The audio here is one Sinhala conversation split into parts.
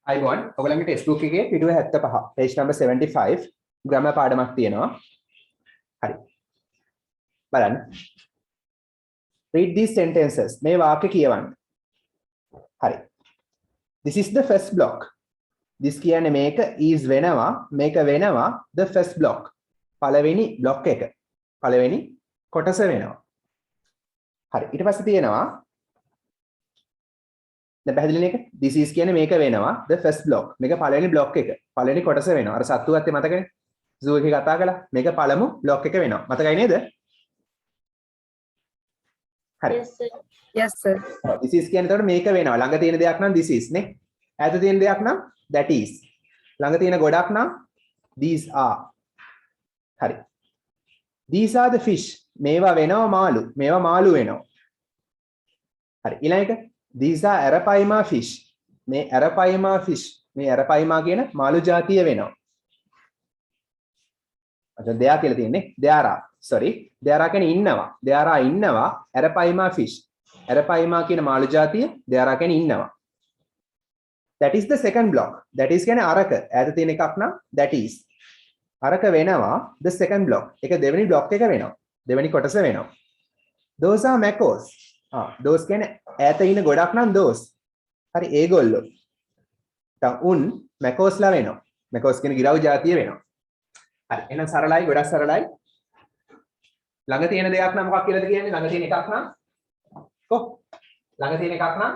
අයිබෝන් ඔයගලන්ගේ ටෙක්ස්ට් බුක් එකේ පිටුව 75 page number 75 grammar පාඩමක් තියෙනවා. හරි. බලන්න. Read these sentences. මේ වාක්‍ය කියවන්න. හරි. This is the first block. This කියන්නේ මේක is වෙනවා, මේක වෙනවා the first block. පළවෙනි block එක. පළවෙනි කොටස වෙනවා. හරි. ඊට පස්සේ තියෙනවා දැන් පැහැදිලිනේ එක this is කියන්නේ මේක වෙනවා the first block මේක පළවෙනි block එක පළවෙනි කොටස වෙනවා අර සත්තු ගත්තේ මතකනේ zoo එකේ කතා කළා මේක පළමු block එක වෙනවා මතකයි නේද හරි Yes sir. this is කියන්නේ එතකොට මේක වෙනවා ළඟ තියෙන දෙයක් නම් this is නේ ඈත තියෙන දෙයක් නම් that is ළඟ තියෙන ගොඩක් නම් these are හරි these are the fish මේවා වෙනවා මාළු වෙනවා හරි ඊළඟ එක These are Arapaima fish. මේ Arapaima fish. මේ Arapaima කියන මාළු జాතිය වෙනවා. අද දෙයා කියලා තියෙන්නේ. There are. Sorry. There are කියන්නේ ඉන්නවා. There are ඉන්නවා Arapaima fish. Arapaima කියන මාළු జాතිය there are කියන්නේ ඉන්නවා. That is the second block. That is කියන්නේ අරක. ඈත තියෙන එකක් නම් that is. අරක වෙනවා the second block. ඒක දෙවෙනි block එක වෙනවා. දෙවෙනි කොටස වෙනවා. Those are macos. those කියන්නේ ඈත ඉන්න ගොඩක් නම් those. හරි ඒගොල්ලෝ. දැන් උන් මැකෝස්ලා වෙනවා. මැකෝස් කියන ගිරව් జాතිය වෙනවා. හරි එහෙනම් සරලයි ගොඩක් සරලයි. ළඟ තියෙන දෙයක් නම් මොකක් කියලාද කියන්නේ? ළඟ තියෙන එකක් නම් ළඟ තියෙන එකක් නම්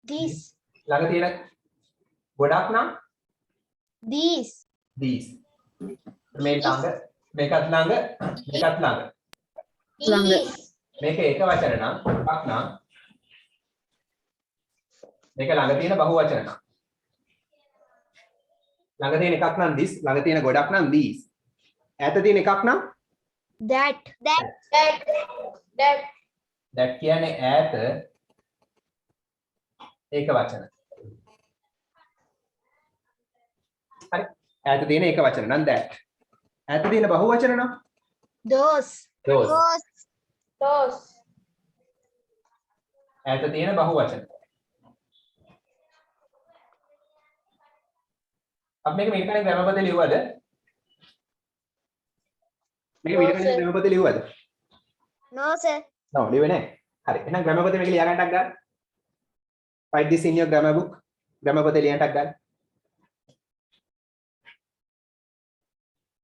These. ළඟ තියෙන ගොඩක් නම් These. මේ ළඟ මේකත් ළඟ මේකත් ළඟ. මේක එක වචන නම් එකක් නම් මේක ළඟ තියෙන බහු වචන නම් ළඟ තියෙන එකක් නම් this ළඟ තියෙන ගොඩක් නම් these ඈත තියෙන එකක් නම් That. that කියන්නේ ඈත ඒක වචන හරි ඈත තියෙන ඒක වචන නම් that ඈත තියෙන බහු වචන නම් Those. ඈත තියෙන බහු වචන अब මේක කලින් ග්‍රැමර් පොතේ ලියුවද මේක කලින් ග්‍රැමර් පොතේ ලියුවද No sir. නෝ ලියුවේ නැහැ හරි එහෙනම් ග්‍රැමර් පොතේ මේක ලියා ගන්නටක් ගන්න write this in your grammar book grammar පොතේ ලියන්නටක් ගන්න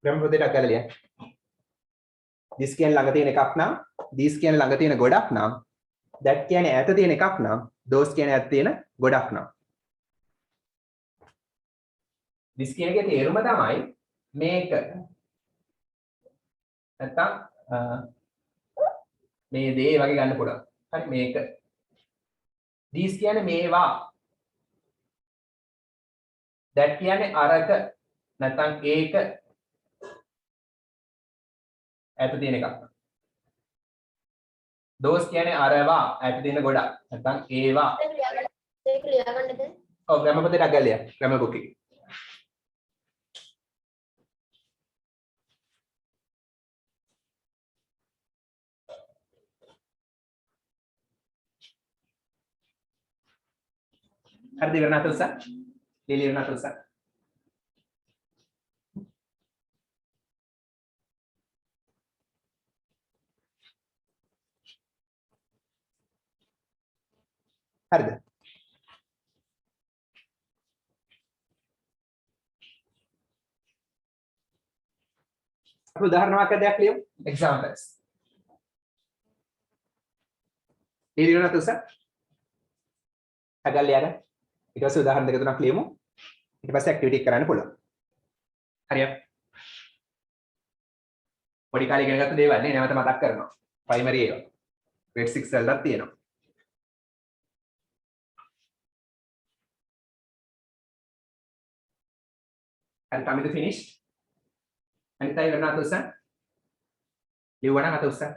ග්‍රැමර් පොතේ ටක් ගාලා ලියන්න this කියන්නේ ළඟ තියෙන එකක් නම් these කියන්නේ ළඟ තියෙන ගොඩක් නම් that කියන්නේ ඈත තියෙන එකක් නම් those කියන්නේ ඈත තියෙන ගොඩක් නම් this කියන එකේ තේරුම තමයි මේක නැත්තම් මේ දේ වගේ ගන්න පුළුවන් හරි මේක these කියන්නේ මේවා that කියන්නේ අරක නැත්තම් ඒක ඈත තියෙන එකක්. those කියන්නේ අරවා ඈත තියෙන ගොඩක්. නැත්නම් ඒවා. ඒක ලියා ගන්නද? ඔව් ග්‍රැමර් පොතේ ටක් ගාලා ලියන්න. ග්‍රැමර් බුක් එකේ. හරිද ඉවරනාත උස? ලියලා ඉවරනාත උස? හරිද අපි උදාහරණ වාක්‍යයක් ලියමු examples ඊළඟට තුස අගල් ලියන්න ඊට පස්සේ උදාහරණ දෙක තුනක් ලියමු ඊට පස්සේ ඇක්ටිවිටි එක කරන්න පුළුවන් හරියට පොඩි කාලේ ඉගෙන ගත්ත දේවල් නේ නැවත මතක් කරනවා ප්‍රයිමරි ඒවා grade 6 වලට තියෙනවා and come to finished anita ivarna tusa liwana atusa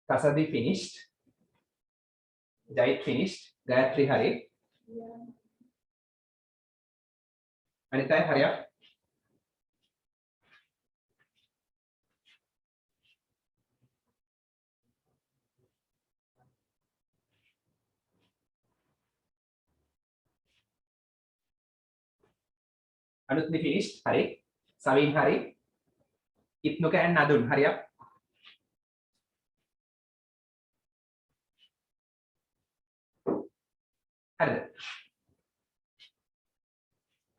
kasadi finished jait finished gayatri hari anita hurry up Anutni finished. Hari. Savin hari. Itnuka and Nadun. Hurry up. හරිද?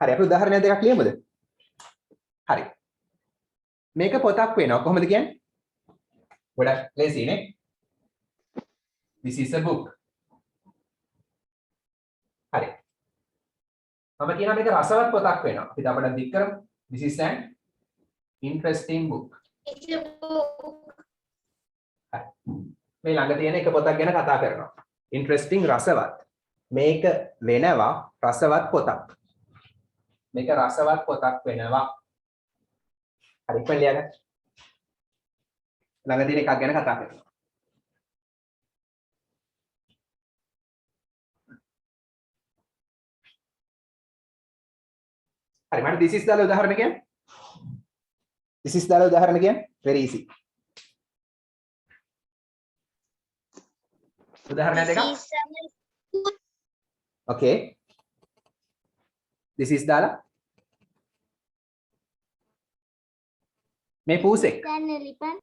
හරි අපි උදාහරණ දෙකක් ලියමුද? හරි. මේක පොතක් වෙනවා. කොහොමද කියන්නේ? ගොඩක් ලේසි නේ. This is a book. හරි. මම කියනවා මේක රසවත් පොතක් වෙනවා. අපි අපිට දික් කරමු. This is an interesting book. It's a book. මේ ළඟ තියෙන එක පොතක් ගැන කතා කරනවා. Interesting රසවත්. මේක වෙනවා රසවත් පොතක්. මේක රසවත් පොතක් වෙනවා. හරි කොහෙන්ද ලියගන්න? ළඟ තියෙන එකක් ගැන කතා කරනවා. හරි මට this is දාලා උදාහරණ කියන්නේ. This is දාලා උදාහරණ කියන්නේ very easy. උදාහරණ දෙකක්. Okay. This is දාලා මේ පූසෙක්. An elephant.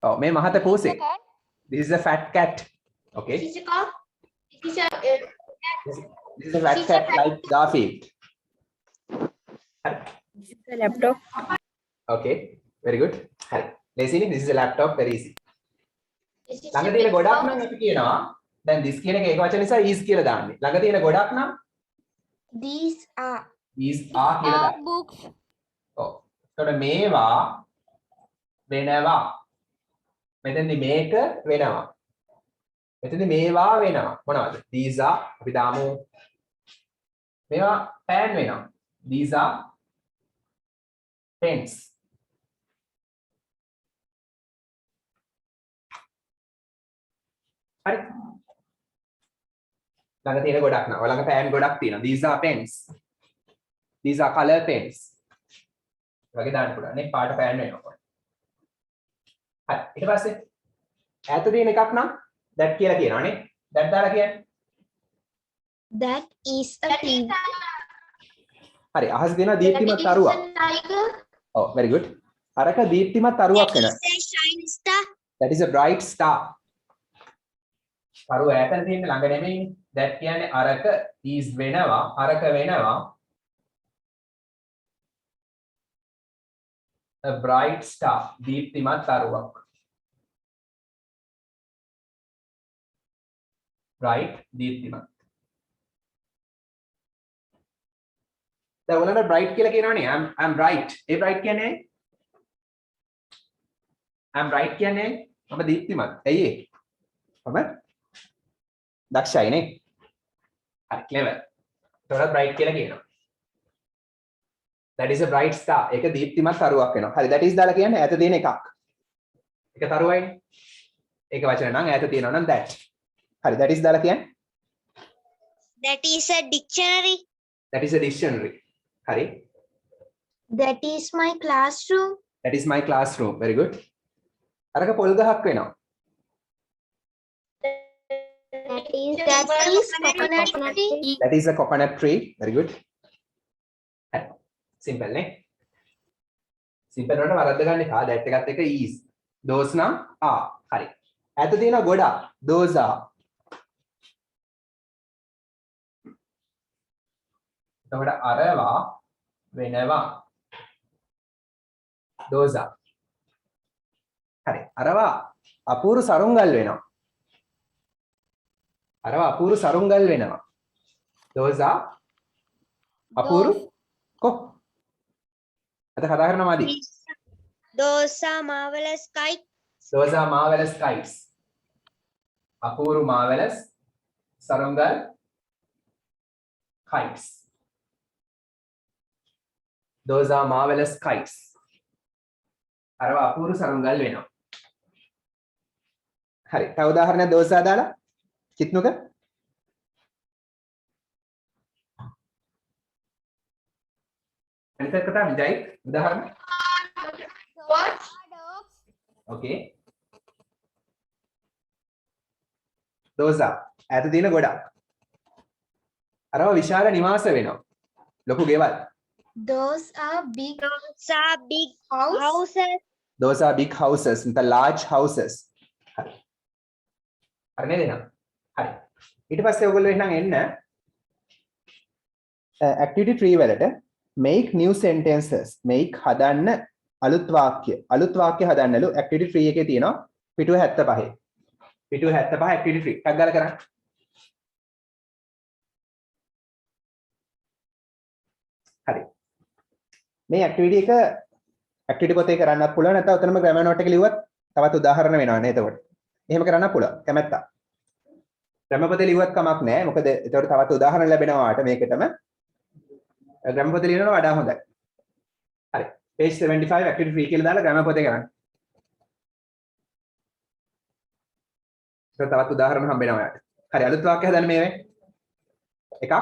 ඔව් මේ මහත පූසෙක්. This is a fat cat. Okay. This is a car. This is a This is a fat cat like Garfield. This is a laptop. Okay. Very good. හරි. Lazy නේ. This is a laptop. Very easy. This is ළඟ a තියෙන big ගොඩක් box. නම් අපි කියනවා දැන් this කියන එක ඒක වචන නිසා is කියලා දාන්නේ. ළඟ තියෙන ගොඩක් නම් These are is are කියලා දාන්නේ. books. ඔව්. එතකොට මේවා වෙනවා. මෙතෙන්දි මේක වෙනවා. මෙතෙන්දි මේවා වෙනවා. මොනවද? These are අපි දාමු මේවා pan වෙනවා. These are pens. හරි. ළඟ තියෙන ගොඩක් නා. ඔය ළඟ pan ගොඩක් තියෙනවා. These are pens. These are color pens. වගේ දාන්න පුළුවන් නේ. පාට pan වෙනවා. හරි. ඊට පස්සේ ඈත තියෙන එකක් නම් that කියලා කියනවා නේ. that දාලා කියන්නේ. That is a thing. හරි. අහස් දෙනවා දීප්තිමත් තරුවක්. tiger. ඔව් very good. අරක දීප්තිමත් තරුවක් වෙනවා. That is a shine star. That is a bright star. තරුව ඈතට තියෙන ළඟ නෙමෙයි. that කියන්නේ අරක is වෙනවා. අරක වෙනවා. A bright star. දීප්තිමත් තරුවක්. Bright දීප්තිමත්. දැන් ඔයාලට bright කියලා කියනවනේ. I'm bright. ඒ bright කියන්නේ I'm bright කියන්නේ මම දීප්තිමත්. ඇයි ඒ? මම දක්ෂයි නේ. හරි clever. ඒකට bright කියලා කියනවා. That is a bright star. ඒක දීප්තිමත් තරුවක් වෙනවා. හරි that is දාලා කියන්නේ ඈත තියෙන එකක්. ඒක තරුවයිනේ. ඒක වචන නම් ඈත තියෙනවා නම් that. හරි that is දාලා කියන්නේ That is a dictionary. that is a dictionary. හරි. That is my classroom. That is my classroom. Very good. අරක පොල් ගහක් වෙනවා. That is coconut tree. That is a coconut tree. Very good. හරි. simple නේ. simple වලට වරද්ද ගන්න එපා. that එකත් එක is. those නම් are. හරි. ඈත තියෙන ගොඩක්. those are. එතකොට අරවා වෙනවා. those are. හරි. අරවා අපූරු සරුංගල් වෙනවා. අරවා අපූරු සරුංගල් වෙනවා. those are අපූරු කො අද කතා කරන මාදි. Those are marvelous kites. those are marvelous kites. අපූරු marvelous සරුංගල් kites. those are marvelous kites. අරවා අපූරු සරුංගල් වෙනවා. හරි. තව උදාහරණයක් those are දාලා චිත්නුක අනිත් එක තමයි ජයි උදාහරණ. What? okay. those are ඈත තියෙන ගොඩක්. අරවා විශාල නිවාස වෙනවා. ලොකු ගෙවල්. Those are big houses. Those are big houses, the large houses. හරි. හරි නේද එහෙනම්? හරි. ඊට පස්සේ ඔයගොල්ලෝ එහෙනම් එන්න activity 3 වලට make new sentences. make හදන්න අලුත් වාක්‍ය. අලුත් වාක්‍ය හදන්නලු activity 3 එකේ තියෙනවා පිටුව 75. පිටුව 75 activity 3. ටක් ගාලා කරන්න. හරි. මේ activity එක activity පොතේ කරන්නත් පුළුවන් නැත්නම් උතනම grammar note එක ලිව්වත් තවත් උදාහරණ වෙනවනේ එතකොට. එහෙම කරන්නත් පුළුවන්. කැමැත්ත. grammar පොතේ ලිව්වත් කමක් නැහැ. මොකද එතකොට තවත් උදාහරණ ලැබෙනවා වාට මේකටම. grammar පොතේ ලියනවා වඩා හොඳයි. හරි. page 75 activity 3 කියලා දාලා grammar පොතේ කරන්න. තවත් උදාහරණ හම්බ වෙනවා යාට. හරි අලුත් වාක්‍ය හදන්න මේවේ. එකක්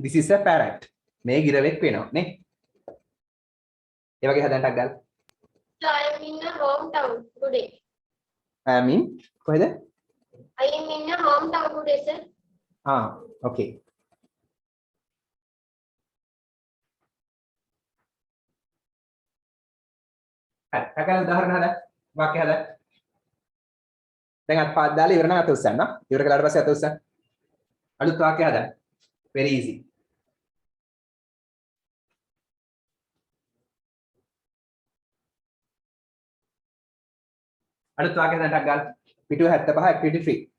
this is a parrot. මේ ගිරවෙක් වෙනවා නේ. ඒ වගේ හදන්නක් ගන්න. I am in a hometown today. I am in කොහෙද? I am in a hometown today, sir. okay. හරි. අකල් උදාහරණ හදන්න. වාක්‍ය හදන්න. දැන් අත් පාත් දාලා ඉවර නම් අත උස්සන්න. ඉවර කළාට පස්සේ අත උස්සන්න. අලුත් වාක්‍ය හදන්න. very easy. අලුත් වාක්‍ය හදන්න ටක් ගාලා. පිටුව 75 activity 3.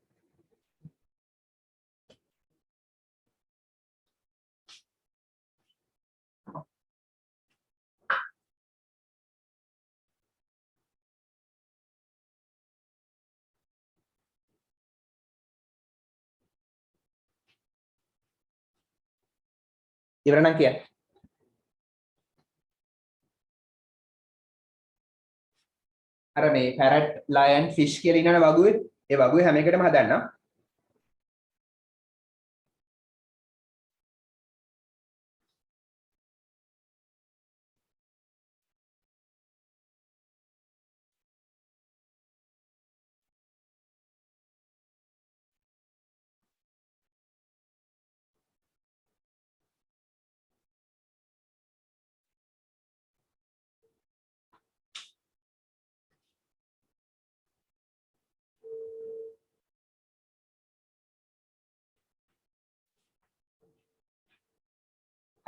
ඉවර නම් කියන්න. අර මේ parrot lion fish කියලා ඉන්නවනේ වගුවේ. ඒ වගුවේ හැම එකටම හදන්න.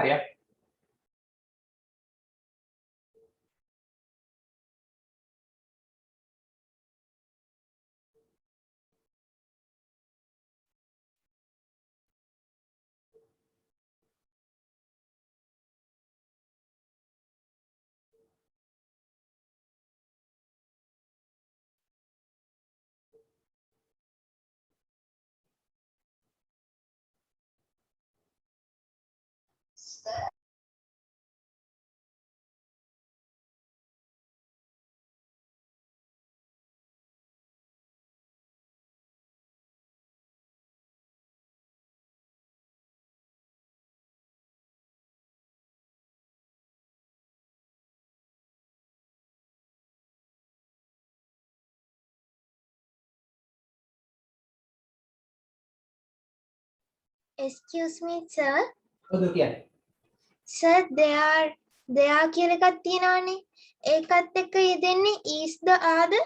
හරියට. Excuse me, sir. මොකද කියන්නේ? Sir, they are කියලා එකක් තියෙනවනේ. ඒකත් එක්ක යෙදෙන්නේ is the are the.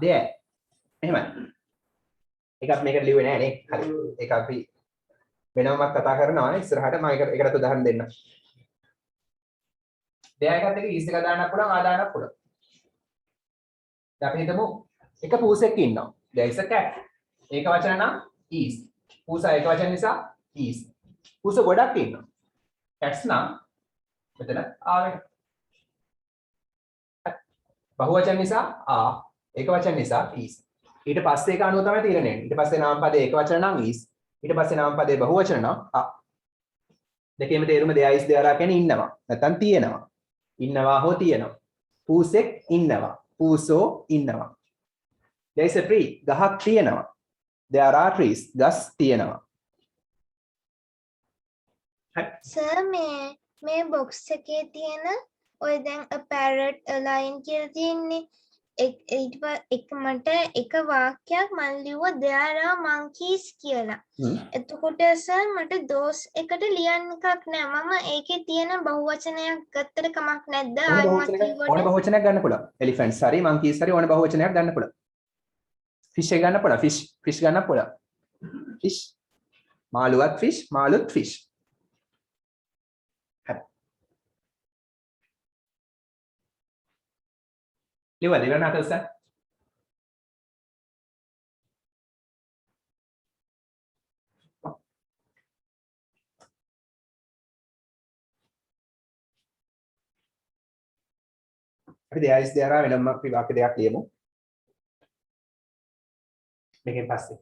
there. එහෙමයි. ඒකත් මේකට ලිව්වේ නෑ නේ. හරි. ඒක අපි වෙනමක් කතා කරනවා නේ ඉස්සරහට මම ඒකට උදාහරණ දෙන්නම්. there එකත් එක්ක is එක දාන්නත් පුළුවන් ආ දාන්නත් පුළුවන්. දැන් අපි හිතමු එක පූසෙක් ඉන්නවා. there is a cat. ඒක වචන නම් is. පූසා එක වචන නිසා is. පූස ගොඩක් ඉන්නවා. cats නම් මෙතන ආවෙන. බහුවචන නිසා ආ. ඒක වචන නිසා is. ඊට පස්සේ ඒක අනුව තමයි තීරණය වෙන්නේ. ඊට පස්සේ නාම පදේ ඒක වචන නම් is. ඊට පස්සේ නාම පදේ බහුවචන නම් ආ. දෙකේම තේරුම there is there are කියන්නේ ඉන්නවා. නැත්නම් තියෙනවා. ඉන්නවා හෝ තියෙනවා. පූසෙක් ඉන්නවා. පූසෝ ඉන්නවා. there is a tree. ගහක් තියෙනවා. there are trees. ගස් තියෙනවා. Sir, මේ box එකේ තියෙන ඔය දැන් a parrot a lion කියලා තියෙන්නේ එක මට එක වාක්‍යයක් මම ලිව්වා there are monkeys කියලා. එතකොට සර් මට those එකට ලියන්න එකක් නෑ. මම ඒකේ තියෙන බහුවචනයක් ගත්තට කමක් නැද්ද? ඕන බහුවචනයක් ගන්න පුළුවන්. elephants හරි monkeys හරි ඕන බහුවචනයක් ගන්න පුළුවන්. fish එක ගන්න පුළුවන්. fish ගන්න පුළුවන්. fish මාළුවත් fish මාළුත් fish. හරි. ලියවද ඉවරන අතස? අපි there is there වෙනම වාක්‍ය දෙකක් ලියමු. මේකෙන් පස්සේ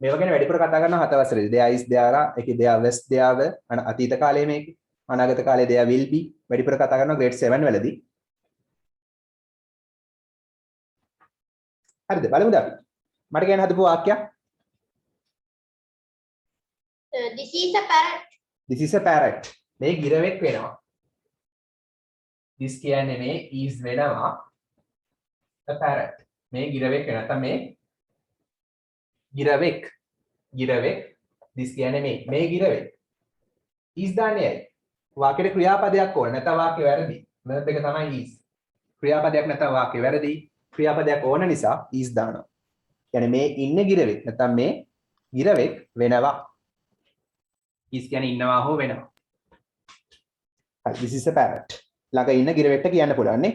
මේවා ගැන වැඩිපුර කතා කරනවා 7 වසරේදී. there is there එකේ there was there were අතීත කාලයේ මේකේ අනාගත කාලයේ there will be වැඩිපුර කතා කරනවා grade 7 වලදී. හරිද? බලමුද අපි? මට කියන්න හදපු වාක්‍යයක්. this is a parrot. this is a parrot. මේ ගිරවෙක් වෙනවා. this කියන්නේ මේ is වෙනවා a parrot. මේ ගිරවෙක් වෙනවා. නැත්නම් මේ ගිරවෙක් this කියන්නේ මේ ගිරවෙක් is දාන්නේ ඇයි? වාක්‍යෙට ක්‍රියාපදයක් ඕන නැත්නම් වාක්‍ය වැරදි. verb එක තමයි is. ක්‍රියාපදයක් නැත්නම් වාක්‍ය වැරදි. ක්‍රියාපදයක් ඕන නිසා is දානවා. කියන්නේ මේ ඉන්නේ ගිරවෙක් නැත්නම් මේ ගිරවෙක් වෙනවා. is කියන්නේ ඉන්නවා හෝ වෙනවා. හරි this is a parrot. ළඟ ඉන්න ගිරවෙක්ට කියන්න පුළුවන් නේ.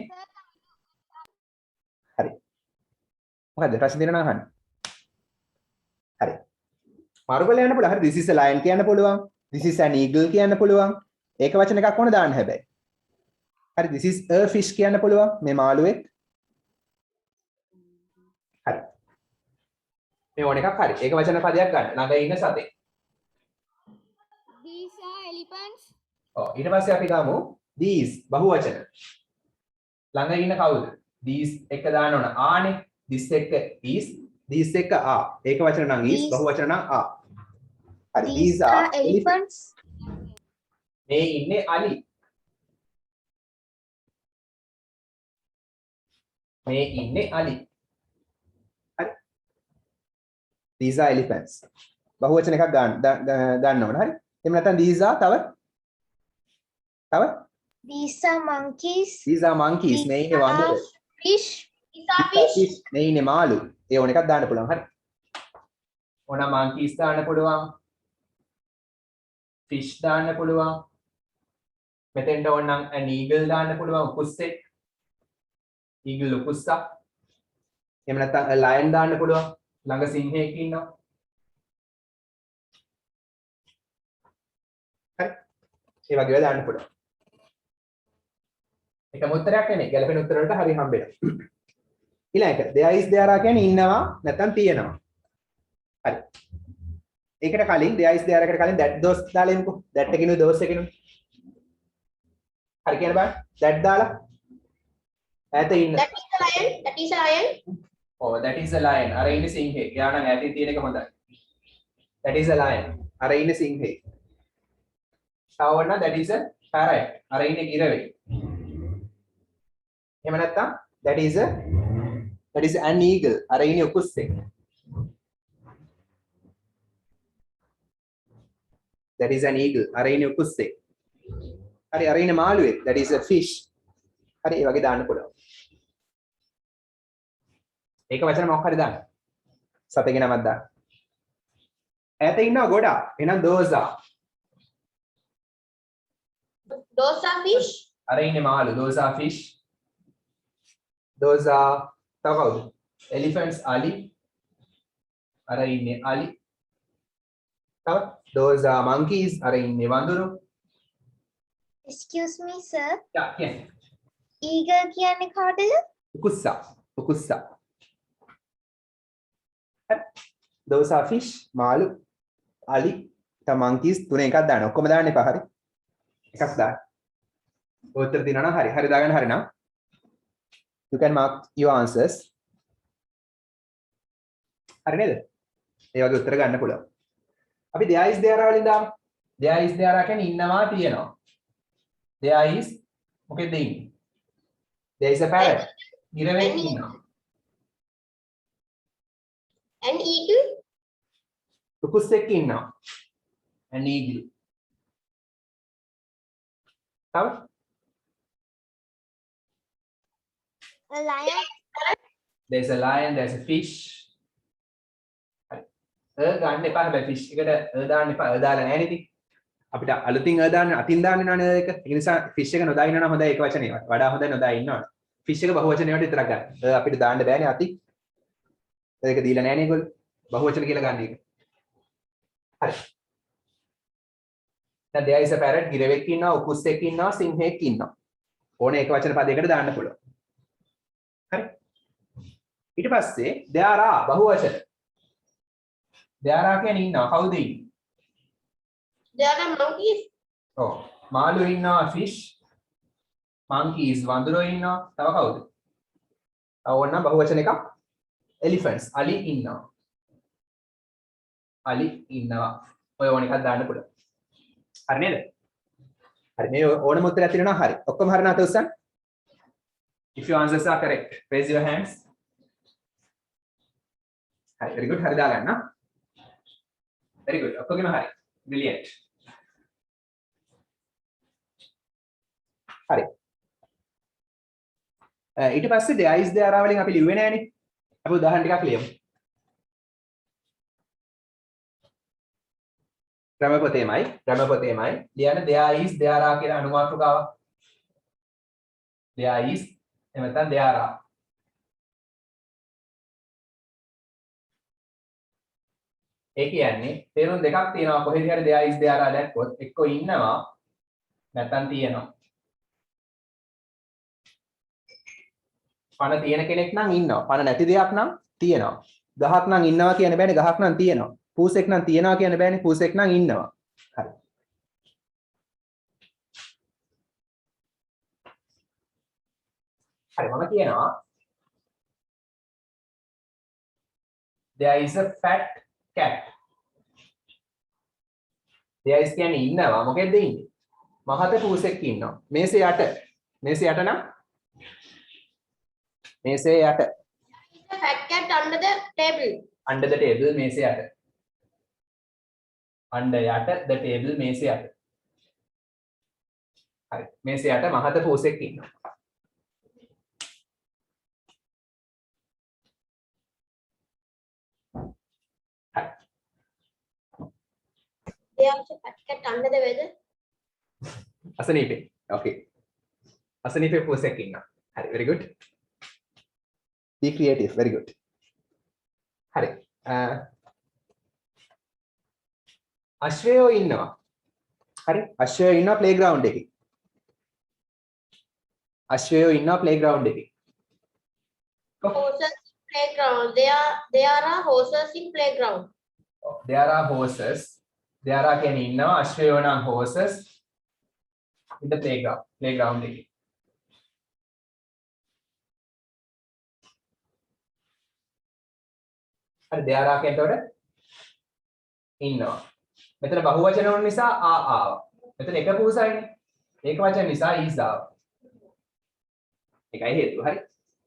හරි. මොකද්ද ප්‍රශ්න දෙනවා අහන්න. හරි. මාරු කරලා යන්න පුළුවන්. හරි this is a lion කියන්න පුළුවන්. this is an eagle කියන්න පුළුවන්. ඒක වචන එකක් ඕන දාන්න හැබැයි. හරි this is a fish කියන්න පුළුවන්. මේ මාළුවෙක්. හරි. මේ ඕන එකක් හරි. ඒක වචන පදයක් ගන්න. ළඟ ඉන්න සතෙක්. These are elephants. ඔව් ඊට පස්සේ අපි ගමු these බහුවචන. ළඟ ඉන්න කවුද? these එක දාන්න ඕන ආනේ. this එක is these එක are. ඒක වචන නම් is බහුවචන නම් are. හරි these are elephants. මේ ඉන්නේ අලි. මේ ඉන්නේ අලි. හරි. these are elephants. බහුවචන එකක් ගන්න ඕන. හරි. එහෙම නැත්නම් these are තව these are monkeys. these are monkeys. මේ ඉන්නේ වඳුරු. fish. these are fish. මේ ඉන්නේ මාළු. ඒ ඕන එකක් දාන්න පුළුවන්. හරි. ඕන monkeys දාන්න පුළුවන්. fish දාන්න පුළුවන්. මෙතෙන්ට ඕන නම් an eagle දාන්න පුළුවන්. උකුස්සෙක්. eagle උකුස්සා. එහෙම නැත්නම් a lion දාන්න පුළුවන්. ළඟ සිංහයෙක් ඉන්නවා. හරි. ඒ වගේ දාන්න පුළුවන්. එකම උත්තරයක් නෙමෙයි. ගැළපෙන උත්තර වලට හරි හම්බෙනවා. ඊළඟට there is there are කියන්නේ ඉන්නවා නැත්නම් තියෙනවා. හරි. ඒකට කලින් there is there එකට කලින් that those දාලා එමුකෝ. that එකිනුයි those එකිනුයි. හරි කියන බෑ. that දාලා ඈත ඉන්න. that is a lion. that is a lion. ඔව් that is a lion. අර ඉන්නේ සිංහෙක්. එයා නම් ඈතින් තියෙන එක හොඳයි. that is a lion. අර ඉන්නේ සිංහෙක්. තවවන්න that is a parrot. අර ඉන්නේ ගිරවෙක්. එහෙම නැත්නම් that is an eagle. අර ඉන්නේ උකුස්සෙක්. that is an eagle. අර ඉන්නේ උකුස්සෙක්. හරි අර ඉන්නේ මාළුවෙක්. that is a fish. හරි ඒ වගේ දාන්න පුළුවන්. ඒක වචන මොකක් හරි දාන්න. සතේගේ නමක් දාන්න. ඈත ඉන්නවා ගොඩක්. එහෙනම් those are. those are fish. අර ඉන්නේ මාළු. those are fish. those are තව කවුද? elephants අලි. අර ඉන්නේ අලි. තව those are monkeys. අර ඉන්නේ වඳුරු. excuse me sir. යා කියන්නේ. eagle කියන්නේ කාටද? උකුස්සා. උකුස්සා. those are fish. මාළු. අලි. තව monkeys තුන එකක් දාන්න. ඔක්කොම දාන්න එපා හරි. එකක් දාන්න. උත්තර දිනනවා නම් හරි. හරි දාගන්න හරි නම් you can mark your answers. හරි නේද? ඒ වගේ උත්තර ගන්න පුළුවන්. අපි there is there වලින් දාමු. there is there කියන්නේ ඉන්නවා තියෙනවා. there is මොකෙද ඉන්නේ? there is a parrot. ගිරවෙක් ඉන්නවා. An eagle. කුකුස්සෙක් ඉන්නවා. an eagle. තව A lion. there's a lion, there's a fish. ගන්න එපා හැබැයි fish එකට දාන්න එපා. දාලා නැහැ නේද? අපිට අලුතින් දාන්න අතින් දාන්න නෑ ඒක. ඒ නිසා fish එක නොදා ඉන්නවා නම් හොඳයි ඒක වචනේ. වඩා හොඳයි නොදා ඉන්නවා. fish එක බහුවචනේ වලට විතරක් ගන්න. අපිට දාන්න බෑනේ අති. ඒක දීලා නැහැ නේ ඒගොල්ලෝ. බහුවචන කියලා ගන්න එක. හරි. දැන් there is a parrot ගිරවෙක් ඉන්නවා, උකුස්සෙක් ඉන්නවා, සිංහෙක් ඉන්නවා. ඕනේ ඒක වචන පදයකට දාන්න පුළුවන්. හරි. ඊට පස්සේ there are බහුවචන. there are කියන්නේ ඉන්නවා. කවුද ඉන්නේ? There are monkeys. ඔව්. මාළු ඉන්නවා, fish. monkeys වඳුරෝ ඉන්නවා. තව කවුද? තව ඕනනම් බහුවචන එකක්. elephants. අලි ඉන්නවා. අලි ඉන්නවා. ඔය ඕන එකක් දාන්න පුළුවන්. හරි නේද? හරි මේ ඕනම උත්තරයක් තියෙනවා හරි. ඔක්කොම හරි නැත උස්සන්න. If your answers are correct, raise your hands. හරි, very good. හරි දාගන්න. Very good. ඔක්කොගෙම හරි. Brilliant. හරි. ඊට පස්සේ there is there are වලින් අපි ලිව්වේ නෑනේ. අපි උදාහරණ ටිකක් ලියමු. ක්‍රමපතේමයි ලියන්න there is there are කියලා අනුමාත්‍රකාවක්. there is එහෙම නැත්නම් there are. ඒ කියන්නේ තේරුම් දෙකක් තියෙනවා කොහෙද හරි there is there are දැක්කොත් එක්ක ඉන්නවා නැත්නම් තියෙනවා. පණ තියෙන කෙනෙක් නම් ඉන්නවා. පණ නැති දෙයක් නම් තියෙනවා. ගහක් නම් ඉන්නවා කියන්න බෑනේ ගහක් නම් තියෙනවා. පූසෙක් නම් තියනවා කියන්න බෑනේ පූසෙක් නම් ඉන්නවා. හරි. හරි මම කියනවා there is a fat cat. there is කියන්නේ ඉන්නවා මොකෙද්ද ඉන්නේ? මහත පූසෙක් ඉන්නවා. මේසේ යට නම් මේසේ යට. The fat cat under the table. under the table මේසේ යට. under යට the table මේසේ යට. හරි. මේසේ යට මහත පූසෙක් ඉන්නවා. හරි. There is a fat cat under the weather. අසනීපේ. okay. අසනීපේ පූසෙක් ඉන්නවා. හරි. very good. be creative. very good. හරි. අශ්වයෝ ඉන්නවා. හරි. අශ්වයෝ ඉන්නවා ප්ලේග්‍රවුන්ඩ් එකේ. අශ්වයෝ ඉන්නවා ප්ලේග්‍රවුන්ඩ් එකේ. Horses in playground. There are horses in playground. there are horses. there are කියන්නේ ඉන්නවා අශ්වයෝ නම් horses in the playground එකේ. හරි there are කියනකොට ඉන්නවා. මෙතන බහුවචන වුන නිසා ආවා. මෙතන එක පුරුසයිනේ. ඒක වචන නිසා is ආවා. ඒකයි හේතුව. හරි.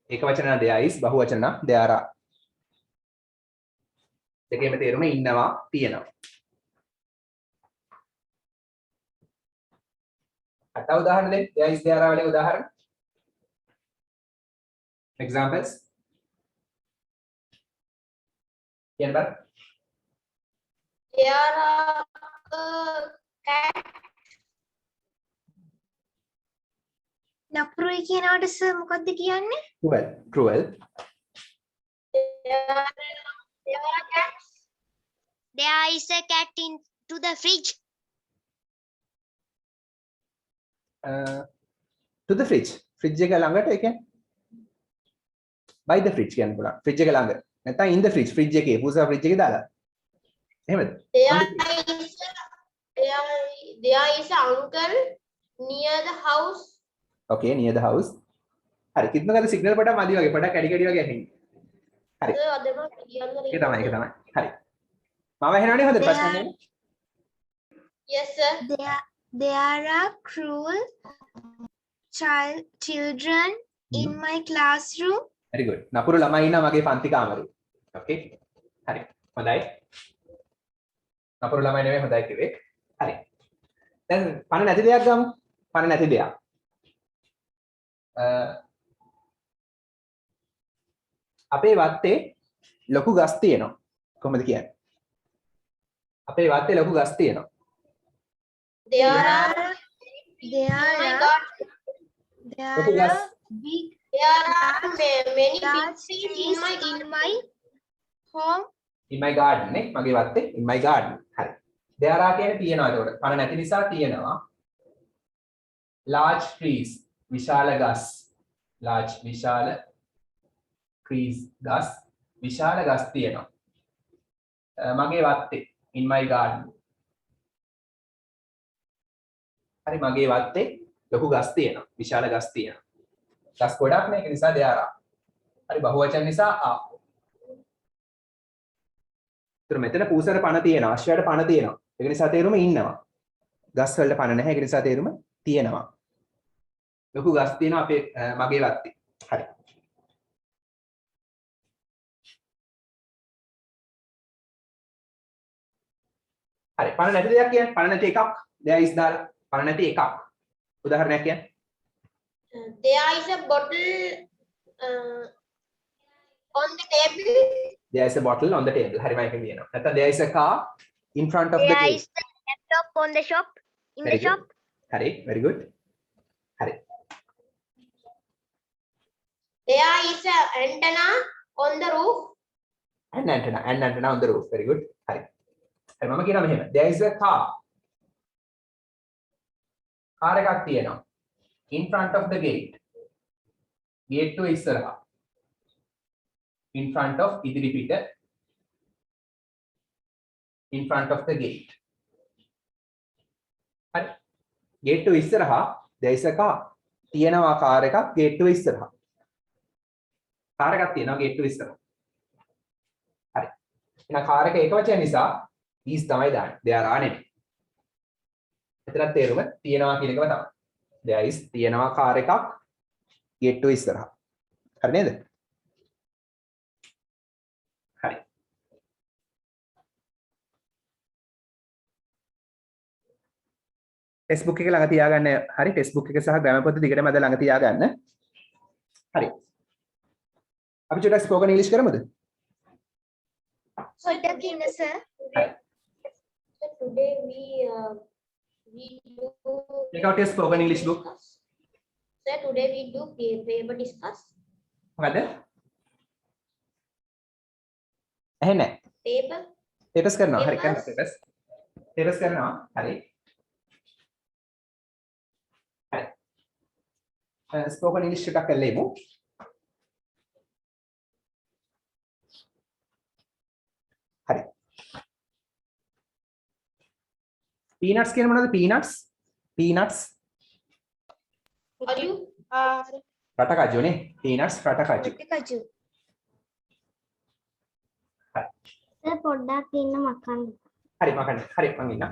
ඒක වචන නම් there is බහුවචන නම් there are. දෙකේම තේරුම ඉන්නවා තියෙනවා. අත උදාහරණ දෙන්න. there is there are වලින් උදාහරණ. examples. කියන්න බෑ. There are cat. නපුරුයි කියනවට සර් මොකද්ද කියන්නේ? cruel. There are cats. There is a cat into the fridge. to the fridge එක ළඟට ඒ කියන්නේ by the fridge කියන්න පුළුවන් fridge එක ළඟ නැත්නම් in the fridge එකේ පූසා fridge එකේ දාලා එහෙමද There is an uncle near the house. okay near the house හරි කිත්නකද සිග්නල් පොඩක් මදි වගේ පොඩක් කැඩි කැඩි වගේ ඇහෙන්නේ හරි ඒක තමයි හරි මම ඇහෙනවනේ හොඳට ප්‍රශ්න නෑ Yes sir. There are cruel children in my classroom. very good නපුරු ළමයි ඉන්නවා මගේ පන්ති කාමරේ okay හරි හොඳයි නපුරු ළමයි නෙවෙයි හොඳයි කිව්වේ හරි දැන් පණ නැති දෙයක් ගමු පණ නැති දෙයක් අපේ වත්තේ ලොකු ගස් තියෙනවා කොහොමද කියන්නේ අපේ වත්තේ ලොකු ගස් තියෙනවා There are ලොකු ගස් big There are many large big trees trees in my home. in my garden නේ මගේ වත්තේ in my garden හරි there are කියන්නේ තියෙනවා ඒකට පණ නැති නිසා තියෙනවා large trees විශාල ගස් large විශාල trees ගස් විශාල ගස් තියෙනවා මගේ වත්තේ in my garden හරි මගේ වත්තේ ලොකු ගස් තියෙනවා විශාල ගස් තියෙනවා ගස් ගොඩක් නේ ඒක නිසා there are හරි බහුවචන නිසා are ඒතර මෙතන පූසර පණ තියෙනවා අශ්වයට පණ තියෙනවා ඒක නිසා තේරුම ඉන්නවා ගස් වලට පණ නැහැ ඒක නිසා තේරුම තියෙනවා ලොකු ගස් තියෙනවා අපේ මගේ වත්තේ හරි හරි පණ නැති දෙයක් කියන්නේ පණ නැති එකක් there is දාලා පණ නැති එකක් උදාහරණයක් කියන්නේ There is a bottle on the table. there is a bottle on the table හරි මම කියනවා නැත්නම් there is a car in front of the There gate is a laptop on the shop. In Very the shop. good. හරි very good හරි There is a antenna on the roof. an antenna on the roof very good හරි හරි මම කියනවා මෙහෙම there is a car car එකක් තියෙනවා in front of the gate gate to ඉස්සරහා in front of ඉදිරි පිට in front of the gate හරි gate to ඉස්සරහා there is a car තියෙනවා කාර් එකක් gate to ඉස්සරහා කාර් එකක් තියෙනවා gate to ඉස්සරහා හරි එහෙනම් කාර් එක එක වචන නිසා is තමයි දාන්නේ there are නෙමෙයි එතරම් තේරුම තියෙනවා කියන එකම තමයි there is තියෙනවා කාර් එකක් gate to ඉස්සරහා හරි නේද හරි Facebook එක ළඟ තියාගන්න හරි Facebook එක සහ ග්‍රැමර් පොත දිගටම අද ළඟ තියාගන්න හරි අපි චුට්ටක් ස්පෝකන් ඉංග්‍රීසි කරමුද පොඩ්ඩක් ඉන්න sir. So today we do. take out your spoken English book Sir, today we do paper discuss. මොකද ඇහෙන්නේ Paper. papers කරනවා හරි Papers. කරනවා papers කරනවා හරි හරි ස්පෝකන් ඉංග්‍රීසි ටිකක් කරලෙමු හරි peanuts කියන මොනවද peanuts Are you? රටකජු නේ peanuts රටකජු කජු. හරි පොඩ්ඩක් ඉන්න මකන්න. හරි මම හරි මම ඉන්නවා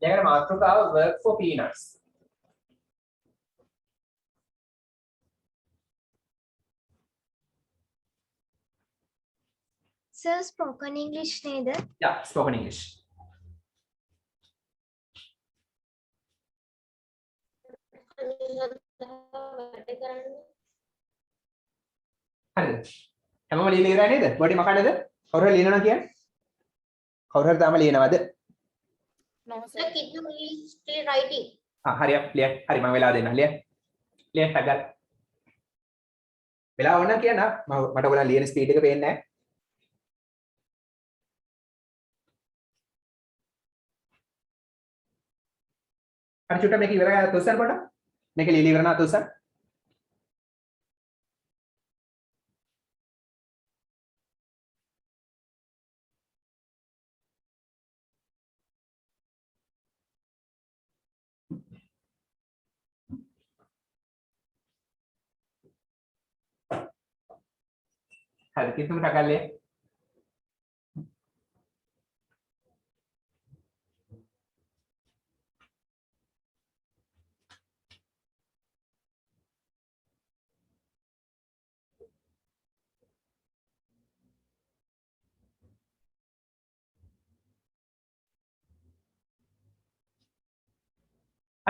ඊළඟට මාතෘකාව work for peanuts Sir spoken English නේද? yeah spoken English හරිද හැමෝම ලියලා ඉවරයි නේද බොඩි මකන්නද කවුරු හරි ලියනවා කියන්නේ කවුරු හරි තාම ලියනවද No, sir. Kiddu is still writing. හරි ලිය හරි මම වෙලාව දෙන්නම් ලිය ටගල් වෙලාව ඕන කියන්න මට ඔයාලා ලියන ස්පීඩ් එක පේන්නේ නැහැ හරි චුට්ටක් මේක ඉවර කරලා තුස්සන් පොඩ්ඩක් මේක ලියලා ඉවර නා තුස්සන් හරි කිතුම ටගල් ලිය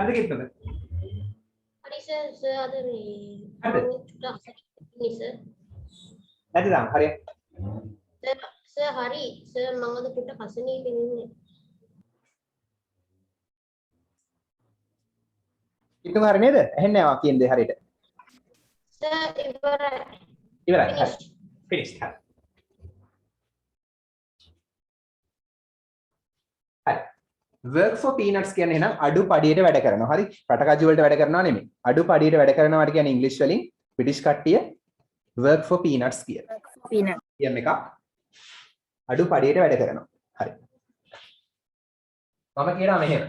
හරිද කිව්වද? හරි සර් අද මේ හරිද? ඉන්නේ සර්. නැති දාන්න හරිය. සර් හරි සර් මම අද පොඩ්ඩක් අසනීපෙ ඉන්නේ. කිව්ව හරිය නේද? ඇහෙන්නේ නැහැ කියන දේ හරියට. සර් ඉවරයි. ඉවරයි. හරි. finish. හරි. හරි. work for peanuts කියන්නේ එහෙනම් අඩු පඩියට වැඩ කරනවා. හරි. රටකජු වලට වැඩ කරනවා නෙමෙයි. අඩු පඩියට වැඩ කරනවාට කියන්නේ ඉංග්‍රීසි වලින් බ්‍රිටිෂ් කට්ටිය work for peanuts කියලා. peanut. කියන එක අඩු පඩියට වැඩ කරනවා. හරි. මම කියනවා මෙහෙම.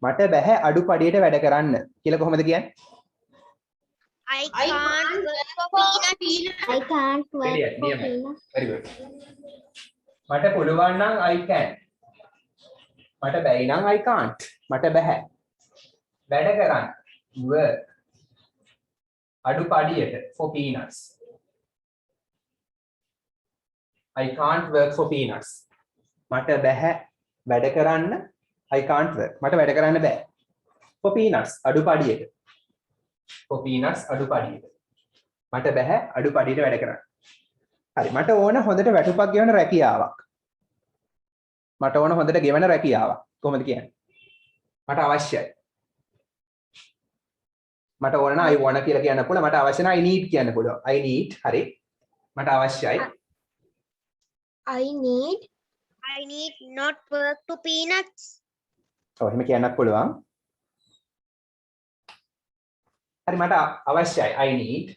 මට බෑ අඩු පඩියට වැඩ කරන්න කියලා කොහොමද කියන්නේ? I can't work for peanut. I can't work Clear, for dear man. peanut. Very good. මට පුළුවන් නම් I can. මට බැයි නම් I can't. මට බෑ. වැඩ කරන්න. work. අඩු පඩියට for peanuts. I can't work for peanuts. මට බෑ වැඩ කරන්න. I can't work. මට වැඩ කරන්න බෑ. for peanuts අඩු පඩියට. for peanuts අඩු පඩියට. මට බෑ අඩු පඩියට වැඩ කරන්න. හරි මට ඕන හොඳට වැටුපක් ගෙවන රැකියාවක්. මට ඕන හොඳට ගෙවන රැකියාවක්. කොහොමද කියන්නේ? මට අවශ්‍යයි. මට ඕන නම් I want කියලා කියන්න පුළුවන්. මට අවශ්‍ය නම් I need කියන්න පුළුවන්. I need හරි. මට අවශ්‍යයි. I need not work to peanuts. ඔව් එහෙම කියන්නත් පුළුවන්. හරි මට අවශ්‍යයි. I need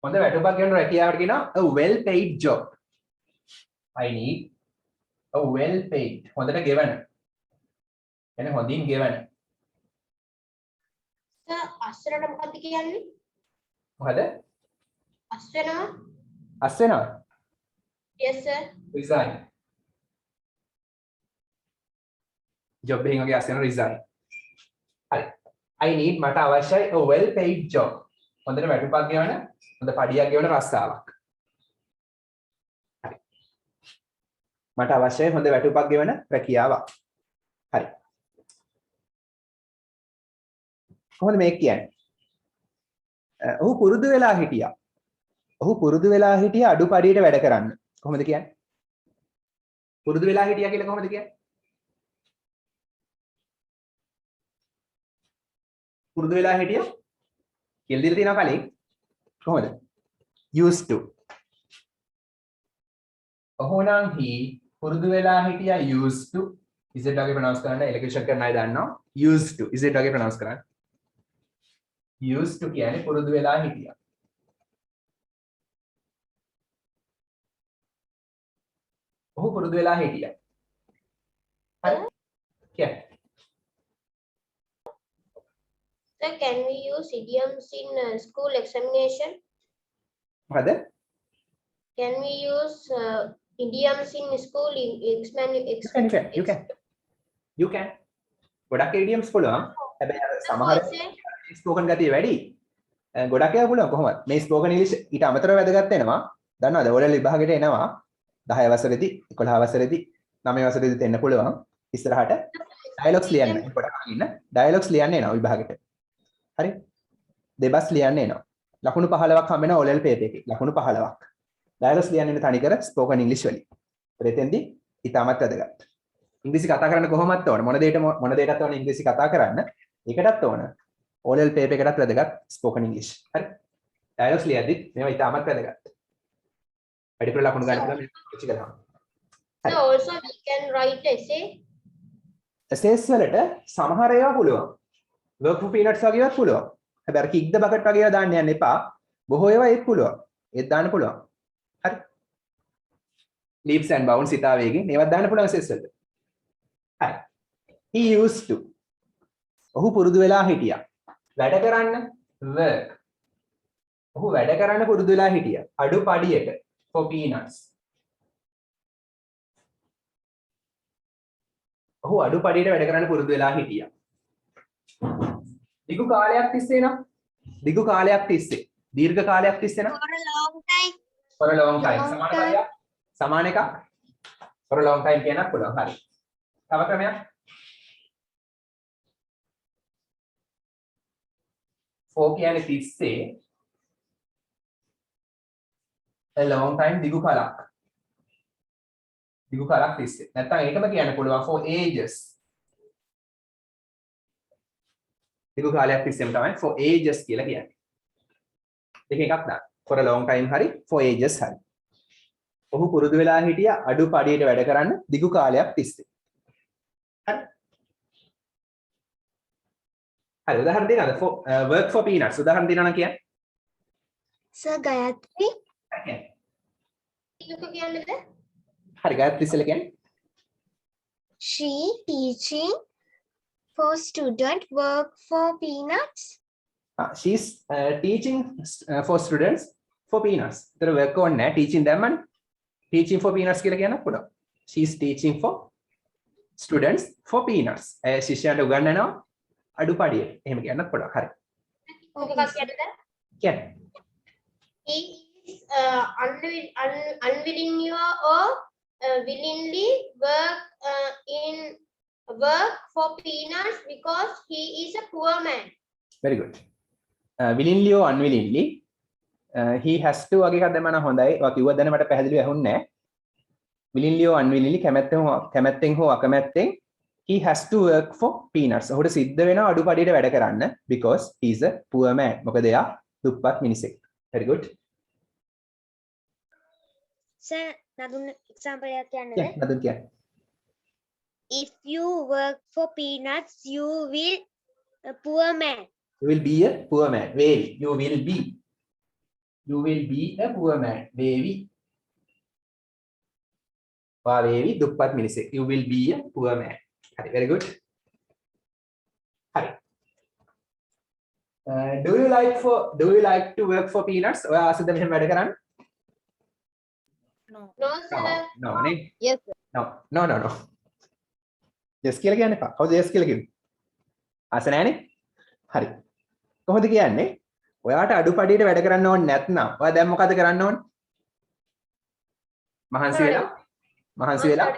හොඳ වැටුපක් ගෙවන රැකියාවට කියනවා a well paid job. I need a well paid හොඳට ගෙවන. එනේ හොඳින් ගෙවන. සර් අස්සරට මොකද්ද කියන්නේ? මොකද? අස් වෙනවා? අස් වෙනවා. yes sir. resign. job එකකින් වගේ අස් වෙනවා resign. හරි. I need මට අවශ්‍යයි a well paid job. හොඳට වැටුපක් ගෙවන හොඳ පඩියක් ගෙවන රස්සාවක්. හරි. මට අවශ්‍යයි හොඳ වැටුපක් ගෙවන රැකියාවක්. හරි. කොහොමද මේක කියන්නේ? ඔහු පුරුදු වෙලා හිටියා. ඔහු පුරුදු වෙලා හිටියා අඩු පඩියට වැඩ කරන්න. කොහොමද කියන්නේ? පුරුදු වෙලා හිටියා කියලා කොහොමද කියන්නේ? පුරුදු වෙලා හිටියා කියලා දීලා තියෙනවා කලින්. කොහොමද? used to. ඔහු නම් he පුරුදු වෙලා හිටියා used to. is it වගේ pronounce කරන්න එලෙක්ෂන් කරන අය දන්නවා. used to. is it වගේ pronounce කරන්න. used to කියන්නේ පුරුදු වෙලා හිටියා. ඔහු පුරුදු වෙලා හිටියා. හරි. කියන්නේ Sir, can we use idioms in school examination? මොකද? Can we use idioms in school in you can ගොඩක් idioms පුළුවන්. හැබැයි අර සමහර ස්පෝකන් ගතිය වැඩි. ගොඩක් ඒවා පුළුවන් කොහොමද? මේ ස්පෝකන් ඉංග්‍රීසි ඊට අමතරව වැදගත් වෙනවා. දන්නවද? ඕලෙවල් විභාගෙට එනවා 10 වසරේදී 11 වසරේදී 9 වසරේදී එන්න පුළුවන්. ඉස්සරහට ඩයලොග්ස් ලියන්න. ගොඩක් ඉන්න ඩයලොග්ස් ලියන්න එනවා විභාගෙට. හරි? දෙබස් ලියන්න එනවා. ලකුණු 15ක් හම්බ වෙනවා ඕලෙවල් පේපර් එකේ. ලකුණු 15ක්. ඩයලොග්ස් ලියන්න එන තනිකර ස්පෝකන් ඉංග්‍රීසි වලින්. එතෙන්දී ඊටමත් වැදගත්. ඉංග්‍රීසි කතා කරන්න කොහොමද ඕන? මොන දෙයකටත් ඕන ඉංග්‍රීසි කතා කරන්න. ඒකටත් ඕන. ඕලෙවල් පේපර් එකටත් වැදගත් ස්පෝකන් ඉංග්‍රීසි. හරි? ඩයලොග්ස් ලියද්දි මේවා ඊටමත් වැදගත්. වැඩිපුර ලකුණු ගන්න පුළුවන් මේක කරනවා. So also we can write essay. essays වලට සමහර ඒවා පුළුවන්. work for peanuts වගේවත් පුළුවන්. හැබැයි අර kick the bucket වගේ ඒවා දාන්න යන්න එපා. බොහෝ ඒවා ඒත් පුළුවන්. ඒත් දාන්න පුළුවන්. හරි. leaps and bounds ඉතා වේගෙන් ඒවත් දාන්න පුළුවන් essays වලට. හරි. he used to. ඔහු පුරුදු වෙලා හිටියා. වැඩ කරන්න work. ඔහු වැඩ කරන්න පුරුදු වෙලා හිටියා. අඩු පඩියට for peanuts. ඔහු අඩු පඩියට වැඩ කරන්න පුරුදු වෙලා හිටියා. දිගු කාලයක් තිස්සේ නම් දිගු කාලයක් තිස්සේ දීර්ඝ කාලයක් තිස්සේ නම් For a long time. for a long time Long සමාන time. පදයක් සමාන එකක් for a long time කියනක් පුළුවන්. හරි. තව ක්‍රමයක් for කියන්නේ 30 a long time දිගු කලක්. දිගු කලක් 30. නැත්නම් ඒකම කියන්න පුළුවන් for ages. දිගු කාලයක් තිස්සෙම තමයි for ages කියලා කියන්නේ. දෙක එකක් දාන්න. for a long time හරි for ages හරි. ඔහු පුරුදු වෙලා හිටිය අඩු පඩියට වැඩ කරන්න දිගු කාලයක් තිස්සේ. හරි. හරි උදාහරණ දෙන්නද? for work for peanuts උදාහරණ දෙනවා නම් කියන්නේ. සර් ගයත්‍රි ඒක කියන්නද? හරි ගායත්‍රි ඉස්සෙල්ලා කියන්නේ. she teaching for student work for peanuts. She's teaching for students for peanuts. ඒතර work on නැහැ teaching දැම්මනේ. teaching for peanuts කියලා කියන්න පුළුවන්. She's teaching for students for peanuts. ශිෂ්‍යයන්ට උගන්වනවා අඩුපඩියට. එහෙම කියන්නත් පුළුවන්. හරි. මොකක්ද කියන්නද? කියන්නේ. He is unwillingly or willingly work for peanuts because he is a poor man. Very good. Willingly or unwillingly he has to වගේ එකක් දැම්ම නම් හොඳයි. ඔයා කිව්වද දැන මට පැහැදිලිව ඇහුන්නේ නැහැ. willingly or unwillingly කැමැත්තෙන් හෝ අකමැත්තෙන් he has to work for peanuts. ඔහුට සිද්ධ වෙනවා අඩුපඩියට වැඩ කරන්න because he is a poor man. මොකද එයා දුප්පත් මිනිසෙක්. Very good. Sir Nadun example එකක් කියන්නද? Yeah, නදුන් කියන්නේ. if you work for peanuts you will a poor man. You will be a poor man. Very. You will be. You will be a poor man. Very. Very දුප්පත් මිනිසෙක්. You will be a poor man. හරි. Very good. හරි. Do you like to work for peanuts? ඔයා ආසද මෙහෙම වැඩ කරන්න? No sir. No නේ. Yes sir. No. yes කියලා කියන්න එපා. කවුද yes කියලා කිව්වේ? ආස නැහනේ. හරි. කොහොමද කියන්නේ? ඔයාට අඩුපඩියට වැඩ කරන්න ඕනේ නැත්නම් ඔයා දැන් මොකද කරන්න ඕනේ? මහන්සි වෙලා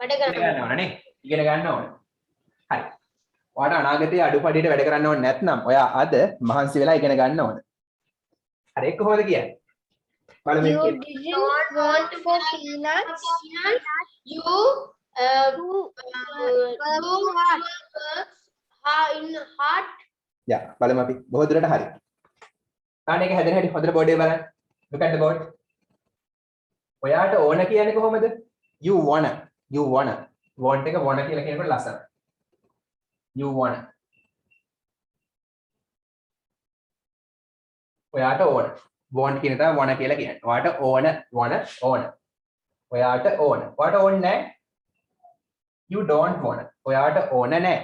වැඩ කරන්න ඕනේ නේ. ඉගෙන ගන්න ඕනේ. හරි. ඔයාට අනාගතයේ අඩුපඩියට වැඩ කරන්න ඕනේ නැත්නම් ඔයා අද මහන්සි වෙලා ඉගෙන ගන්න ඕනේ. හරි ඒක කොහොමද කියන්නේ? බලමු you didn't want for peanuts. You in heart. යා බලමු අපි බොහෝ දුරට හරි. කාණ එක හැදෙන හැටි හොඳට බෝඩ් එක බලන්න. look at the board. ඔයාට ඕන කියන්නේ කොහොමද? you wanna want එක wanna කියලා කියනකොට ලස්සනයි. you wanna. ඔයාට ඕන. want කියන තමයි wanna කියලා කියන්නේ. ඔයාට ඕන ඕන. ඔයාට ඕන. ඔයාට ඕනේ නැහැ. you don't wanna. ඔයාට ඕන නැහැ.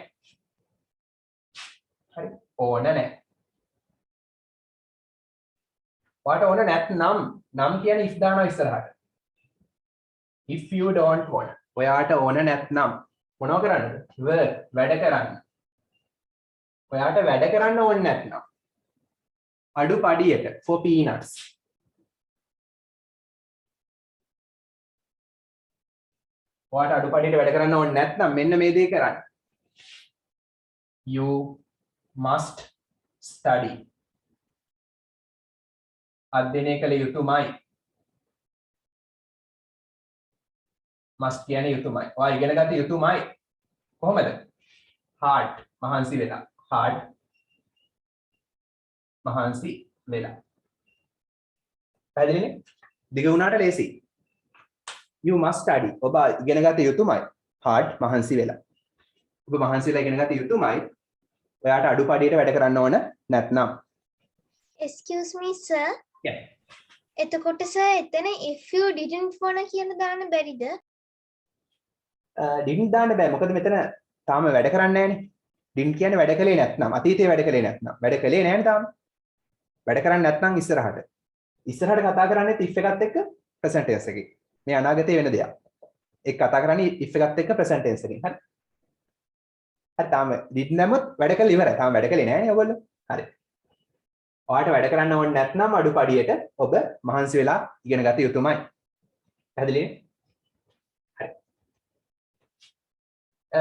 හරි. ඕන නැහැ. ඔයාට ඕන නැත්නම් නම් කියන්නේ if දානවා ඉස්සරහට. if you don't want. ඔයාට ඕන නැත්නම් මොනව කරන්නද? work වැඩ කරන්න. ඔයාට වැඩ කරන්න ඕනේ නැත්නම් අඩුපඩියට for peanuts. ඔයාට අඩුපඩියට වැඩ කරන්න ඕනේ නැත්නම් මෙන්න මේ දේ කරන්න. you must study. අධ්‍යයනය කළ යුතුමයි. must කියන්නේ යුතුමයි. ඔයා ඉගෙන ගත යුතුමයි. කොහොමද? hard මහන්සි වෙලා. hard මහන්සි වෙලා. පැහැදිලිනේ? දිග වුණාට ලේසි. you must study. ඔබ ඉගෙන ගත යුතුමයි. hard මහන්සි වෙලා. ඔබ මහන්සි වෙලා ඉගෙන ගත යුතුමයි. ඔයාට අඩුපඩියට වැඩ කරන්න ඕන නැත්නම්. excuse me sir. Yeah. එතකොට sir එතන if you didn't wanna කියලා දාන්න බැරිද? didn't දාන්න බෑ. මොකද මෙතන තාම වැඩ කරන්නේ නැහැනේ. didn't කියන්නේ වැඩ කළේ නැත්නම්. අතීතේ වැඩ කළේ නැත්නම්. වැඩ කළේ නැහැනේ තාම. වැඩ කරන්නේ නැත්නම් ඉස්සරහට. ඉස්සරහට කතා කරන්නේ if එකත් එක්ක present tense එකකින්. මේ අනාගතේ වෙන දෙයක්. ඒක කතා කරන්නේ if එකත් එක්ක present tense එකකින්. හරි. හරි තාම did නැමොත් වැඩ කළ ඉවරයි. තාම වැඩ කළේ නැහැනේ ඔයගොල්ලෝ. හරි. ඔයාට වැඩ කරන්න ඕනේ නැත්නම් අඩුපඩියට ඔබ මහන්සි වෙලා ඉගෙන ගත යුතුමයි. පැහැදිලිනේ? හරි.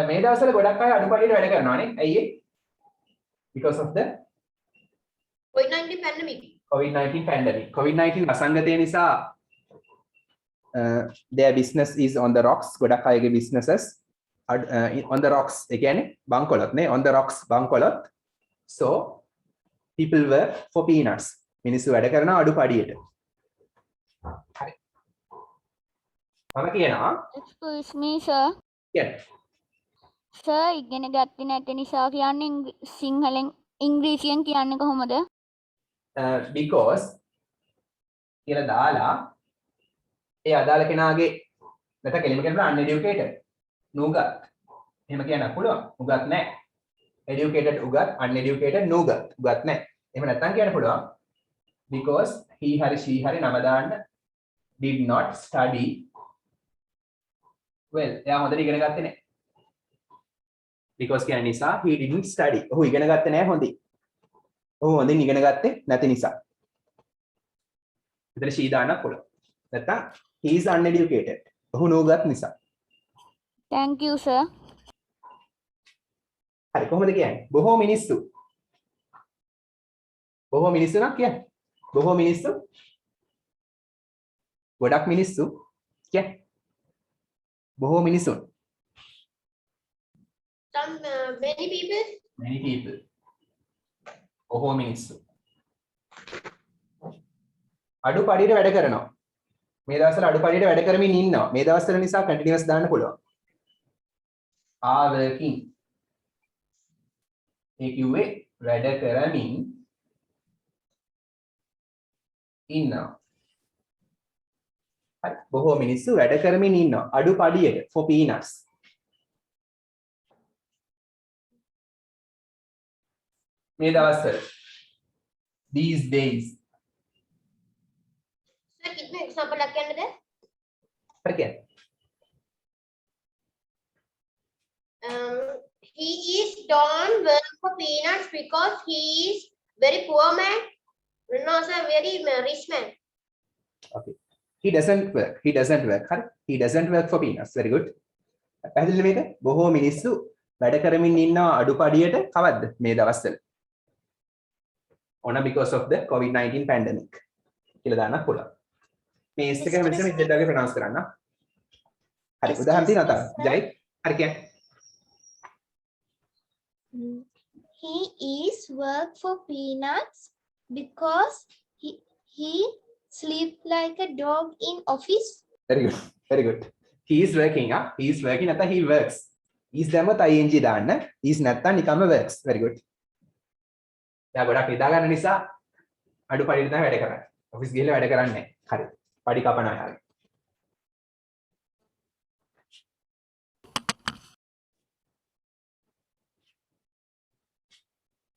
මේ දවස්වල ගොඩක් අය අඩුපඩියට වැඩ කරනවා නේ. ඇයි ඒ? because of the COVID-19 pandemic. COVID-19 pandemic. COVID-19 වසංගතය නිසා their business is on the rocks. ගොඩක් අයගේ businesses on the rocks. ඒ කියන්නේ බංකොලොත් නේ, on the rocks බංකොලොත්. So people work for peanuts. මිනිස්සු වැඩ කරනවා අඩු පඩියට. හරි. මම කියනවා Excuse me, sir. කියන්න. Sir, ඉගෙන ගත්තේ නැති නිසා කියන්නේ සිංහලෙන් ඉංග්‍රීසියෙන් කියන්නේ කොහොමද? Because කියලා දාලා ඒ අදාළ කෙනාගේ නැත්නම් කෙලිම කියනවා uneducated නුගත් එහෙම කියන්න පුළුවන් උගත් නැහැ educated උගත් uneducated නුගත් උගත් නැහැ එහෙම නැත්නම් කියන්න පුළුවන් because he hari she hari නම දාන්න did not study well එයා හොඳට ඉගෙන ගත්තේ නැහැ because කියන නිසා he didn't study ඔහු ඉගෙන ගත්තේ නැහැ හොඳින් ඔහු හොඳින් ඉගෙන ගත්තේ නැති නිසා විතර she දාන්න පුළුවන් නැත්නම් he is uneducated ඔහු නුගත් නිසා Thank you, sir. හරි කොහොමද කියන්නේ බොහෝ මිනිස්සු නම් කියන්නේ බොහෝ මිනිස්සු ගොඩක් මිනිස්සු කියන්නේ බොහෝ මිනිසුන් Many people. බොහෝ මිනිස්සු අඩු පඩියට වැඩ කරනවා මේ දවස්වල අඩු පඩියට වැඩ කරමින් ඉන්නවා මේ දවස්වල නිසා කන්ටිනියස් දාන්න පුළුවන් are working ඒ කිව්වේ වැඩ කරමින් ඉන්නවා හරි බොහෝ මිනිස්සු වැඩ කරමින් ඉන්නවා අඩු පඩියට for peanuts මේ දවස්වල these days Sir, कितने example लग गए हैं? හරි කියන්නේ He is don't work for peanuts because he is very poor man. No, sir, very rich man. okay he doesn't work හරි he doesn't work for peanuts very good පැහැදිලිද මේක බොහෝ මිනිස්සු වැඩ කරමින් ඉන්නවා අඩුපඩියට කවද්ද මේ දවස්වල on because of the COVID-19 pandemic කියලා දාන්න පුළුවන් මේ S එක මෙතන ඉස්සෙල්ලාගේ ප්‍රොනවුන්ස් කරන්න හරි උදාහරණ තියෙනවා තා ජයි හරි කියන්නේ He is work for peanuts because he sleep like a dog in office. very good he is working නැත්නම් he works is දැම්මත් ing දාන්න is නැත්නම් නිකම්ම works very good එයා ගොඩක් නිදා ගන්න නිසා අඩු පඩියට තමයි වැඩ කරන්නේ ඔෆිස් ගිහලා වැඩ කරන්නේ නැහැ හරි පඩි කපන අය හරි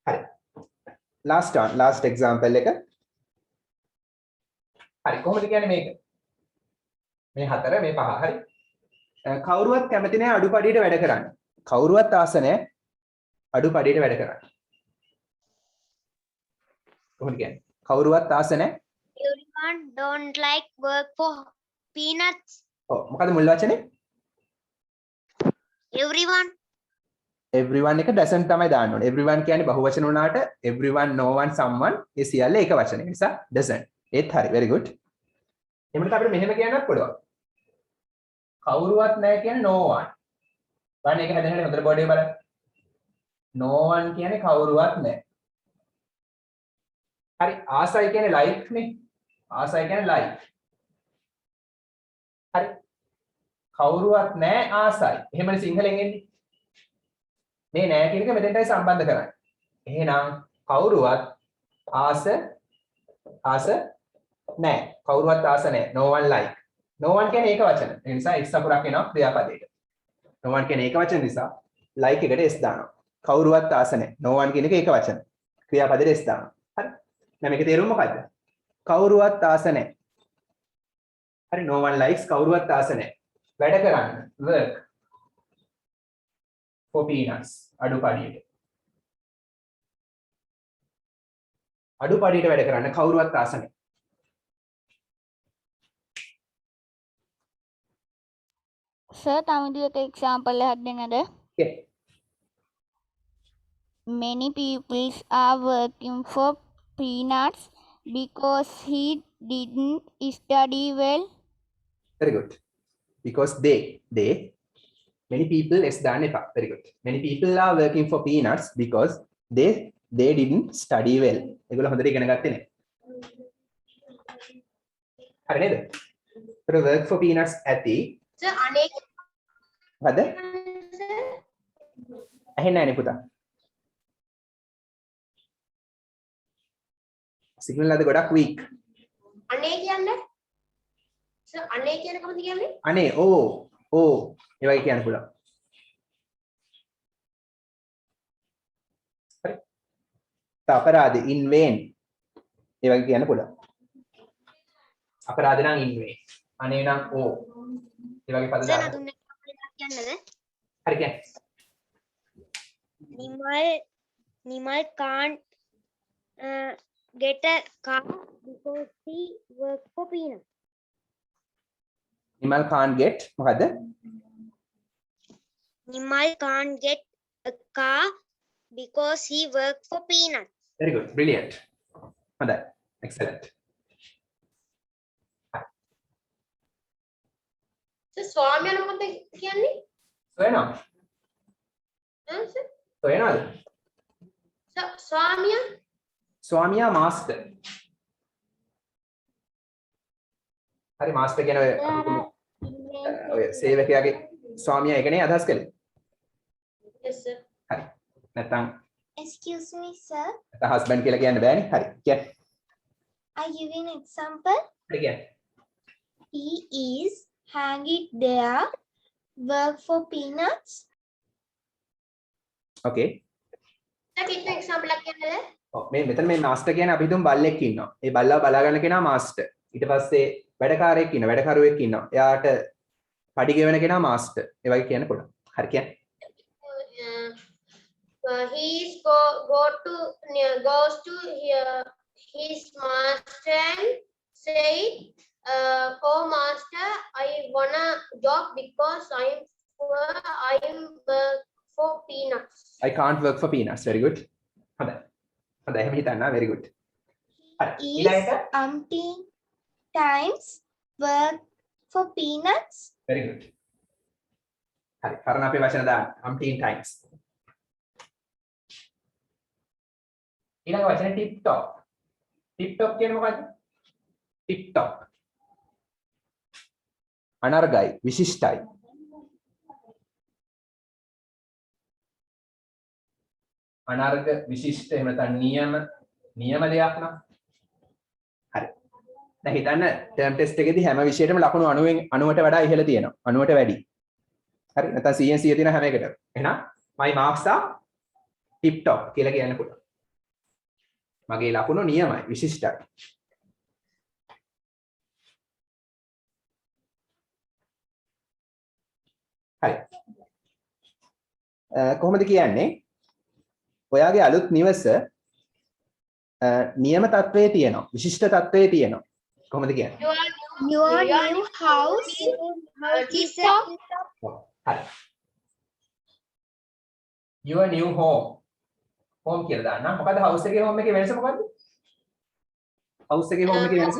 හරි last example එක හරි කොහොමද කියන්නේ මේක මේ හතර මේ පහ හරි කවුරුවත් කැමති නැහැ අඩුපඩියට වැඩ කරන්න කවුරුවත් ආස නැහැ අඩුපඩියට වැඩ කරන්න කොහොමද කියන්නේ කවුරුවත් ආස නැහැ Everyone don't like work for peanuts. ඔව් මොකද මුල් වචනේ everyone එක doesn't තමයි දාන්න ඕනේ everyone කියන්නේ බහුවචන වුණාට everyone no one someone ඒ සියල්ල එක වචනේ නිසා doesn't ඒත් හරි very good එහෙනම් අපිට මෙහෙම කියන්නත් පුළුවන් කවුරුවත් නැහැ කියන්නේ no one බලන්න ඒක හැදෙන හැටි හොඳට බෝඩ් එකේ බලන්න no one කියන්නේ කවුරුවත් නැහැ හරි ආසයි කියන්නේ like නේ ආසයි කියන්නේ like හරි කවුරුවත් නැහැ ආසයි එහෙමනේ සිංහලෙන් එන්නේ මේ නෑ කියන එක මෙතෙන්ටයි සම්බන්ධ කරන්නේ. එහෙනම් කවුරුවත් ආස නෑ. කවුරුවත් ආස නෑ. No one like. No one කියන්නේ ඒක වචන. ඒ නිසා x අකුරක් එනවා ක්‍රියාපදයට. No one කියන්නේ ඒක වචන නිසා like එකට s දානවා. කවුරුවත් ආස නෑ. No one කියන එක ඒක වචන. ක්‍රියාපදයට s දානවා. හරි. දැන් මේකේ තේරුම මොකද්ද? කවුරුවත් ආස නෑ. හරි no one likes කවුරුවත් ආස නෑ. වැඩ කරන්න. work for peanuts අඩුපඩියට වැඩ කරන්න කවුරුවත් ආස නැහැ Sir, තව විදිහට example එකක් දෙන්නද? okay Many people are working for peanuts because he didn't study well. Very good. Because they many people is done it. Very good. Many people are working for peanuts because they didn't study well. ඒගොල්ලෝ හොඳට ඉගෙන ගත්තේ නැහැ. හරි නේද? ඒතර work for peanuts ඇති. Sir, අනේක මොකද? ඇහෙන්නේ නැහැ නේ පුතා. සිග්නල් අද ගොඩක් weak. අනේ කියන්නේ සර් අනේ කියන කමද කියන්නේ? අනේ ඕ ඒ වගේ කියන්න පුළුවන්. හරි. අපරාධ in vain ඒ වගේ කියන්න පුළුවන්. අපරාධ නම් in vain. අනේ නම් ඕ ඒ වගේ පද සර් දාන්න. නතුන් එකක් කියන්නද? හරි කියන්න. Nimal can't get a car because he works for peanuts. Nimal can't get මොකද්ද? Nimal can't get a car because he works for peanuts. Very good. Brilliant. හොඳයි. Excellent. සර් ස්වාමියා මොකද කියන්නේ? සොයනවා. සර් සොයනවාද? ස්වාමියා ස්වාමියා මාස්ටර්. හරි මාස්ටර් කියන ඔය සේවකයාගේ ස්වාමියා එකනේ අදහස් කළේ. yes sir. හරි. නැත්නම් Excuse me, sir. හස්බන්ඩ් කියලා කියන්න බෑනේ. හරි. කියන්න. I give you an example. හරි කියන්න. He is hanging there, work for peanuts. Okay. Sir කිව්ව එක්සැම්පල් එකක් කියන්නද? ඔව් මේ මෙතන මේ මාස්ටර් කියන අපි හිතමු බල්ලෙක් ඉන්නවා. ඒ බල්ලා බලා ගන්න කෙනා මාස්ටර්. ඊට පස්සේ වැඩකාරයෙක් ඉන්නවා. වැඩකරුවෙක් ඉන්නවා. එයාට පඩි ගෙවන කෙනා මාස්ටර්. ඒ වගේ කියන්න පුළුවන්. හරි කියන්න. goes to his master and say, oh master, I wanna job because I'm for peanuts. I can't work for peanuts. Very good. හොඳයි. හොඳයි එහෙම හිතන්න. Very good. හරි. Is ඊළඟට umpteen times work for peanuts. very good. හරි. කරන අපේ වචන දාන්න. umpteen times. ඊළඟ වචනේ tip top. tip top කියන්නේ මොකද්ද? tip top. අනර්ගයි, විශිෂ්ටයි. අනර්ග විශිෂ්ට එහෙම නැත්නම් නියම දෙයක් නම් හරි. දැන් හිතන්න ටර්ම් ටෙස්ට් එකේදී හැම විෂයයකටම ලකුණු 90ට වඩා ඉහළ තියෙනවා. 90ට වැඩි. හරි. නැත්නම් 100 තියෙන හැම එකටම. එහෙනම් my marks are tip top කියලා කියන්න පුළුවන්. මගේ ලකුණු නියමයි, විශිෂ්ටයි. හරි. කොහොමද කියන්නේ? ඔයාගේ අලුත් නිවස නියම තත්වයේ තියෙනවා, විශිෂ්ට තත්වයේ තියෙනවා. කොහොමද කියන්නේ? Your new house is a හරි. Your new home. home කියලා දාන්න. මොකද house එකේ home එකේ වෙනස මොකද්ද? house එකේ home එකේ වෙනස?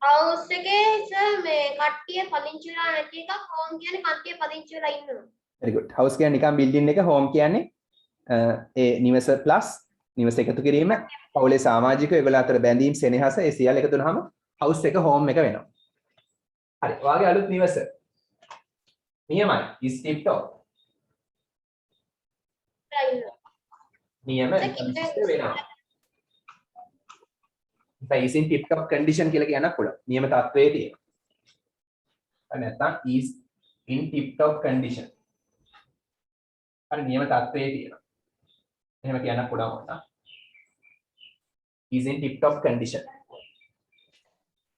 house එකේ සර් මේ කට්ටිය පදිංචි වෙලා නැති එකක් home කියන්නේ කට්ටිය පදිංචි වෙලා ඉන්නවා. very good. house කියන්නේ නිකන් building එක, home කියන්නේ ඒ නිවස plus නිවස එකතු කිරීම, පවුලේ සමාජිකයෝ ඒගොල්ලෝ අතර බැඳීම්, සෙනෙහස, ඒ සියල්ල එකතු වුනහම house එක home එක වෙනවා. හරි. ඔයාගේ අලුත් නිවස නියමයි. is tip top. නියම විශිෂ්ට වෙනවා. is in tip top condition කියලා කියන්නත් පුළුවන්. නියම තත්වයේ තියෙනවා. හරි නැත්නම් is in tip top condition. හරි නියම තත්වයේ තියෙනවා. එහෙම කියන්නත් පුළුවන් වුණා. is in tip top condition.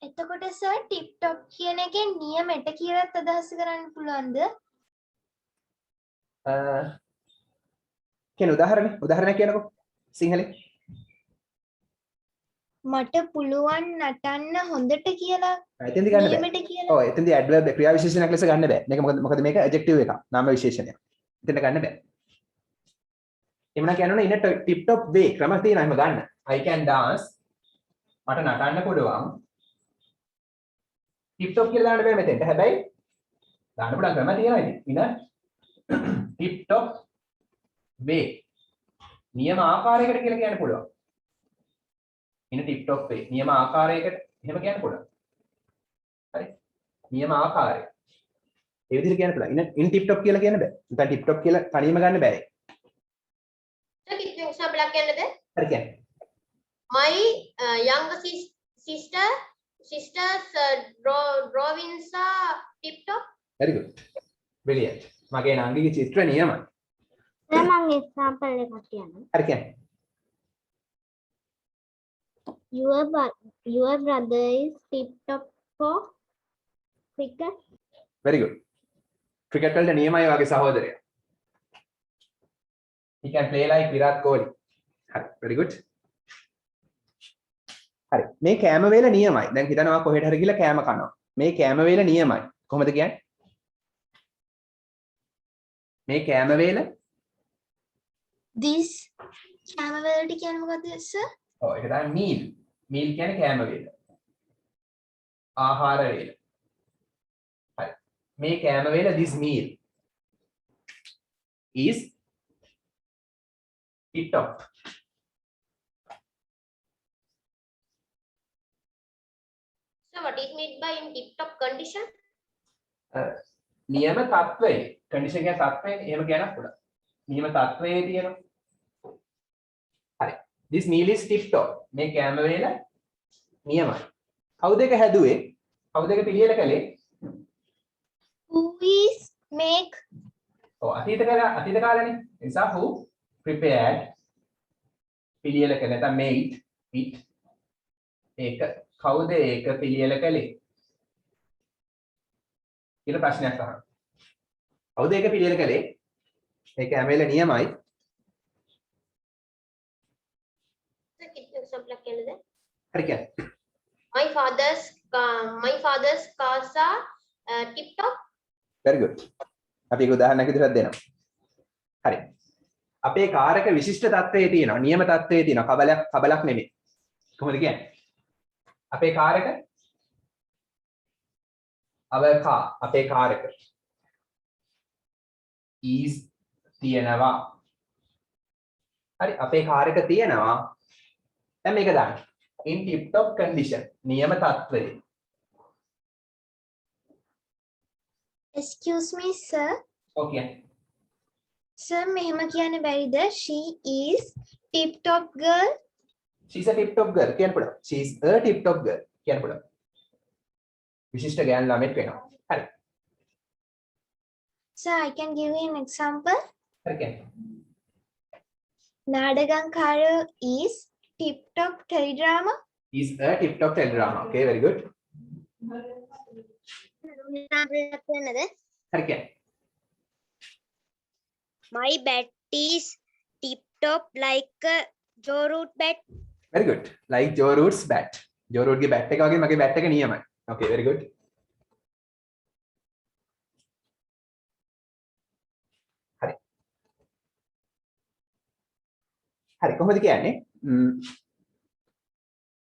එතකොට සර් ටිප් ටොප් කියන එකේ නියමෙට කියලාත් අදහස් කරන්න පුළුවන්ද? කියන උදාහරණයක් කියනකො සිංහලෙන්. මට පුළුවන් නටන්න හොඳට කියලා එතෙන්දි ගන්න බෑ. නියමෙට කියලා. ඔව් එතෙන්දි ඇඩ්වර්බ් ක්‍රියා විශේෂණයක් ලෙස ගන්න බෑ. මේක මොකද මේක ඇඩ්ජෙක්ටිව් එකක්. නාම විශේෂණයක්. එතෙන්ද ගන්න බෑ. එමුනා කියනවනේ ඉන්න ටිප් টොප් වේ ක්‍රම තියෙනවා එහෙම ගන්න. I can dance. මට නටන්න පුළුවන්. tip top කියලා දාන්න බෑ මෙතෙන්ට. හැබැයි දාන්න පුළුවන් ක්‍රම තියෙනවා ඉතින්. tip top way. නියම ආකාරයකට කියලා කියන්න පුළුවන්. tip top way. නියම ආකාරයකට එහෙම කියන්න පුළුවන්. හරි. නියම ආකාරය. ඒ විදිහට කියන්න පුළුවන්. in tip top කියලා කියන්න බෑ. නැත්නම් tip top කියලා තනියම ගන්න බෑ. So, kita example lagi ada. හරි කියන්නේ. My younger sister's drawings are tip top. very good. brilliant. මගේ නංගිගේ චිත්‍ර නියමයි. දැන් මම එක්සැම්පල් එකක් කියන්නම්. හරි කියන්නේ. Your brother is tip top for cricket. very good. cricket වලට නියමයි වගේ සහෝදරයා. he can play like Virat Kohli. හරි very good. හරි මේ කෑම වේල නියමයි. දැන් හිතනවා කොහෙට හරි ගිහලා කෑම කනවා. මේ කෑම වේල නියමයි. කොහොමද කියන්නේ? මේ කෑම වේල this කෑම වලට කියන්නේ මොකද sir? ඔව් ඒක තමයි meal. meal කියන්නේ කෑම වේල. ආහාර වේල. හරි. මේ කෑම වේල this meal is tip top. So, what is meant by in tip top condition? නියම තත්වයේ condition කියන තත්වයේ එහෙම කියන්නත් පුළුවන්. නියම තත්වයේ තියෙනවා. හරි. this meal is tip top. මේ කෑම වේල නියමයි. කවුද ඒක හැදුවේ? කවුද ඒක පිළියෙල කළේ? Who is make ඔව් අතීත කාලනේ. ඒ නිසා who prepared පිළියෙල කළේ නැත්නම් made it. ඒක කවුද ඒක පිළියෙල කළේ? කියලා ප්‍රශ්නයක් අහන්න. කවුද ඒක පිළියෙල කළේ? මේ කෑම වේල නියමයි. So, kita example lagi ada. හරි කියන්නේ. My father's cars are tip top. very good. අපි ඒක උදාහරණයක් විදිහට දෙනවා. හරි. අපේ කාර් එක විශිෂ්ට තත්ත්වයේ තියෙනවා. නියම තත්ත්වයේ තියෙනවා. කබලක් නෙමෙයි. කොහොමද කියන්නේ? අපේ කාර් එක අපේ කාර් එක is තියෙනවා. හරි අපේ කාර් එක තියෙනවා. දැන් මේක දාන්න. in tip top condition. නියම තත්ත්වයේ. excuse me sir? okay. sir මෙහෙම කියන්න බැරිද? she is tip top girl. she's a tip top girl කියන්න පුළුවන්. she's a tip top girl කියන්න පුළුවන්. විශිෂ්ට ගෑනු ළමෙක් වෙනවා. හරි. sir I can give you an example. හරි කියන්නේ. නාඩගම්කාරයෝ is tip top teledrama. is a tip top teledrama. okay very good. හරි කියන්නේ. My bat is tip top like a Joe Root bat. very good. like Joe Root's bat. Joe Root ගේ bat එක වගේ මගේ bat එක නියමයි. okay very good. හරි. හරි කොහොමද කියන්නේ?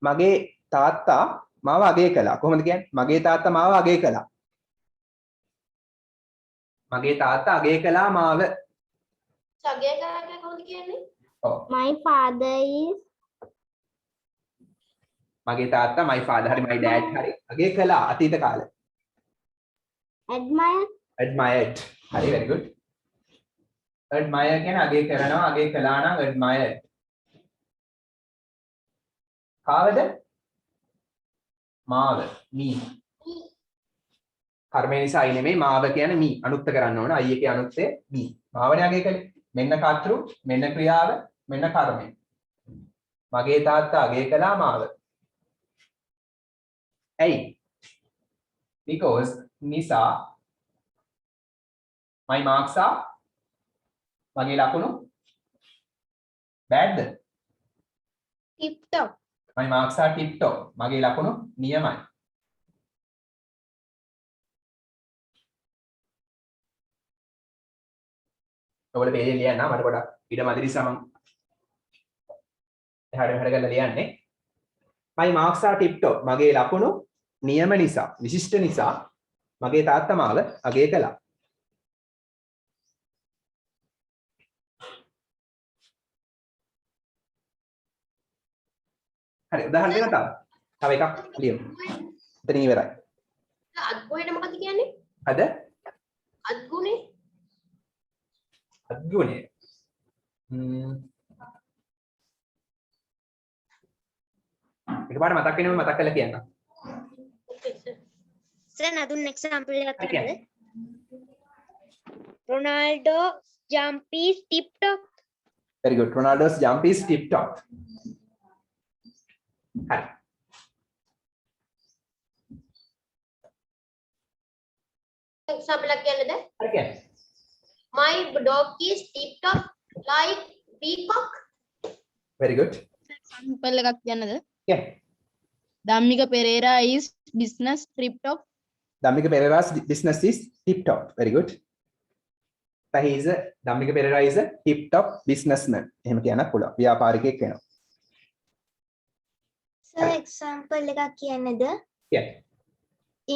මගේ තාත්තා මාව අගය කළා. කොහොමද කියන්නේ? මගේ තාත්තා මාව අගය කළා. මගේ තාත්තා අගය කළා මාව. Saya kan kau ni. ඔව්. My father is මගේ තාත්තා my father හරි my dad හරි අගය කළා අතීත කාලේ. admired හරි very good. admire කියන්නේ අගය කරනවා අගය කළා නම් admired. කාවද? මාව me. කර්මය නිසා අය නෙමෙයි මාව කියන්නේ me අනුත්ත කරන්න ඕන. අය එකේ අනුත්තේ me. මාවනේ අගය කළේ. මෙන්න කර්තෘ මෙන්න ක්‍රියාව මෙන්න කර්මය. මගේ තාත්තා අගය කළා මාව. ඇයි? because නිසා my marks are මගේ ලකුණු bad. tip top. my marks are tip top. මගේ ලකුණු නියමයි. ඔයාලා පේජ් එක ලියන්න මට පොඩක් ඊට මදිරි සමන් එහාට මෙහාට කරලා ලියන්නේ. my marks are tip top. මගේ ලකුණු නියම නිසා, විශිෂ්ට නිසා මගේ තාත්තා මාව අගය කළා. හරි උදාහරණ දෙන්න තව එකක් ලියමු. එතන ඉවරයි. අත්ගුණයට මොකක්ද කියන්නේ? අද අත්ගුණේ අද්ගුණය. එකපාරට මතක් වෙනම මතක් කරලා කියන්න. okay sir. Sir, another example එකක් Okay. කියන්නද? Ronaldo jump is tip top. Very good. Ronaldo's jump is tip top. හරි. example එකක් කියන්නද? හරි කියන්නේ. My dog is tip top like peacock. Very good. Sample එකක් කියන්නද? Yeah. Dhammika Perera is business tip top. Dhammika Pereira's business is tip top. Very good. So he is a Dhammika Pereira is a tip top businessman. එහෙම කියන්නත් පුළුවන්. ව්‍යාපාරිකයෙක් වෙනවා. සර් එක්සැම්පල් එකක් කියන්නද? Yeah.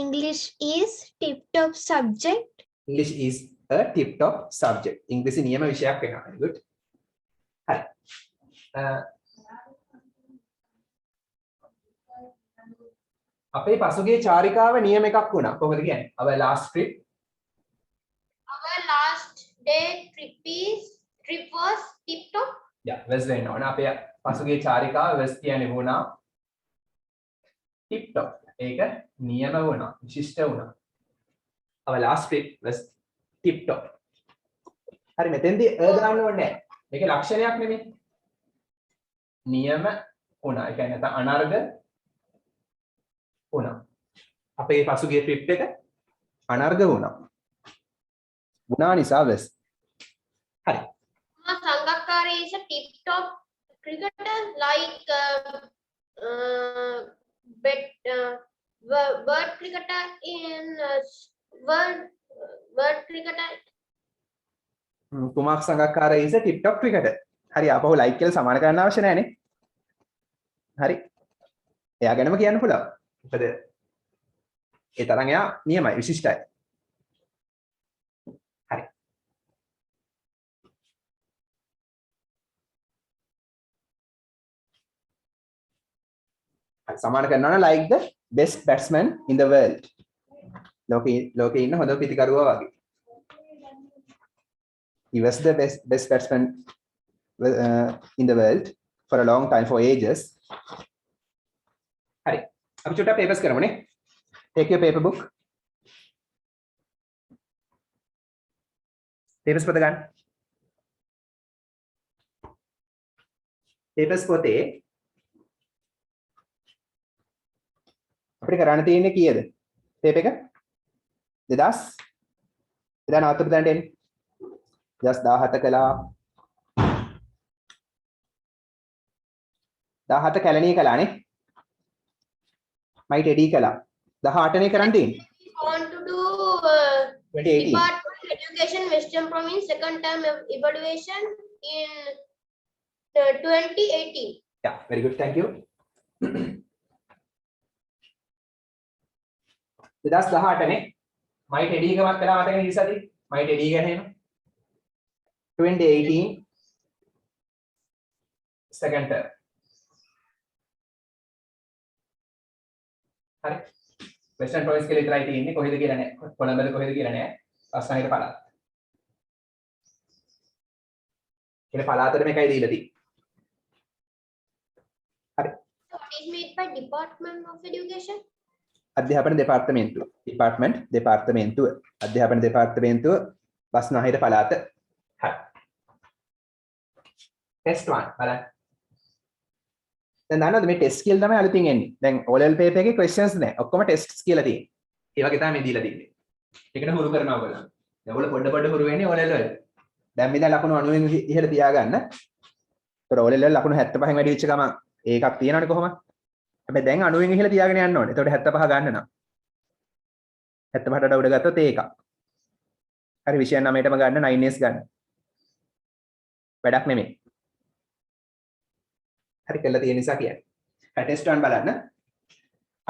English is tip top subject. English is a tip top subject. ඉංග්‍රීසි නියම විෂයක් වෙනවා. Very good. හරි. අපේ පසුගිය චාරිකාව නියම එකක් වුණා. කොහොමද කියන්නේ? Our last trip. Our last day trip was tip top. Yeah, was වෙන්න ඕන. අපේ පසුගිය චාරිකාව was කියන්නේ වුණා. Tip top. ඒක නියම වුණා. විශිෂ්ට වුණා. Our last trip was tip top. හරි මෙතෙන්දී දාන්න ඕනේ නැහැ. මේකේ ලක්ෂණයක් නෙමෙයි. නියම වුණා. ඒ කියන්නේ නැත්නම් අනර්ග වුණා. අපේ පසුගිය ට්‍රිප් එක අනර්ග වුණා. වුණා නිසා was. හරි. Sangakkara is a tip top cricketer like bird cricketer in bird cricketer. Kumar සංගක්කාර is a tip top cricketer. හරි ආපහු ලයික් කියලා සමාන කරන්න අවශ්‍ය නැහැ නේ. හරි. එයා ගැනම කියන්න පුළුවන්. මොකද ඒ තරම් එයා නියමයි විශිෂ්ටයි. හරි. හරි සමාන කරනවා නම් like the best batsman in the world. ලෝකේ ඉන්න හොඳ පිටිකරුවා වගේ. He was the best batsman in the world for a long time, for ages. Hari, අපි චුට්ටක් papers කරමුනේ. Take your paper book. Papers පොත ගන්න. Papers පොතේ අපිට කරන්න තියෙන්නේ කීයද? tape එක 2000 ඉතින් නවත්තපු තැනට එන්න. 2017 කළා 17 කැලණිය කළානේ මයි ටෙඩි කළා 18 නේ කරන් තියෙන්නේ Want to do 2018 Department of Education Western Province second term evaluation in 2018. yeah very good thank you 2018 නේ මයි ටෙඩි එකවත් කළා මතක නේද ඉස්සදී මයි ටෙඩි ගැන එහෙම 2018 second term හරි වෙස්ටර්න් ප්‍රොවින්ස් කියලා විතරයි තියෙන්නේ කොහෙද කියලා නෑ කොළඹද කොහෙද කියලා නෑ රස්නාහිර පළාත කියලා පළාතට මේකයි දීලා තියෙන්නේ හරි What is meant by Department of Education? අධ්‍යාපන දෙපාර්තමේන්තුව දෙපාර්තමේන්තුව අධ්‍යාපන දෙපාර්තමේන්තුව බස්නාහිර පළාත හරි ටෙස්ට් 1 බලන්න දැන් දන්නවද මේ ටෙස්ට් කියලා තමයි අලුතින් එන්නේ දැන් O level paper එකේ questions නෑ ඔක්කොම ටෙස්ට්ස් කියලා තියෙන්නේ ඒ වගේ තමයි මේ දීලා තියෙන්නේ ඒකට හුරු කරනවා ඔයගොල්ලෝ දැන් ඔයගොල්ලෝ පොඩ හුරු වෙන්නේ O level වල දැන් මේ ලකුණු 90න් ඉහළ තියාගන්න ඒතර O level ලකුණු 75න් වැඩි වෙච්ච ගමන් ඒකක් තියෙනවනේ කොහොමද හැබැයි දැන් 90න් ඉහළ තියාගෙන යන්න ඕනේ එතකොට 75 ගන්න නම් 75ට උඩ ගත්තොත් ඒ එකක් හරි විෂය 9ටම ගන්න 9s ගන්න වැඩක් නෙමෙයි හරි කළා තියෙන නිසා කියන්නේ. හරි ටෙස්ට් 1 බලන්න.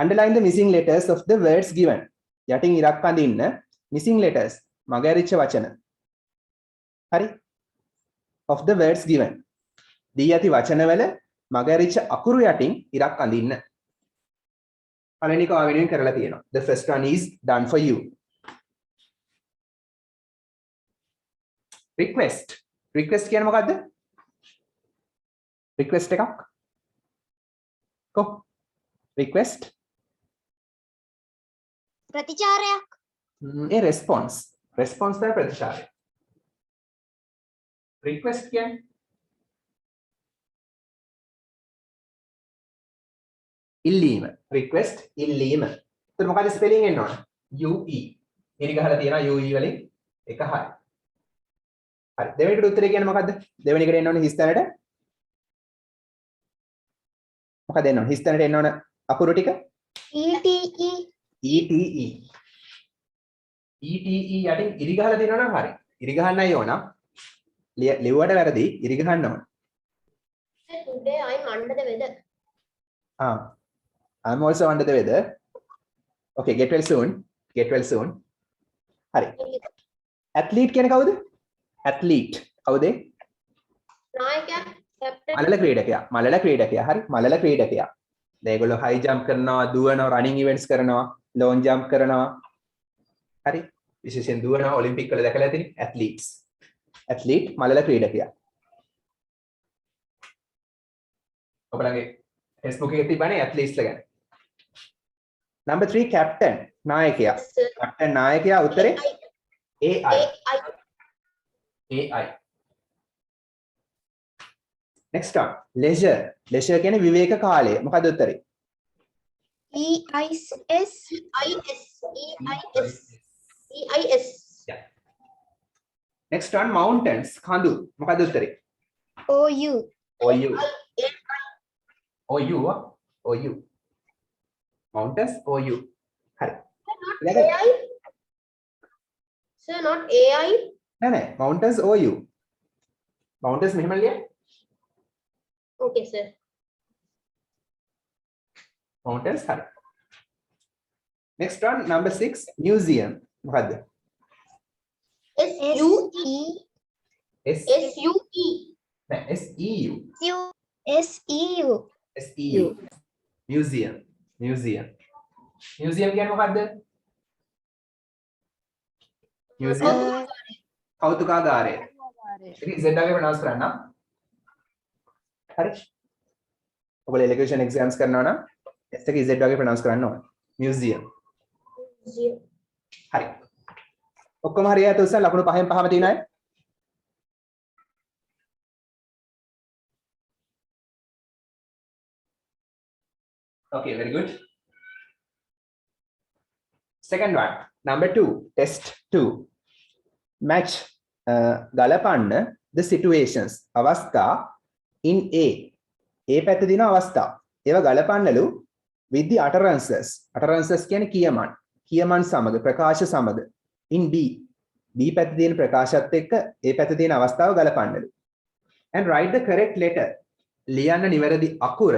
Underline the missing letters of the words given. යටින් ඉරක් අඳින්න missing letters මගහැරිච්ච වචන. හරි. Of the words given. දී ඇති වචනවල මගහැරිච්ච අකුරු යටින් ඉරක් අඳින්න. පළවෙනි එක වෙනුවෙන් කරලා තියෙනවා. The first one is done for you. Request. Request කියන්නේ මොකද්ද? Request එකක්. කො request ප්‍රතිචාරයක්. ඒ response තමයි ප්‍රතිචාරය. request කියන්නේ ඉල්ලීම. request ඉල්ලීම. එතකොට මොකද ස්පෙලිං එන්න ඕන? UE. ඉරි ගහලා තියෙනවා UE වලින් එක හරි. හරි. දෙවෙනිකට උත්තරේ කියන්නේ මොකද්ද? දෙවෙනිකට එන්න ඕනේ හිස් තැනට. මොකද එන්න ඕන? හිස් තැනට එන්න ඕන අකුරු ටික ETE ETE. ETE යටින් ඉරි ගහලා තියෙනවා නම් හරි. ඉරි ගහන්නයි ඕන. ලිව්වට වැරදි. ඉරි ගහන්න ඕන. Today I'm under the weather. I'm also under the weather. Okay, get well soon. Get well soon. හරි. athlete කියන්නේ කවුද? athlete. කවුද? නායකයා captain. මලල ක්‍රීඩකයා. මලල ක්‍රීඩකයා. හරි. මලල ක්‍රීඩකයා. දැන් ඒගොල්ලෝ high jump කරනවා, දුවනවා, running events කරනවා, long jump කරනවා. හරි. විශේෂයෙන් දුවනවා ඔලිම්පික් වල දැකලා ඇතිනේ athletes. athlete මලල ක්‍රීඩකයා. ඔබලගේ Facebook එකේ තිබ්බනේ athletes ලා ගැන. Number 3 captain නායකයා. captain නායකයා උත්තරේ AI. AI. Next one leisure. leisure කියන්නේ විවේක කාලය. මොකද උත්තරේ? EIS EIS. Yeah. Next one mountains. කඳු. මොකද උත්තරේ? OU OU. Mountains OU. හරි. Not AI. Sir, not AI. නෑ mountains OU. mountains මෙහෙම ලියන්න. Okay, sir. mountains හරි. Next one number 6 museum. මොකද්ද? SUE. S SUE. නෑ SEU. SEU SEU. museum. museum කියන්නේ මොකද්ද? museum කෞතුකාගාරය. ඒක Z ආගේ ප්‍රොනවුන්ස් කරන්න. හරි. ඔයගොල්ලෝ එලෙක්ටිව් එක්සෑම්ස් කරනවා නම් S එක Z ආගේ ප්‍රොනවුන්ස් කරන්න ඕනේ. museum. හරි. ඔක්කොම හරියට උස්සන් ලකුණු 5න් 5ම තියෙන අය. Okay, very good. Second one, number 2, test 2. Match ගලපන්න the situations. අවස්ථා in A. A පැත්තේ තියෙන අවස්ථා. ඒවා ගලපන්නලු with the utterances. Utterances කියන්නේ කියමන්. කියමන් සමග ප්‍රකාශ සමග. In B. B පැත්තේ තියෙන ප්‍රකාශයත් එක්ක A පැත්තේ තියෙන අවස්ථාව ගලපන්නලු. And write the correct letter. ලියන්න නිවැරදි අකුර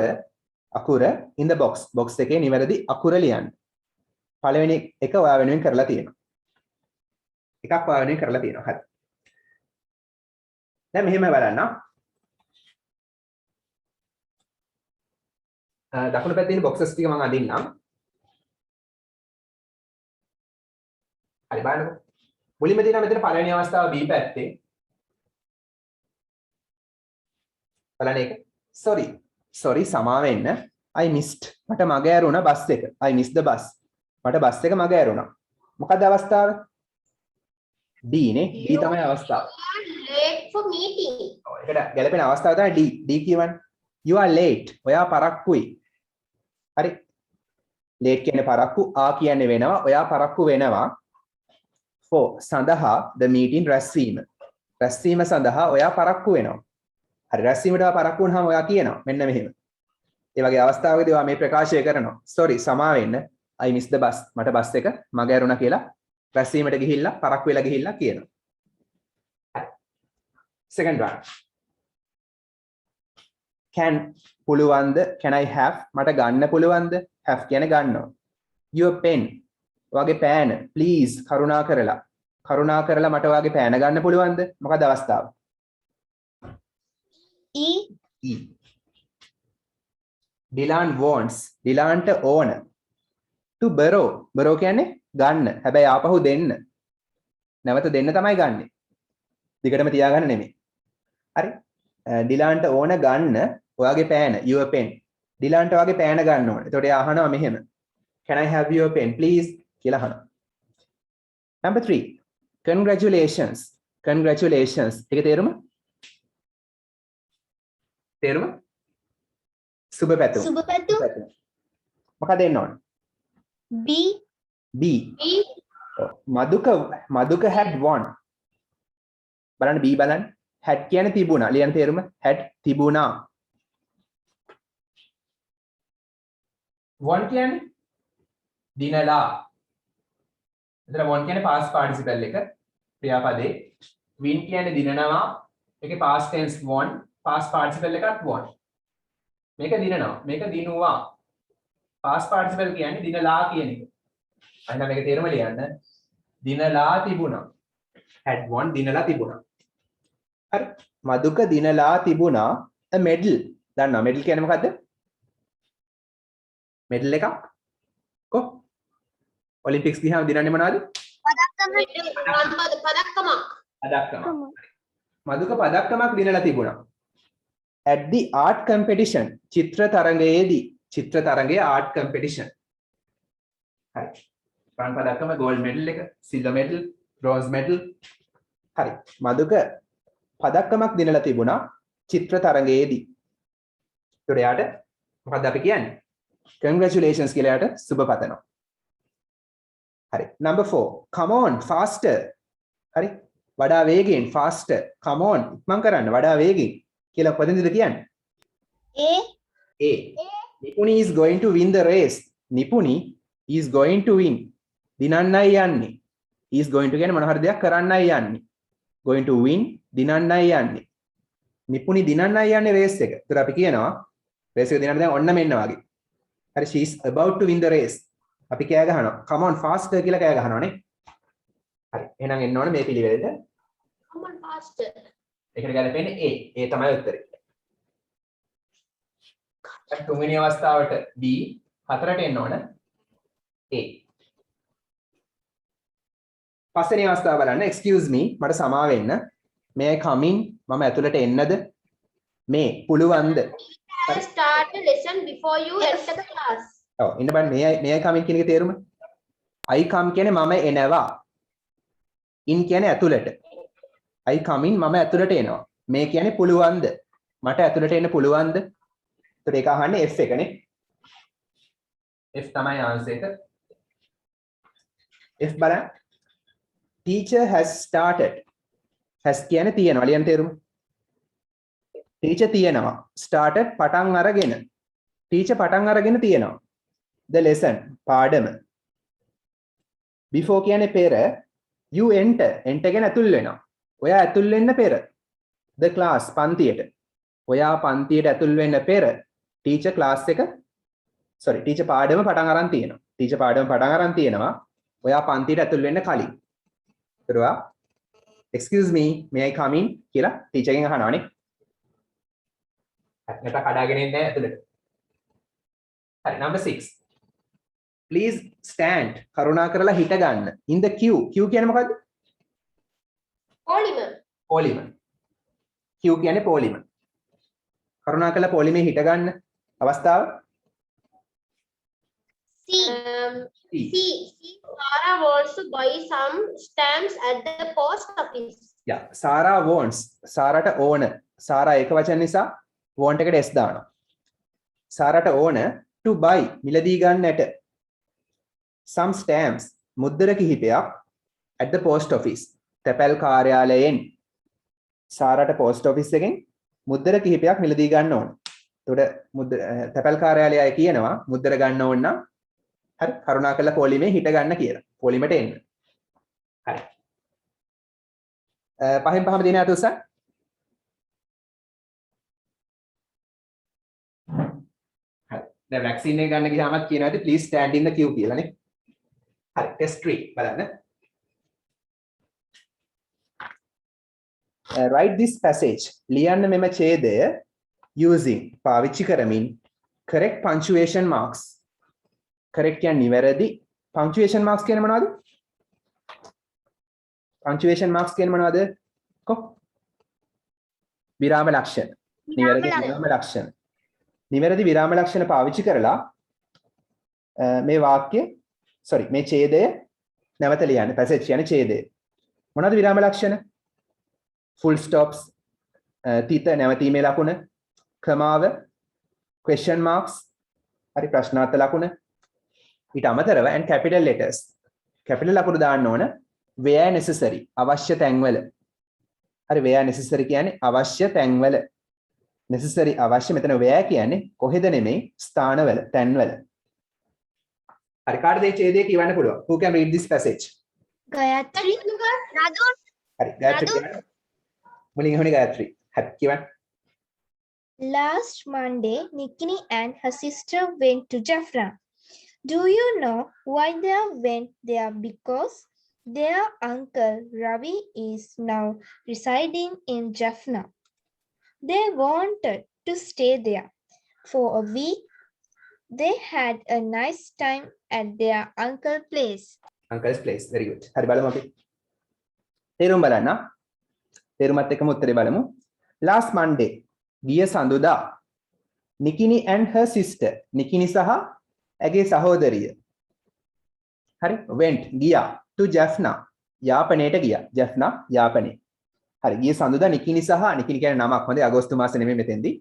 in the box. box එකේ නිවැරදි අකුර ලියන්න. පළවෙනි එක ඔයා වෙනුවෙන් කරලා තියෙනවා. එකක් ඔයා වෙනුවෙන් කරලා තියෙනවා. හරි. දැන් මෙහෙම බලන්න. දකුණු පැත්තේ තියෙන boxes ටික මම අඳින්නම්. හරි බලන්නකෝ. මුලින්ම තියෙනවා මෙතන පළවෙනි අවස්ථාව B පැත්තේ. බලන්න ඒක. sorry සමා වෙන්න. I missed. මට මග ඇරුණා බස් එක. I missed the bus. මට බස් එක මග ඇරුණා. මොකක්ද අවස්ථාව? D නේ. D තමයි අවස්ථාව. Late for meeting. ඒකට ගැලපෙන අවස්ථාව තමයි D. D කියවන්නේ. You are late. ඔයා පරක්කුයි. හරි. late කියන්නේ පරක්කු, ආ කියන්නේ වෙනවා, ඔයා පරක්කු වෙනවා. for සඳහා the meeting රැස්වීම. රැස්වීම සඳහා ඔයා පරක්කු වෙනවා. හරි රැස්වීමට පරක්කු වුණාම ඔයා කියනවා මෙන්න මෙහෙම. ඒ වගේ අවස්ථාවකදී ඔයා මේ ප්‍රකාශය කරනවා. sorry සමා වෙන්න. I missed the bus. මට බස් එක මග ඇරුණා කියලා රැස්වීමට ගිහිල්ලා පරක්කු වෙලා ගිහිල්ලා කියනවා. හරි. second one. can පුළුවන්ද? can I have? මට ගන්න පුළුවන්ද? have කියන්නේ ගන්නවා. your pen ඔයාගේ පෑන please කරුණා කරලා මට ඔයාගේ පෑන ගන්න පුළුවන්ද? මොකද අවස්ථාව? E. E. Dylan wants ඩිලාන්ට ඕන to borrow කියන්නේ ගන්න. හැබැයි ආපහු දෙන්න. නැවත දෙන්න තමයි ගන්නෙ. දිගටම තියාගන්න නෙමෙයි. හරි. ඩිලාන්ට ඕන ගන්න ඔයාගේ පෑන your pen. ඩිලාන්ට ඔයාගේ පෑන ගන්න ඕන. එතකොට එයා අහනවා මෙහෙම. Can I have your pen please? කියලා අහනවා. Number 3. Congratulations. Congratulations. ඒක තේරුම? සුබ පැතුම්. සුබ පැතුම්. මොකද එන්න ඕන? B. B. Maduka had won. බලන්න B බලන්න. had කියන්නේ තිබුණා. ලියන්න තේරුම had තිබුණා. won කියන්නේ දිනලා. එතන won කියන්නේ past participle එක ක්‍රියාපදේ. win කියන්නේ දිනනවා. ඒකේ past tense won, past participle එකත් won. මේක දිනනවා. මේක දිනුවා. past participle කියන්නේ දිනලා කියන එක. අන්න මේක තේරුම ලියන්න. දිනලා තිබුණා. had won දිනලා තිබුණා. හරි. මදුක දිනලා තිබුණා a medal. දන්නවා medal කියන්නේ මොකද්ද? medal එකක්. කො? ඔලිම්පික්ස් ගියාම දිනන්නේ මොනවද? පදක්කමක්. මදුක පදක්කමක් දිනලා තිබුණා. at the art competition Chitra තරඟයේ art competition. හරි. ප්‍රාණ පදක්කම gold medal එක, silver medal, bronze medal. හරි. මදුක පදක්කමක් දිනලා තිබුණා චිත්‍ර තරඟයේදී. ඒකට යාට මොකක්ද අපි කියන්නේ? congratulations කියලා යාට සුබ පතනවා. හරි. number 4. come on faster. හරි. වඩා වේගෙන් faster. come on ඉක්මන් කරන්න වඩා වේගෙන් කියලා කොතෙන්ද කියන්නේ? A. නිපුණි is going to win the race. නිපුණි is going to win. දිනන්නයි යන්නේ. is going to කියන්නේ මොන හරි දෙයක් කරන්නයි යන්නේ. going to win දිනන්නයි යන්නේ. නිපුණි දිනන්නයි යන්නේ race එක. ඒතර අපි කියනවා race එක දිනන්න දැන් ඔන්න මෙන්න වගේ. හරි she is about to win the race. අපි කෑ ගහනවා. come on faster කියලා කෑ ගහනවා නේ. හරි. එහෙනම් එන්න ඕනේ මේ පිළිවෙලට. Come on faster. ඒකට ගැලපෙන්නේ A. A තමයි උත්තරේ. තුන්වෙනි අවස්ථාවට B, හතරට එන්න ඕන A. පස්වෙනි අවස්ථාව බලන්න excuse me මට සමා වෙන්න. may I come in? මම ඇතුළට එන්නද? මේ පුළුවන්ද? Start the lesson before you enter the class. ඔව් ඉන්න බලන්න may I come in කියන එකේ තේරුම. I come කියන්නේ මම එනවා. in කියන්නේ ඇතුළට. I come in මම ඇතුළට එනවා. මේ කියන්නේ පුළුවන්ද? මට ඇතුළට එන්න පුළුවන්ද? ඒත් ඒක අහන්නේ F එකනේ. F තමයි ආන්සර් එක. F බලන්න. Teacher has started. has කියන්නේ තියෙනවා. ලියන්න තේරුම. teacher තියෙනවා. started පටන් අරගෙන. teacher පටන් අරගෙන තියෙනවා. the lesson පාඩම. before කියන්නේ පෙර. you enter. enter කියන ඇතුල් වෙනවා. ඔයා ඇතුල් වෙන්න පෙර. the class පන්තියට. ඔයා පන්තියට ඇතුල් වෙන්න පෙර teacher class එක teacher පාඩම පටන් අරන් තියෙනවා. teacher පාඩම පටන් අරන් තියෙනවා. ඔයා පන්තියට ඇතුල් වෙන්න කලින්. ඒතරවා excuse me may I come in කියලා teacher ගෙන් අහනවානේ. නැත්නම් කඩාගෙන ඉන්නේ ඇතුළට. හරි number 6. please stand කරුණා කරලා හිට ගන්න. in the queue. queue කියන්නේ මොකද්ද? polymer. queue කියන්නේ polymer. කරුණා කරලා polymer හිට ගන්න. අවස්ථාව C. C. Sarah wants to buy some stamps at the post office. yeah Sarah wants සාරාට ඕන. සාරා එක වචන නිසා want එකට s දානවා. සාරාට ඕන to buy මිලදී ගන්නට some stamps මුද්දර කිහිපයක් at the post office තැපැල් කාර්යාලයෙන්. සාරාට post office එකෙන් මුද්දර කිහිපයක් මිලදී ගන්න ඕන. එතකොට තැපැල් කාර්යාලයයි කියනවා මුද්දර ගන්න ඕන නම් හරි කරුණාකරලා පොලිමේ හිට ගන්න කියලා. පොලිමට එන්න. හරි. පහෙන් පහම දින අත උසන්. දැන් වැක්සින් එක ගන්න ගියාමත් කියනවා ඇති please stand in the queue කියලා නේ. හරි test 3 බලන්න. Write this passage. ලියන්න මෙම ඡේදය using පාවිච්චි කරමින් correct punctuation marks. correct කියන්නේ නිවැරදි. punctuation marks කියන්නේ මොනවද? punctuation marks කියන්නේ මොනවද? විරාම ලක්ෂණ. නිවැරදි විරාම ලක්ෂණ. නිවැරදි විරාම ලක්ෂණ පාවිච්චි කරලා මේ වාක්‍ය මේ ඡේදය නැවත ලියන්න. passage කියන්නේ ඡේදය. මොනවද විරාම ලක්ෂණ? full stops, තිත නැවතීමේ ලකුණ, කමාව, question marks, හරි ප්‍රශ්නාර්ථ ලකුණ. ඊට අමතරව and capital letters. capital ලකුණු දාන්න ඕන where necessary, අවශ්‍ය තැන්වල. හරි where necessary කියන්නේ අවශ්‍ය තැන්වල. necessary අවශ්‍ය මෙතන where කියන්නේ කොහෙද නෙමෙයි ස්ථානවල, තැන්වල. හරි කාටද මේ ඡේදය කියවන්න පුළුවන්? Who can read this passage? Gayatri Radun. හරි ගායත්‍රි මුලින් අහන්නේ ගායත්‍රි. හරි කියවන්න. Last Monday, Nikini and her sister went to Jaffna. Do you know why they went there? Because their uncle Ravi is now residing in Jaffna. They wanted to stay there for a week. They had a nice time at their uncle's place. Uncle's place. Very good. හරි බලමු අපි. තේරුම් බලන්න. තේරුමත් එක්කම උත්තරේ බලමු. Last Monday, ගිය සඳුදා Nikini and her sister. Nikini සහ ඇගේ සහෝදරිය. හරි went ගියා to Jaffna. යාපනයට ගියා. Jaffna යාපනය. හරි ගිය සඳුදා Nikini සහ Nikini කියන්නේ නමක්. හොඳයි අගෝස්තු මාසේ නෙමෙයි මෙතෙන්දී.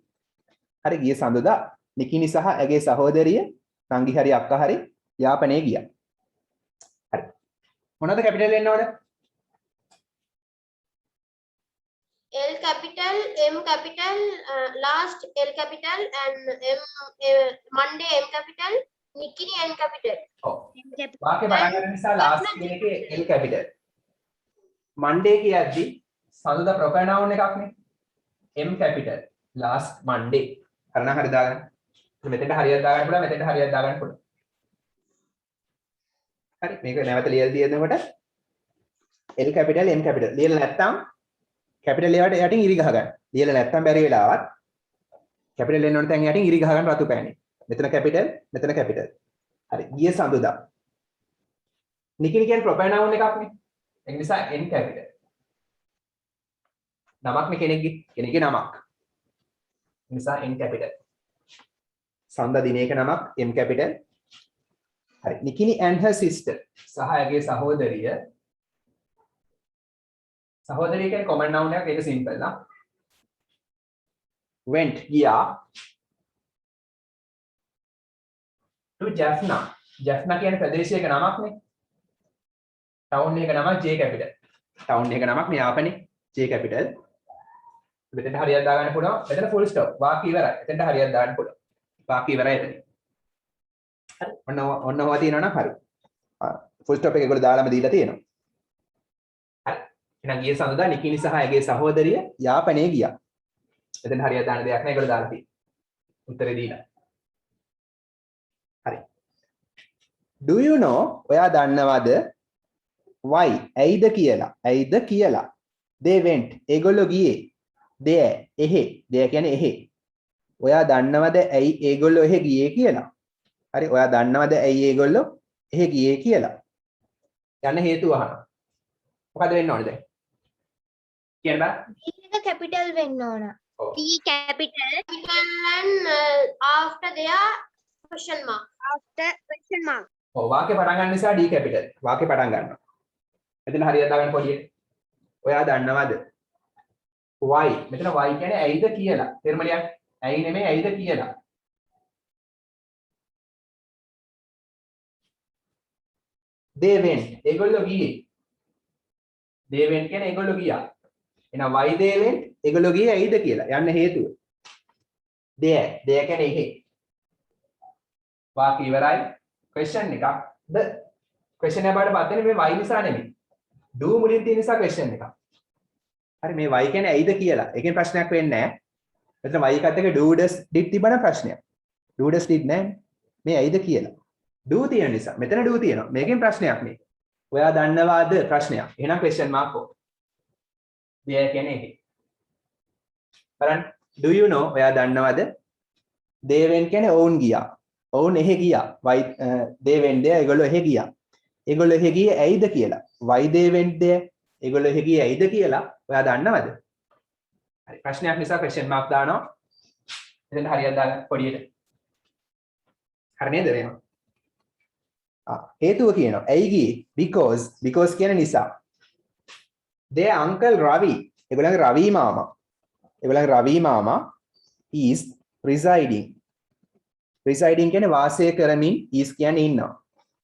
හරි ගිය සඳුදා Nikini සහ ඇගේ සහෝදරිය නංගි හරි අක්කා හරි යාපනයේ ගියා. හරි මොනවද කැපිටල් එන්න ඕන? L capital, M capital, last L capital and Monday M capital, Nikini N capital. ඔව්. වාක්‍ය පටන් ගන්න නිසා last කියන එකේ L capital. Monday කියද්දි සඳුදා proper noun එකක් නේ. M capital. Last Monday. හරිනම් හරි දාගන්න. මෙතෙන්ට හරියට දාගන්න පුළුවන්, මෙතෙන්ට හරියට දාගන්න පුළුවන්. හරි මේක නැවත ලියලා දෙනකොට L capital M capital. ලියලා නැත්තම් capital එකට යටින් ඉරි ගහ ගන්න. ලියලා නැත්තම් බැරි වෙලාවත් capital එන්න ඕන තැන් යටින් ඉරි ගහ ගන්න රතු පෑනේ. මෙතන capital, මෙතන capital. හරි. ගිය සඳුදා. නිකිනි කියන්නේ proper noun එකක් නේ. ඒ නිසා N capital. නමක් නේ කෙනෙක්ගේ නමක්. ඒ නිසා N capital. සඳ දිනයක නමක් M capital. හරි. නිකිනි and her sister. සහ ඇගේ සහෝදරිය. සහෝදරිය කියන්නේ common noun එකක්. ඒක simple නා. went ගියා to Jaffna. Jaffna කියන්නේ ප්‍රදේශයක නමක් නේ. town එක නම J capital. town එක නමක් නේ යාපනේ J capital. මෙතෙන්ට හරියට දාගන්න පුළුවන්. මෙතන full stop. වාක්‍ය ඉවරයි. එතෙන්ට හරියට දාන්න පුළුවන්. වාක්‍ය ඉවරයි එතන. හරි. ඔන්න ඔවා තියෙනවනම් හරි. full stop එක ඒගොල්ලෝ දාලාම දීලා තියෙනවා. හරි. එහෙනම් ගිය සඳුදා නිකිනි සහ ඇගේ සහෝදරිය යාපනයේ ගියා. එතෙන් හරියට දාන්න දෙයක් නැහැ. ඒගොල්ලෝ දාලා තියෙනවා. උත්තරේ දීලා. හරි. Do you know ඔයා දන්නවද why ඇයිද කියලා they went ඒගොල්ලෝ ගියේ there එහෙ there කියන්නේ එහෙ ඔයා දන්නවද ඇයි ඒගොල්ලෝ එහෙ ගියේ කියලා හරි ඔයා දන්නවද ඇයි ඒගොල්ලෝ එහෙ ගියේ කියලා යන්න හේතුව අහනවා මොකද වෙන්න ඕනේ දැන් කියන්න බෑ D එක capital වෙන්න ඕන. T capital And after their question mark. after question mark. ඔව් වාක්‍ය පටන් ගන්න නිසා D capital වාක්‍ය පටන් ගන්නවා මෙතන හරියට දාගන්න පොඩියට ඔයා දන්නවද why මෙතන why කියන්නේ ඇයිද කියලා තේරුම ලියන්න ඇයි නෙමෙයි ඇයිද කියලා they went ඒගොල්ලෝ ගියේ they went කියන්නේ ඒගොල්ලෝ ගියා එහෙනම් why they went ඒගොල්ලෝ ගියේ ඇයිද කියලා යන්න හේතුව there කියන්නේ එහෙ වාක්‍ය ඉවරයි question එකක් ද question එක බලන්න පස්සේ මේ why නිසා නෙමෙයි do මුලින් තියෙන නිසා question එකක් හරි මේ why කියන්නේ ඇයිද කියලා ඒකෙන් ප්‍රශ්නයක් වෙන්නේ නැහැ මෙතන why එකත් එක්ක do does did තිබුණා ප්‍රශ්නයක් do does did නෑ මේ ඇයිද කියලා do තියෙන නිසා මෙතන do තියෙනවා මේකෙන් ප්‍රශ්නයක් නේ ඔයා දන්නවාද ප්‍රශ්නයක් එහෙනම් question mark ඕ there කියන්නේ ඒකේ බලන්න do you know ඔයා දන්නවද they went කියන්නේ ඔවුන් ගියා ඔවුන් එහෙ ගියා why they went there ඒගොල්ලෝ එහෙ ගියා ඒගොල්ලෝ එහෙ ගියේ ඇයිද කියලා why they went there ඒගොල්ලෝ එහෙ ගියේ ඇයිද කියලා ඔයා දන්නවද හරි ප්‍රශ්නයක් නිසා question mark දානවා එතන හරියට දාලා පොඩියට හරි නේද එහෙනම් හේතුව කියනවා ඇයි ගියේ because කියන නිසා their uncle Ravi ඒගොල්ලන්ගේ රවි මාමා is residing කියන්නේ වාසය කරමින් is කියන්නේ ඉන්නවා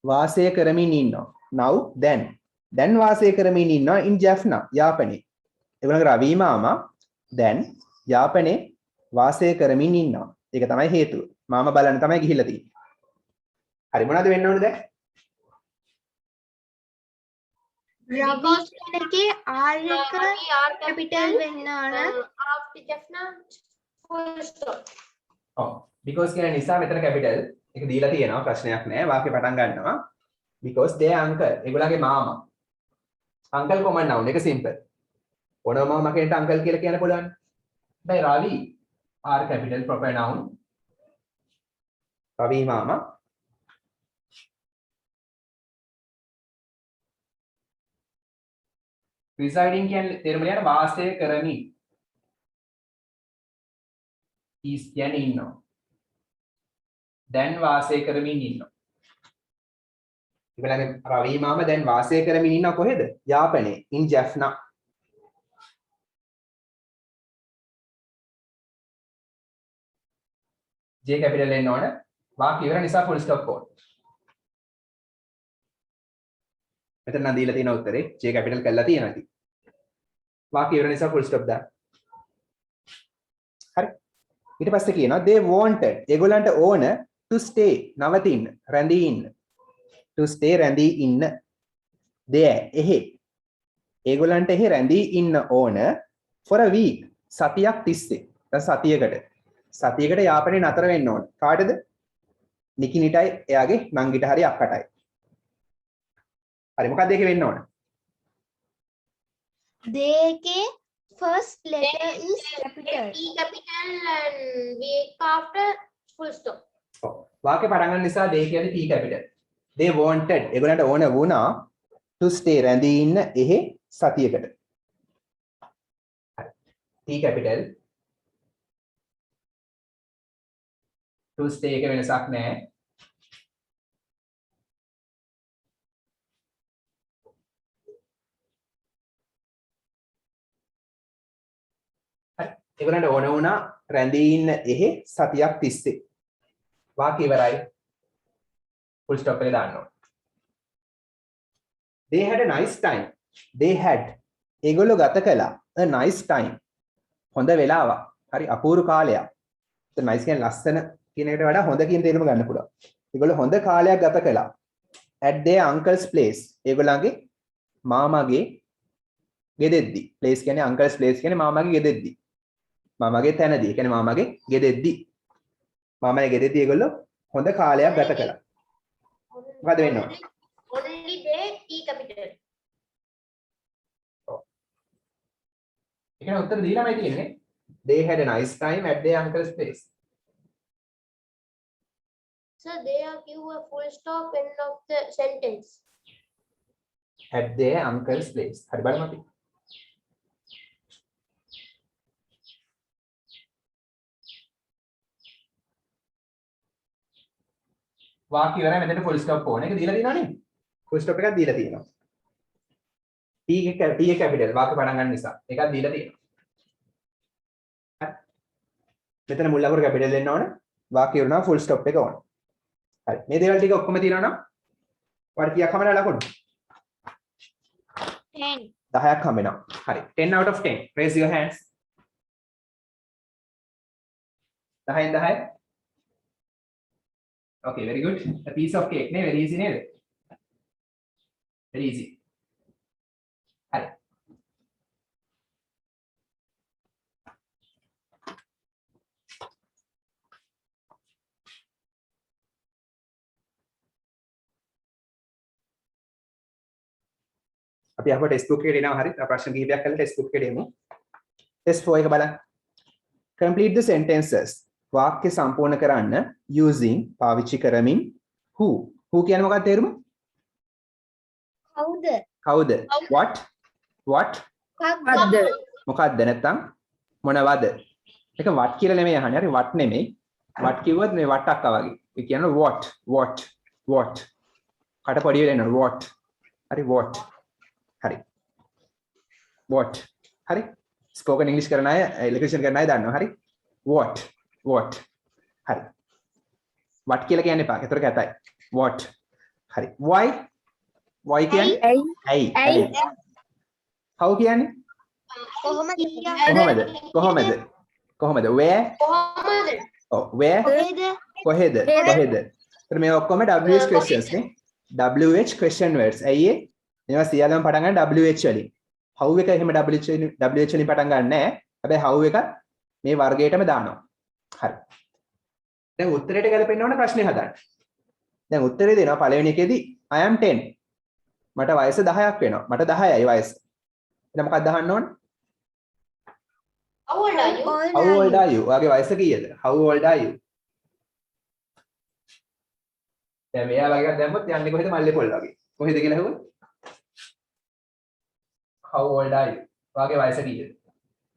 වාසය කරමින් ඉන්නවා now then වාසය කරමින් ඉන්නවා in Jaffna යාපනයේ ඒගොල්ලන්ගේ රවි මාමා then යාපනයේ වාසය කරමින් ඉන්නවා ඒක තමයි හේතුව මාමා බලන්න තමයි ගිහිල්ලා තියෙන්නේ හරි මොනවද වෙන්න ඕනේ දැන් රවි එකේ R එක capital වෙන්න ඕන after Jaffna full stop. ඔව් because කියන නිසා මෙතන capital එක දීලා තියෙනවා ප්‍රශ්නයක් නෑ වාක්‍ය පටන් ගන්නවා because their uncle ඒගොල්ලන්ගේ මාමා uncle common noun එක simple ඕනම මාමා කෙනෙක්ට uncle කියලා කියන්න පුළුවන් දැන් රවි R capital proper noun රවි මාමා residing කියන්නේ තේරුම ලියන්න වාසය කරමින් is කියන්නේ ඉන්නවා දැන් වාසය කරමින් ඉන්නවා ඉබලගේ රවි මාමා දැන් වාසය කරමින් ඉන්නවා කොහෙද යාපනයේ in Jaffna J capital එන්න ඕන වාක්‍ය ඉවර නිසා full stop ඕන මෙතන නම් දීලා තියෙන උත්තරේ J capital කරලා තියෙනවා ඉතින් වාක්‍ය ඉවර නිසා full stop දාන්න හරි ඊට පස්සේ කියනවා they wanted ඒගොල්ලන්ට ඕන to stay නවතින්න රැඳී ඉන්න to stay රැඳී ඉන්න there එහෙ ඒගොල්ලන්ට එහෙ රැඳී ඉන්න ඕන for a week සතියක් තිස්සේ දැන් සතියකට යාපනයේ නතර වෙන්න ඕන කාටද නිකිනිටයි එයාගේ නංගිට හරි අක්කටයි හරි මොකක්ද ඒකේ වෙන්න ඕන දෙකේ first letter is capital E capital and week after full stop. ඔව් වාක්‍ය පටන් ගන්න නිසා they කියන්නේ T capital they wanted ඒගොල්ලන්ට ඕන වුණා to stay රැඳී ඉන්න එහෙ සතියකට T capital to stay එක වෙනසක් නැහැ ඒගොල්ලන්ට ඕන වුණා රැඳී ඉන්න එහෙ සතියක් තිස්සේ වාක්‍ය ඉවරයි full stop එක දාන්න ඕන they had a nice time ඒගොල්ලෝ ගත කළා a nice time හොඳ වෙලාවක් හරි අපූර්ව කාලයක් ඒ nice කියන්නේ ලස්සන කියන එකට වඩා හොඳ කියන තේරුම ගන්න පුළුවන් ඒගොල්ලෝ හොඳ කාලයක් ගත කළා at their uncle's place ඒගොල්ලන්ගේ මාමාගේ ගෙදෙද්දි place කියන්නේ uncle's place කියන්නේ මාමාගේ ගෙදෙද්දි මාමාගේ තැනදී ඒ කියන්නේ මාමාගේ ගෙදෙද්දි මාමාගේ ගෙදෙද්දි ඒගොල්ලෝ හොඳ කාලයක් ගත කළා මොකද වෙන්න ඕන Only they E capital. ඒකන උත්තර දීලාමයි තියෙන්නේ they had a nice time at their uncle's place So they are give a full stop end of the sentence. at their uncle's place හරි බලමු අපි වාක්‍ය ඉවරයි මෙතන full stop ඕන එක දීලා තියෙනවා නේ full stop එකක් දීලා තියෙනවා T එක capital වාක්‍ය පටන් ගන්න නිසා එකක් දීලා තියෙනවා හරි මෙතන මුල් අකුර capital දෙන්න ඕන වාක්‍ය ඉවරනවා full stop එක ඕන හරි මේ දේවල් ටික ඔක්කොම තියෙනවා නම් ඔයාලට කීයක් හම්බෙනවා ලකුණු 10ක් හම්බෙනවා හරි 10 out of 10 raise your hands 10න් 10 Okay, very good. A piece of cake, ne? Very easy, ne? Very easy. Hi. අපි අපේ ටෙස්ට් බුක් එකට එනවා. හරි. ප්‍රශ්න කිහිපයක් කරලා ටෙස්ට් බුක් එකට එමු. ටෙස්ට් 4 එක බලන්න. Complete the sentences. වාක්‍ය සම්පූර්ණ කරන්න using පාවිච්චි කරමින් who. who කියන්නේ මොකක්ද තේරුම? කවුද? කවුද? what කවුද? මොකක්ද නැත්තම් මොනවද? ඒක what කියලා නෙමෙයි අහන්නේ. හරි what නෙමෙයි. what කිව්වොත් මේ what අක්කා වගේ. ඒ කියන්නේ what. කට පොඩි වෙලා එනවා what. හරි what. හරි. what. හරි. spoken english කරන අය elocution කරන අය දන්නවා. හරි. what. හරි. what කියලා කියන්න එපා. ඒතර කැතයි. what. හරි. why කියන්නේ ඇයි. how කියන්නේ කොහොමද where කොහෙද එතන මේ ඔක්කොම WH questions නේ WH question words ඇයි මේවා සියල්ලම පටන් ගන්න WH වලින් how එක එහෙම WH වලින් පටන් ගන්න නැහැ හැබැයි how එක මේ වර්ගයටම දානවා හරි දැන් උත්තරයට ගැලපෙන්න ඕන ප්‍රශ්නේ හදන්න දැන් උත්තරේ දෙනවා පළවෙනි එකේදී I am 10 මට වයස 10ක් වෙනවා මට 10යි වයස එහෙනම් මොකක්ද අහන්න ඕන How old are you? How old are you? ඔයාගේ වයස කීයද? How old are you? දැන් මෙයා වගේ එකක් දැම්මොත් යන්නේ කොහෙද මල්ලේ පොල් වගේ. කොහෙද කියලා අහුවොත්? How old are you? ඔයාගේ වයස කීයද?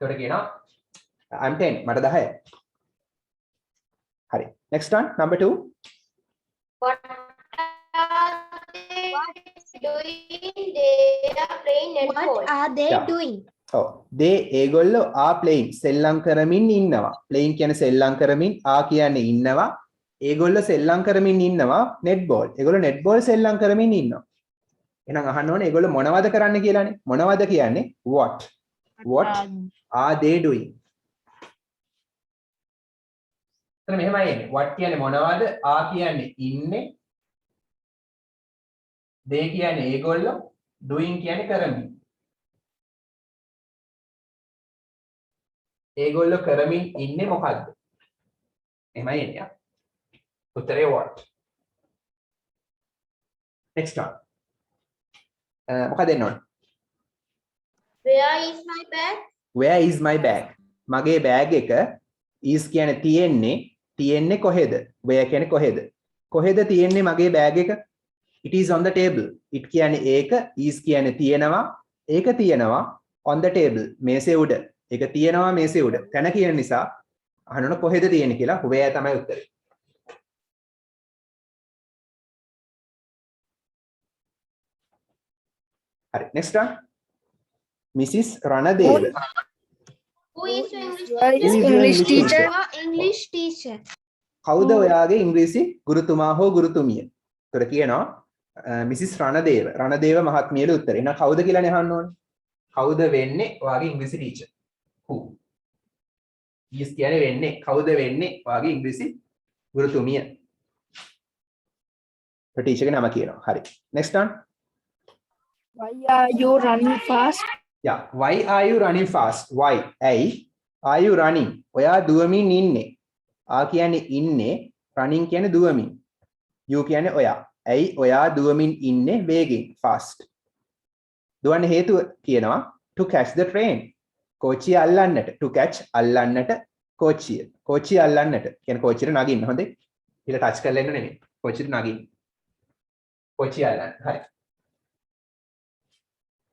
ඒකට කියනවා I'm 10 මට 10යි. හරි. Next one number 2. What are they doing? They are playing netball. What are they Yeah. doing? ඔව්. they ඒගොල්ලෝ are playing සෙල්ලම් කරමින් ඉන්නවා. playing කියන්නේ සෙල්ලම් කරමින් are කියන්නේ ඉන්නවා. ඒගොල්ලෝ සෙල්ලම් කරමින් ඉන්නවා netball. ඒගොල්ලෝ netball සෙල්ලම් කරමින් ඉන්නවා. එහෙනම් අහන්න ඕනේ ඒගොල්ලෝ මොනවද කරන්න කියලානේ. මොනවද කියන්නේ? what are they doing? එතන මෙහෙමයි එන්නේ. what කියන්නේ මොනවද? are කියන්නේ ඉන්නේ. they කියන්නේ ඒගොල්ලෝ. doing කියන්නේ කරමින්. ඒගොල්ලෝ කරමින් ඉන්නේ මොකද්ද? එහෙමයි එන්නේ. උත්තරේ what? Next one. මොකද එන්න ඕන? Where is my bag? Where is my bag? මගේ bag එක is කියන්නේ තියෙන්නේ කොහෙද? Where කියන්නේ කොහෙද? කොහෙද තියෙන්නේ මගේ bag එක? It is on the table. It කියන්නේ ඒක, is කියන්නේ තියෙනවා, ඒක තියෙනවා on the table. මේසේ උඩ. ඒක තියෙනවා මේසේ උඩ. තැන කියන නිසා අහන්න ඕන කොහෙද තියෙන්නේ කියලා. where තමයි උත්තරේ. හරි. next one. Mrs. Ranadeva. Who is your English English teacher. English teacher. කවුද ඔයාගේ ඉංග්‍රීසි ගුරුතුමා හෝ ගුරුතුමිය? ඒතර කියනවා මිසිස් රණදේව. රණදේව මහත්මියගේ උත්තරේ. එහෙනම් කවුද කියලානේ අහන්න ඕනේ. කවුද වෙන්නේ ඔයාගේ ඉංග්‍රීසි ටීචර්? who? is කියන්නේ වෙන්නේ. කවුද වෙන්නේ ඔයාගේ ඉංග්‍රීසි ගුරුතුමිය? ටීචර්ගේ නම කියනවා. හරි. next one. Why are you running fast? Yeah. Why are you running fast? Why? ඇයි? Are you running? ඔයා දුවමින් ඉන්නේ. ආ කියන්නේ ඉන්නේ. running කියන්නේ දුවමින්. you කියන්නේ ඔයා. ඇයි ඔයා දුවමින් ඉන්නේ වේගෙන් fast? දුවන්න හේතුව කියනවා to catch the train. කෝච්චිය අල්ලන්නට. to catch අල්ලන්නට කෝච්චිය. කෝච්චිය අල්ලන්නට. කියන්නේ කෝච්චියට නගින්න. හොඳේ. ඊළ ටච් කරලා ඉන්න නෙමෙයි. කෝච්චියට නගින්න. කෝච්චිය අල්ලන්න. හරි.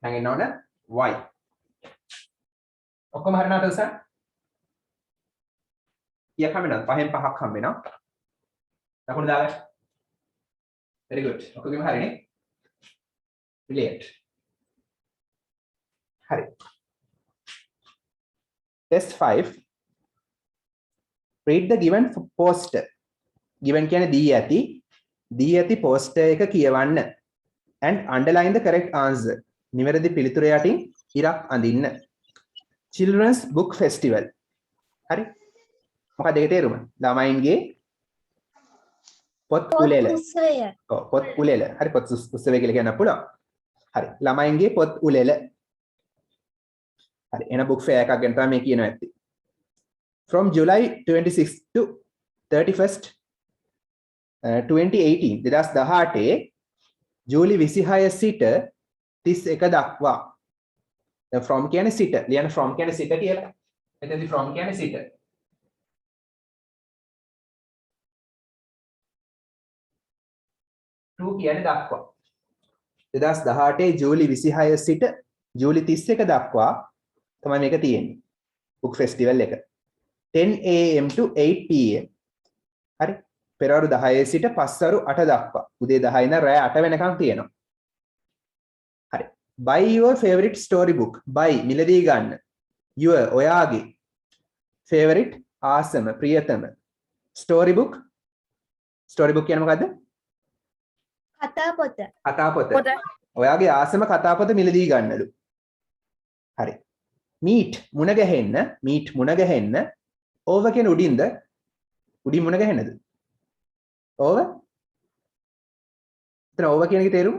නගින්න ඕන why? ඔක්කොම හරිනවද උසන්? කීයක් හම්බෙනවද? 5න් 5ක් හම්බෙනවා. ලකුණු දාගන්න. very good. ඔක්කොගෙම හරිනේ. brilliant. හරි. test 5. read the given poster. given කියන්නේ දී ඇති poster එක කියවන්න and underline the correct answer. නිවැරදි පිළිතුර යටින් ඉරක් අඳින්න. children's book festival. හරි. මොකක්ද ඒකේ තේරුම? ළමයින්ගේ පොත් උළෙල. ඔව් පොත් උළෙල. හරි පොත් උත්සවය කියලා කියන්න පුළුවන්. හරි. ළමයින්ගේ පොත් උළෙල. හරි. එන book fair එකක් ගැන තමයි මේ කියනවා ඇත්තේ. From July 26 to 31st 2018 2018 ජූලි 26 සිට 31 දක්වා. දැන් from කියන්නේ සිට. ලියන්න from කියන්නේ සිට කියලා. එතෙන්දී from කියන්නේ සිට. to කියන්නේ දක්වා. 2018 ජූලි 26 සිට ජූලි 31 දක්වා තමයි මේක තියෙන්නේ. book festival එක. 10 am to 8 pm. හරි. පෙරවරු 10 සිට පස්වරු 8 දක්වා. උදේ 10 ඉඳන් රෑ 8 වෙනකම් තියෙනවා. හරි. buy your favorite story book. buy මිලදී ගන්න. your ඔයාගේ favorite ආසම ප්‍රියතම story book. story book කියන්නේ මොකද්ද? කතා පොත. කතා පොත. ඔයාගේ ආසම කතා පොත මිලදී ගන්නලු. හරි. meet මුණ ගැහෙන්න, meet මුණ ගැහෙන්න over කියන උඩින්ද? උඩින් මුණ ගැහෙන්නද? over? එතන over කියන එකේ තේරුම?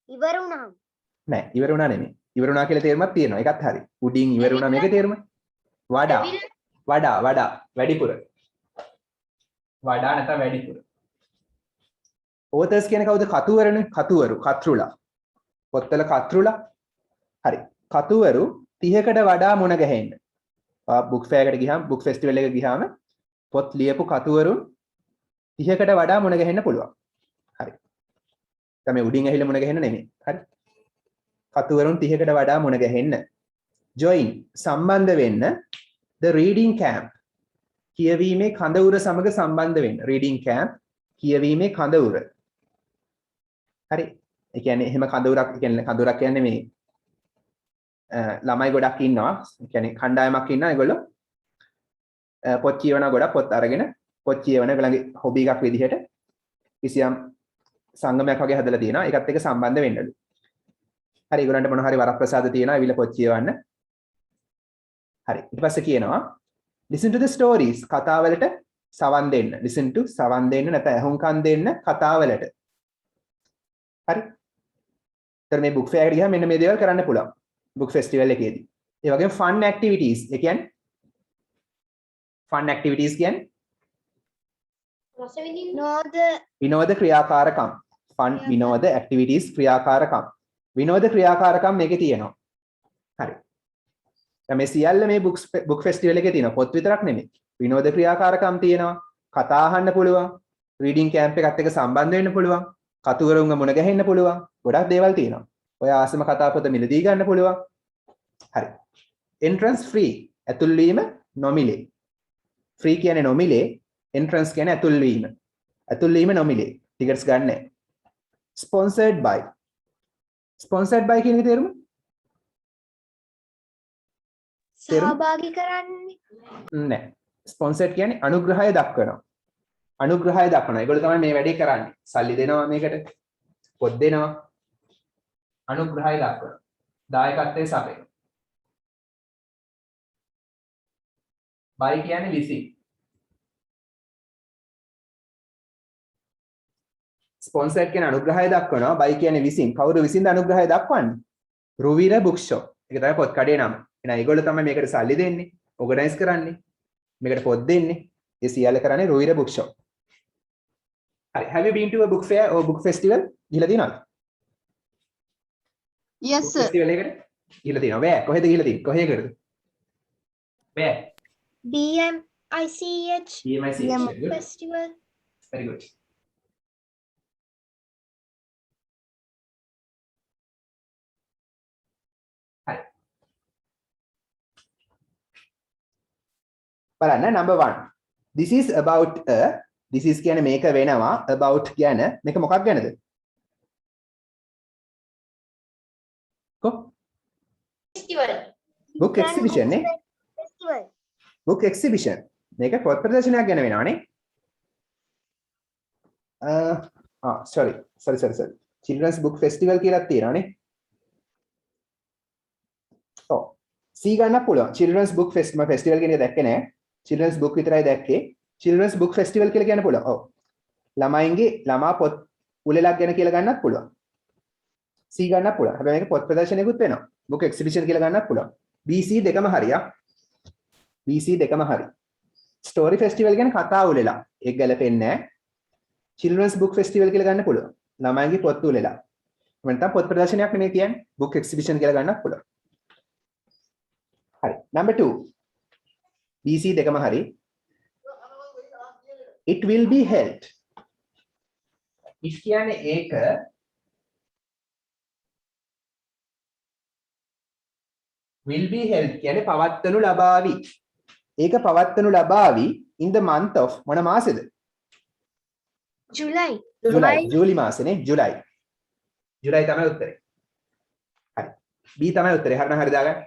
ඉවර වුණා. නෑ, ඉවර වුණා නෙමෙයි. ඉවර වුණා කියලා තේරුමක් තියෙනවා. ඒකත් හරි. උඩින් ඉවර වුණා මේකේ තේරුම? වඩා. වැඩිපුර. වඩා නැත්නම් වැඩිපුර. authors කියන්නේ කවුද? කතුවරනේ. කතෘලා. පොත්වල කතෘලා. හරි. කතුවරු 30කට වඩා මුණ ගැහෙන්න. බුක් ෆෙයාර් එකට ගියාම, බුක් ෆෙස්ටිවල් එකට ගියාම පොත් ලියපු කතුවරුන් 30කට වඩා මුණ ගැහෙන්න පුළුවන්. හරි. තමයි උඩින් ඇහිලා මුණ ගැහෙන්න නෙමෙයි. හරි. කතුවරුන් 30කට වඩා මුණ ගැහෙන්න. join සම්බන්ධ වෙන්න the reading camp. කියවීමේ කඳවුර සමග සම්බන්ධ වෙන්න. reading camp කියවීමේ කඳවුර. හරි. ඒ කියන්නේ එහෙම කඳවුරක් කියන්නේ මේ ළමයි ගොඩක් ඉන්නවා. ඒ කියන්නේ කණ්ඩායමක් ඉන්නවා. ඒගොල්ලෝ පොත් කියවන ගොඩක් පොත් අරගෙන පොත් කියවන ඒගොල්ලන්ගේ හොබි එකක් විදිහට කිසියම් සංගමයක් වගේ හදලා තියෙනවා. ඒකත් එක්ක සම්බන්ධ වෙන්නලු. හරි. ඒගොල්ලන්ට මොන හරි වරප්‍රසාද තියෙනවා. ඒවිල පොත් කියවන්න. හරි. ඊට පස්සේ කියනවා listen to the stories. කතාවලට සවන් දෙන්න. listen to සවන් දෙන්න නැත්නම් අහුම්කම් දෙන්න කතාවලට. හරි. ඊට මේ book fair එකට ගියාම මෙන්න මේ දේවල් කරන්න පුළුවන්. book festival එකේදී. ඒ වගේම fun activities. ඒ කියන්නේ fun activities කියන්නේ රස විඳින්න. විනෝද ක්‍රියාකාරකම්. fun විනෝද activities ක්‍රියාකාරකම්. විනෝද ක්‍රියාකාරකම් මේකේ තියෙනවා. හරි. දැන් මේ සියල්ල මේ book festival එකේ තියෙනවා. පොත් විතරක් නෙමෙයි. විනෝද ක්‍රියාකාරකම් තියෙනවා. කතා අහන්න පුළුවන්. reading camp එකත් එක්ක සම්බන්ධ වෙන්න පුළුවන්. කතුවරුන්ව මුණ ගැහෙන්න පුළුවන්. ගොඩක් දේවල් තියෙනවා. ඔය ආසම කතා පොත මිලදී ගන්න පුළුවන්. හරි. entrance free. ඇතුල් වීම නොමිලේ. free කියන්නේ නොමිලේ. entrance කියන්නේ ඇතුල් වීම. ඇතුල් වීම නොමිලේ. tickets ගන්න නැහැ. sponsored by. sponsored by කියන එකේ තේරුම? සහභාගී කරන්නේ. නෑ. sponsored කියන්නේ අනුග්‍රහය දක්වනවා. අනුග්‍රහය දක්වනවා. ඒගොල්ලෝ තමයි මේ වැඩේ කරන්නේ. සල්ලි දෙනවා මේකට. පොත් දෙනවා. අනුග්‍රහය දක්වනවා. දායකත්වයේ සපයන. buy කියන්නේ leasing. sponsored කියන අනුග්‍රහය දක්වනවා. buy කියන්නේ විසින්. කවුරු විසින්ද අනුග්‍රහය දක්වන්නේ? රුවිර book shop. ඒක තමයි පොත් කඩේ නම. එහෙනම් ඒගොල්ලෝ තමයි මේකට සල්ලි දෙන්නේ, ඕගනයිස් කරන්නේ, මේකට පොත් දෙන්නේ. ඒ සියල්ල කරන්නේ රුවිර book shop. හරි. have you been to a book fair or book festival? ගිහලා තියෙනවද? Yes, sir. festival එකට ගිහලා තියෙනවා. where? කොහෙද ගිහලා තියෙන්නේ? කොහේකටද? where? BMICH BMICH. Very good. festival. Very good. Hi. බලන්න number 1. This is about a. This is කියන්නේ මේක වෙනවා. About කියන මේක මොකක් ගැනද? කො? Festival. book exhibition නේ. Festival. book exhibition. මේක පොත් ප්‍රදර්ශනයක් ගැන වෙනවනේ. sorry. Children's book festival කියලා තියෙනවානේ. ඔව්. C ගන්න පුළුවන්. Children's book festival කියන එක දැක්කේ නෑ. Children's book විතරයි දැක්කේ. Children's book festival කියලා කියන්න පුළුවන්. ඔව්. ළමා පොත් උලෙලක් ගැන කියලා ගන්නත් පුළුවන්. C ගන්නත් පුළුවන්. හැබැයි මේක පොත් ප්‍රදර්ශනයකුත් වෙනවා. book exhibition කියලා ගන්නත් පුළුවන්. BC දෙකම හරියක්. BC දෙකම හරි. story festival කියන්නේ කතා උලෙලා. ඒක ගැලපෙන්නේ නැහැ. children's book festival කියලා ගන්න පුළුවන්. ළමයින්ගේ පොත් උලෙලා. නැත්නම් පොත් ප්‍රදර්ශනයක් නෙමෙයි කියන්නේ. book exhibition කියලා ගන්නත් පුළුවන්. හරි. number 2. BC දෙකම හරි. it will be held. if කියන්නේ ඒක will be held කියන්නේ පවත්වනු ලබාවි. ඒක පවත්වනු ලබාවි in the month of මොන මාසෙද? July. ජූලි මාසෙනේ ජුලයි. ජුලයි තමයි උත්තරේ. හරි. B තමයි උත්තරේ. හරිනම් හරි දාගන්න.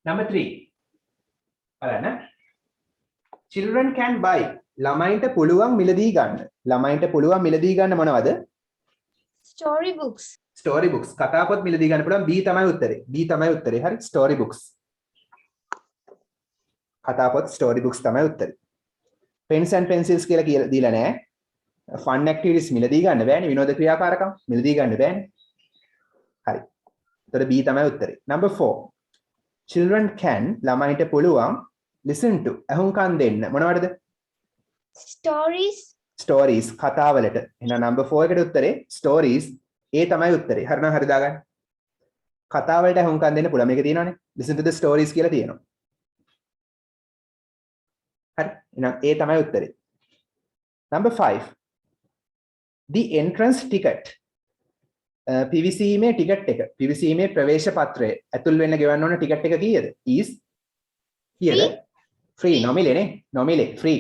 number 3. බලන්න. children can buy. ළමයින්ට පුළුවන් මිලදී ගන්න. ළමයින්ට පුළුවන් මිලදී ගන්න මොනවද? Story books. story books. කතා පොත් මිලදී ගන්න පුළුවන්. B තමයි උත්තරේ. B තමයි උත්තරේ. හරි. story books. කතා පොත් story books තමයි උත්තරේ. pens and pencils කියලා දීලා නැහැ. fun activities මිලදී ගන්න බෑනේ. විනෝද ක්‍රියාකාරකම් මිලදී ගන්න බෑනේ. හරි. එතකොට B තමයි උත්තරේ. number 4. children can ළමයින්ට පුළුවන් listen to අහුම්කම් දෙන්න මොනවටද? Stories. stories කතාවලට. එහෙනම් number 4 එකට උත්තරේ stories. A තමයි උත්තරේ. හරිනම් හරි දාගන්න. කතාවලට අහුම්කම් දෙන්න පුළුවන්. මේක තියෙනවානේ. listen to the stories කියලා තියෙනවා. හරි. එහෙනම් A තමයි උත්තරේ. number 5. the entrance ticket. PVC මේ ටිකට් එක. PVC මේ ප්‍රවේශ පත්‍රය. ඇතුල් වෙන්න ගෙවන්න ඕන ටිකට් එක කීයද? is කීයද? free නොමිලේනේ. නොමිලේ free.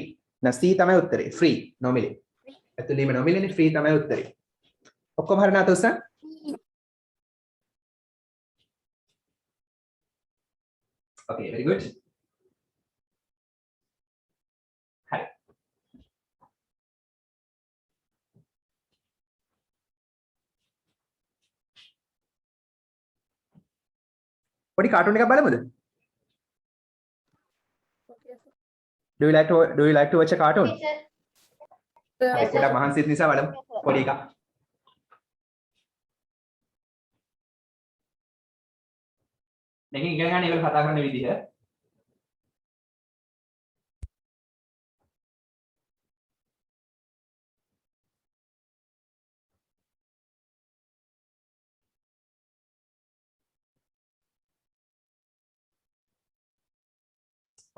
C තමයි උත්තරේ. free නොමිලේ. ඇතුල් වීම නොමිලේනේ free තමයි උත්තරේ. ඔක්කොම හරියට අතොස්සන්. okay very good. හරි. පොඩි කාටුන් එකක් බලමුද? Do you like to watch a cartoon? පොඩක් මහන්සිත් නිසා බලමු පොඩි එකක්. මේක ඉගෙන ගන්න ඒගොල්ලෝ කතා කරන විදිහ.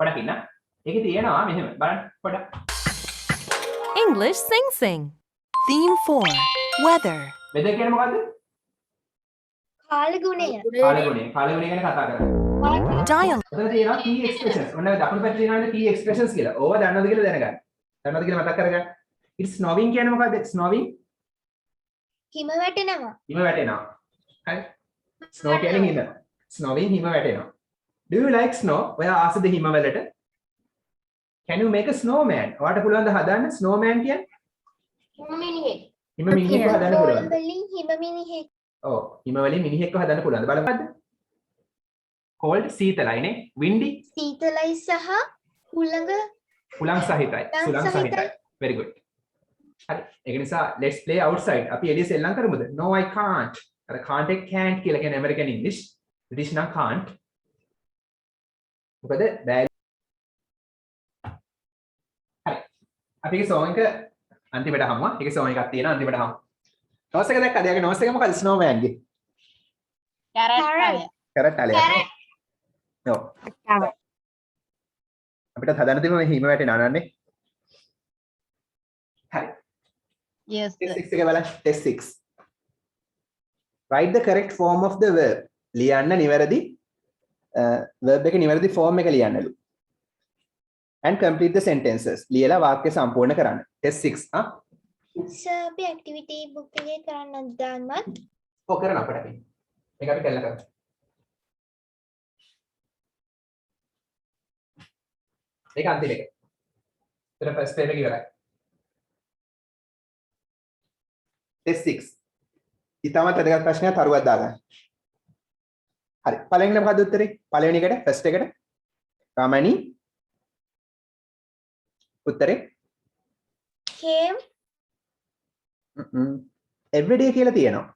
පොඩක් ඉන්න. ඒකේ තියෙනවා මෙහෙම බලන්න පොඩක්. English Sing Sing. Theme 4. Weather. Weather කියන්නේ මොකද්ද? කාලගුණය. කාලගුණය. කාලගුණය ගැන කතා කරන්නේ. Dialogue. එතන තියෙනවා key expressions. ඔන්න දකුණු පැත්තේ තියෙනවා key expressions කියලා. ඕවා දන්නවද කියලා දැනගන්න. දන්නවද කියලා මතක් කරගන්න. it's snowing කියන්නේ මොකද්ද? snowing හිම වැටෙනවා. හිම වැටෙනවා. හරි. snow කියන්නේ හිම. snowing හිම වැටෙනවා. do you like snow? ඔයා ආසද හිම වලට? can you make a snowman? ඔයාට පුළුවන් ද හදන්න snowman කියන්නේ? හිම මිනිහෙක්. හිම මිනිහෙක්ව හදන්න පුළුවන්. වලින් හිම මිනිහෙක්. ඔව් හිම වලින් මිනිහෙක්ව හදන්න පුළුවන්. බලපද්ද. cold සීතලයිනේ. windy සීතලයි සහ හුළඟ උලං සහිතයි. සුලං සහිතයි. සහිතයි. very good. හරි. ඒක නිසා let's play outside. අපි එළිය සෙල්ලම් කරමුද? no I can't. අර can't එක can't කියලා කියන American English. British නම් can't. මොකද බෑ. හරි. අපි ඒ song එක අන්තිමට හමුවා. ඒකේ song එකක් තියෙනවා අන්තිමට හමු. නෝස් එක දැක්කද? යාගේ නෝස් එක මොකද? snowman ගේ. Carrot. කැරට් අලයක්. ඔව්. අපිට හදන්න තියෙන මේ හිම වැටෙනවා නන්නේ. හරි. Yes. test 6 එක බලන්න. test 6. write the correct form of the verb. ලියන්න නිවැරදි verb එක නිවැරදි form එක ලියන්නලු. and complete the sentences. ලියලා වාක්‍ය සම්පූර්ණ කරන්න. test 6. සර් අපි ඇක්ටිවිටි බුක් එකේ කරන්නත් දාන්නත් ඔව් කරන්න අපිට. මේක අපි කළා කරමු. ඒක අන්තිම එක. ඊට first page එක ඉවරයි. test 6. ඊටමත් වැදගත් ප්‍රශ්නයක් තරුවක් දාගන්න. හරි. පළවෙනිට මොකද්ද උත්තරේ? පළවෙනි එකට first එකට රාමණී උත්තරේ came everyday කියලා තියෙනවා.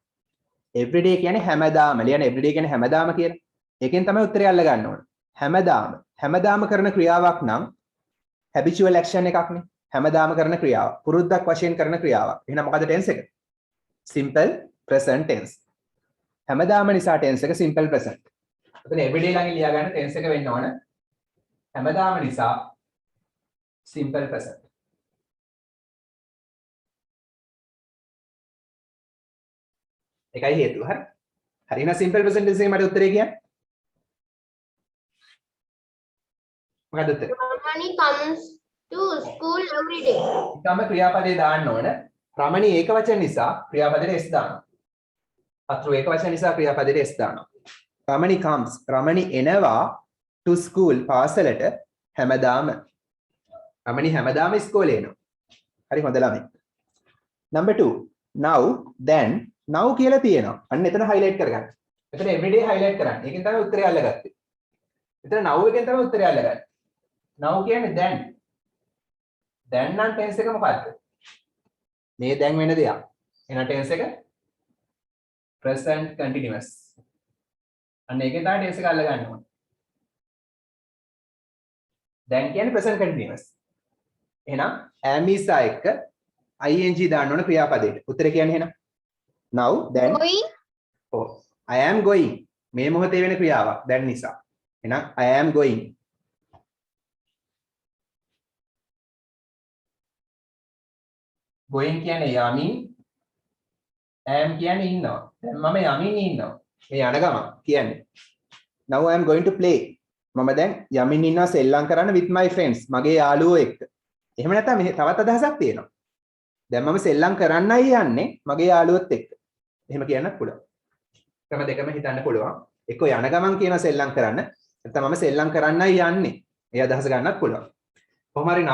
everyday කියන්නේ හැමදාම. ලියන්න everyday කියන්නේ හැමදාම කියලා. ඒකෙන් තමයි උත්තරය අල්ල ගන්න ඕන. හැමදාම. හැමදාම කරන ක්‍රියාවක් නම් habitual action එකක්නේ. හැමදාම කරන ක්‍රියාවක්. පුරුද්දක් වශයෙන් කරන ක්‍රියාවක්. එහෙනම් මොකද ටෙන්ස් එක? simple present tense. හැමදාම නිසා ටෙන්ස් එක simple present. එතන everyday ළඟින් ලියා ගන්න ටෙන්ස් එක වෙන්න ඕන. හැමදාම නිසා simple present. එකයි හේතුව. හරි. හරි. එහෙනම් simple present tense එකේ මට උත්තරේ කියන්නේ මොකක්ද උත්තරේ? Ramani comes to school every day. ඊටම ක්‍රියාපදේ දාන්න ඕන. රමණී ඒක වචන නිසා ක්‍රියාපදයට s දානවා. පත්‍රු ඒක වචන නිසා ක්‍රියාපදයට s දානවා. රමණී comes රමණී එනවා to school පාසලට හැමදාම. රමණී හැමදාම ඉස්කෝලේ එනවා. හරි හොඳ ළමයි. number 2 now then now කියලා තියෙනවා. අන්න එතන highlight කරගන්න. එතන everyday highlight කරන්න. ඒකෙන් තමයි උත්තරය අල්ලගත්තේ. එතන now එකෙන් තමයි උත්තරය අල්ලගත්තේ. now කියන්නේ then. then නම් tense එක මොකක්ද? මේ දැන් වෙන දෙයක්. එහෙනම් tense එක present continuous. අන්න ඒකෙන් තමයි tense එක අල්ලගන්න ඕනේ. දැන් කියන්නේ present continuous. එහෙනම් am is එක ing දාන්න ඕන ක්‍රියාපදයට. උත්තරේ කියන්නේ එහෙනම් now then going oh I am going මේ මොහොතේ වෙන ක්‍රියාවක් දැන් නිසා. එහෙනම් I am going. going කියන්නේ යමින් am කියන්නේ ඉන්නවා. දැන් මම යමින් ඉන්නවා. මේ යන ගම කියන්නේ. now I am going to play. මම දැන් යමින් ඉන්නවා සෙල්ලම් කරන්න with my friends. මගේ යාළුවෝ එක්ක. එහෙම නැත්නම් මෙහෙ තවත් අදහසක් තියෙනවා. දැන් මම සෙල්ලම් කරන්නයි යන්නේ මගේ යාළුවොත් එක්ක. එහෙම කියන්නත් පුළුවන්. ක්‍රම දෙකම හිතන්න පුළුවන්. එක්ක යන ගමන් කියන සෙල්ලම් කරන්න. නැත්නම් මම සෙල්ලම් කරන්නයි යන්නේ. ඒ අදහස ගන්නත් පුළුවන්. කොහොම හරි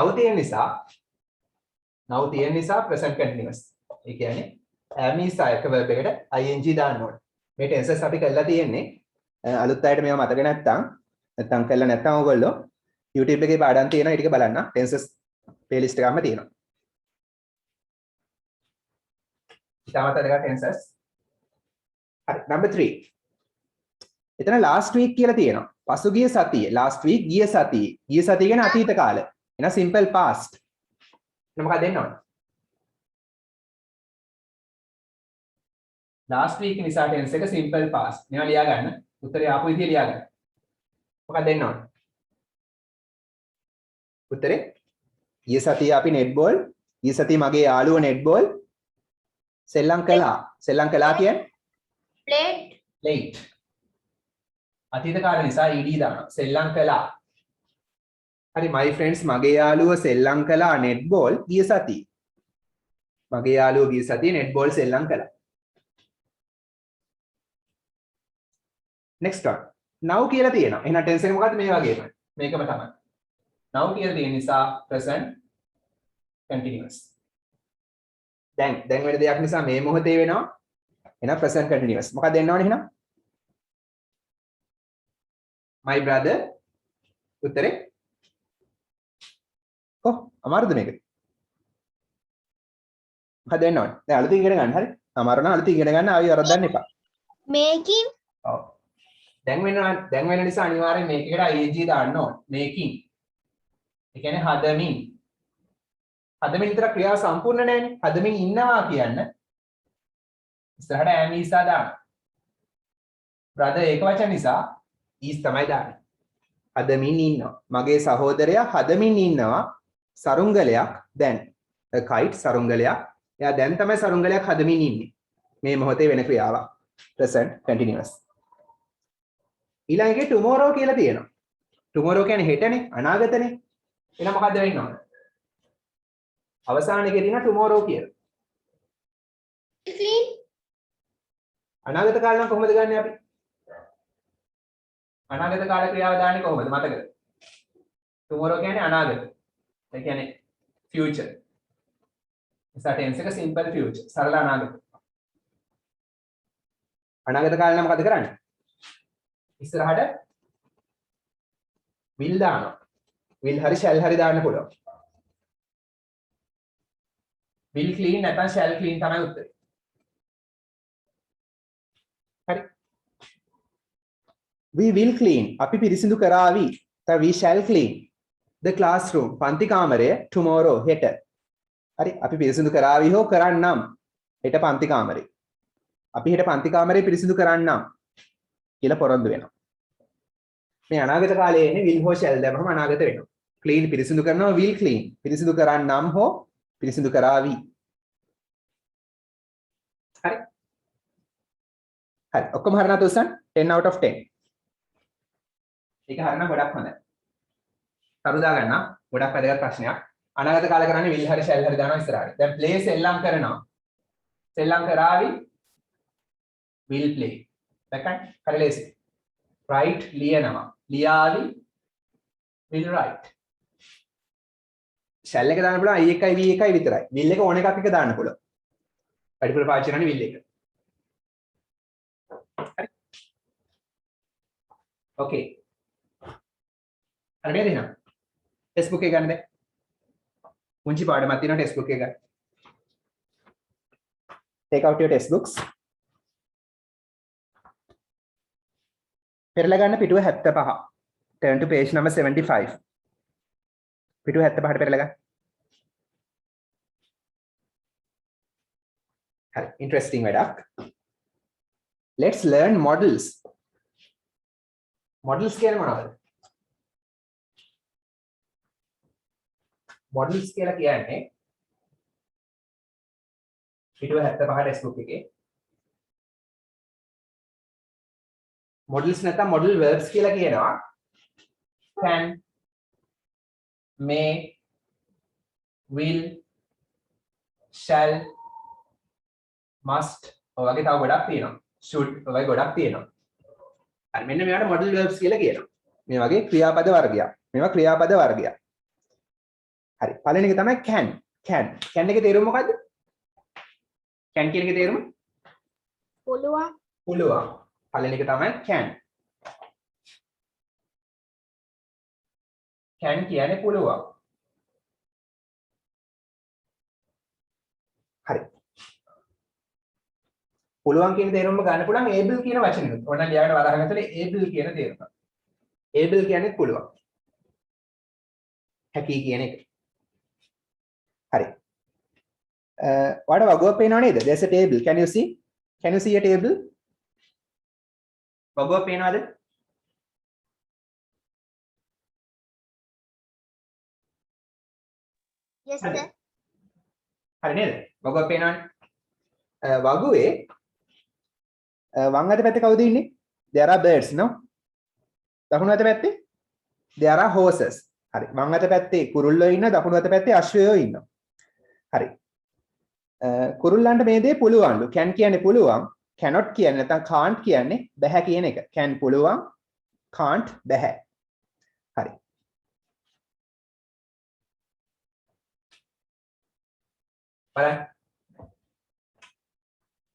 now තියෙන නිසා present continuous. ඒ කියන්නේ am is එක verb එකට ing දාන්න ඕනේ. මේ tenses අපි කරලා තියෙන්නේ අලුත් අයට මේවා මතක නැත්නම් කරලා නැත්නම් ඔයගොල්ලෝ YouTube එකේ පාඩම් තියෙනවා ඒ ටික බලන්න. tenses playlist එකක්ම තියෙනවා. ඊටමත් අදගා tenses. හරි number 3. එතන last week කියලා තියෙනවා. පසුගිය සතියේ last week ගිය සතියේ. ගිය සතිය කියන්නේ අතීත කාලය. එහෙනම් simple past. මොකක්ද දෙන්න ඕන? last week නිසා tense එක simple past. මේවා ලියා ගන්න. උත්තරේ ආපු විදිය ලියා ගන්න. මොකක්ද දෙන්න ඕන? උත්තරේ ගිය සතියේ අපි netball ගිය සතියේ මගේ යාළුවෝ netball සෙල්ලම් කළා. සෙල්ලම් කළා කියන්නේ Played. අතීත කාල නිසා ed දානවා. සෙල්ලම් කළා. හරි my friends මගේ යාළුවෝ සෙල්ලම් කළා netball ගිය සතියේ. මගේ යාළුවෝ ගිය සතියේ netball සෙල්ලම් කළා. next one. now කියලා තියෙනවා. එහෙනම් tense එක මොකද්ද මේ වගේම? මේකම තමයි. now කියලා තියෙන නිසා present continuous. දැන් වෙන දෙයක් නිසා මේ මොහොතේ වෙනවා. එහෙනම් present continuous. මොකක්ද දෙන්න ඕනේ එහෙනම්? my brother උත්තරේ අමාරුද මේක? මොකක්ද දෙන්න ඕනේ? දැන් අලුතින් ඉගෙන ගන්න හරි. අමාරු නම් අලුතින් ඉගෙන ගන්න ආයෙ වරද්දන්න එපා. making ඔව්. දැන් වෙන නිසා අනිවාර්යෙන් මේකේකට ing දාන්න ඕනේ. making. ඒ කියන්නේ හදමින්. හදමින් විතර ක්‍රියාව සම්පූර්ණ නැහැනේ. හදමින් ඉන්නවා කියන්න ඉස්සරහට am is දාන්න. brother ඒක වචන නිසා is තමයි දාන්නේ. හදමින් ඉන්නවා. මගේ සහෝදරයා හදමින් ඉන්නවා සරුංගලයක් දැන්. a kite සරුංගලයක්. එයා දැන් තමයි සරුංගලයක් හදමින් ඉන්නේ. මේ මොහොතේ වෙන ක්‍රියාවක්. present continuous. ඊළඟ එකේ tomorrow කියලා තියෙනවා. tomorrow කියන්නේ හෙටනේ, අනාගතනේ. එහෙනම් මොකද්ද වෙන්න ඕන? අවසාන එකේ තියෙනවා tomorrow කියලා. Clean. අනාගත කාලේ නම් කොහොමද ගන්නෙ අපි? අනාගත කාල ක්‍රියාව දාන්නේ කොහොමද? මතකද? tomorrow කියන්නේ අනාගත. ඒ කියන්නේ future. නිසා tense එක simple future. සරල අනාගත. අනාගත කාලේ නම් මොකද කරන්නේ? ඉස්සරහට will දානවා. will හරි shall හරි දාන්න පුළුවන්. will clean නැත්නම් shall clean තමයි උත්තරේ. හරි. we will clean අපි පිරිසිදු කරાવી. තව we shall clean. the classroom පන්ති කාමරය tomorrow හෙට. හරි අපි පිරිසිදු කරાવી හෝ කරන්නම්. හෙට පන්ති කාමරේ. අපි හෙට පන්ති කාමරේ පිරිසිදු කරන්නම් කියලා පොරොන්දු වෙනවා. මේ අනාගත කාලයේ එන්නේ will හෝ shall දැම්මම අනාගත වෙනවා. clean පිරිසිදු කරනවා will clean. පිරිසිදු කරන්නම් හෝ පිරිසිදු කරાવી. හරි. හරි. ඔක්කොම හරිනවද උසන්? 10 out of 10. ඒක හරිනම් ගොඩක් හොඳයි. කරුදා ගන්න ගොඩක් වැදගත් ප්‍රශ්නයක්. අනාගත කාලේ කරන්නේ will හරි shall හරි දානවා ඉස්සරහට. දැන් play සෙල්ලම් කරනවා. සෙල්ලම් කරાવી will play. දැක්කයි? හරි ලේසි. write ලියනවා. ලියාවි will write. shall එක දාන්න පුළුවන් i එකයි v එකයි විතරයි. will එක ඕන එකක් එක දාන්න පුළුවන්. වැඩිපුර පාවිච්චි කරන්නේ will එක. හරි. okay. හරි නේද එහෙනම්? ටෙක්ස්ට් බුක් එක ගන්න බෑ. පුංචි පාඩමක් තියෙනවා ටෙක්ස්ට් බුක් එක ගන්න. take out your textbooks. පෙරලා ගන්න පිටුව 75. turn to page number 75. පිටුව 75ට පෙරලා ගන්න. හරි interesting වැඩක්. let's learn models. models කියන්නේ මොනවද? models කියලා කියන්නේ පිටුව 75 ටෙක්ස්ට් බුක් එකේ models නැත්නම් model verbs කියලා කියනවා can may will shall must ඔය වගේ තව ගොඩක් තියෙනවා should ඔය වගේ ගොඩක් තියෙනවා හරි මෙන්න මේවට model verbs කියලා කියනවා මේ වගේ ක්‍රියාපද වර්ගයක් මේවා ක්‍රියාපද වර්ගයක් හරි පළවෙනි එක තමයි can එකේ තේරුම මොකද්ද can කියන එකේ තේරුම පුළුවන් පළවෙනි එක තමයි can කියන්නේ පුළුවන් හරි පුළුවන් කියන තේරුම ගන්න පුළුවන් able කියන වචනයත් ඕනනම් ලියාගෙන වරහන් ඇතුලේ able කියන තේරුම able කියන්නේ පුළුවන් හැකි කියන එක හරි ඔයාලට වගුවක් පේනව නේද there's a table can you see a table වගුවක් පේනවද yes sir හරි නේද වගුවක් පේනවනේ වගුවේ වම් අත පැත්තේ කවුද ඉන්නේ there are birds no දකුණු අත පැත්තේ there are horses හරි වම් අත පැත්තේ කුරුල්ලෝ ඉන්නවා දකුණු අත පැත්තේ අශ්වයෝ ඉන්නවා හරි කුරුල්ලන්ට මේ දේ පුළුවන්ලු can කියන්නේ පුළුවන් cannot කියන්නේ නැත්නම් can't කියන්නේ බෑ කියන එක can පුළුවන් can't බෑ හරි බලන්න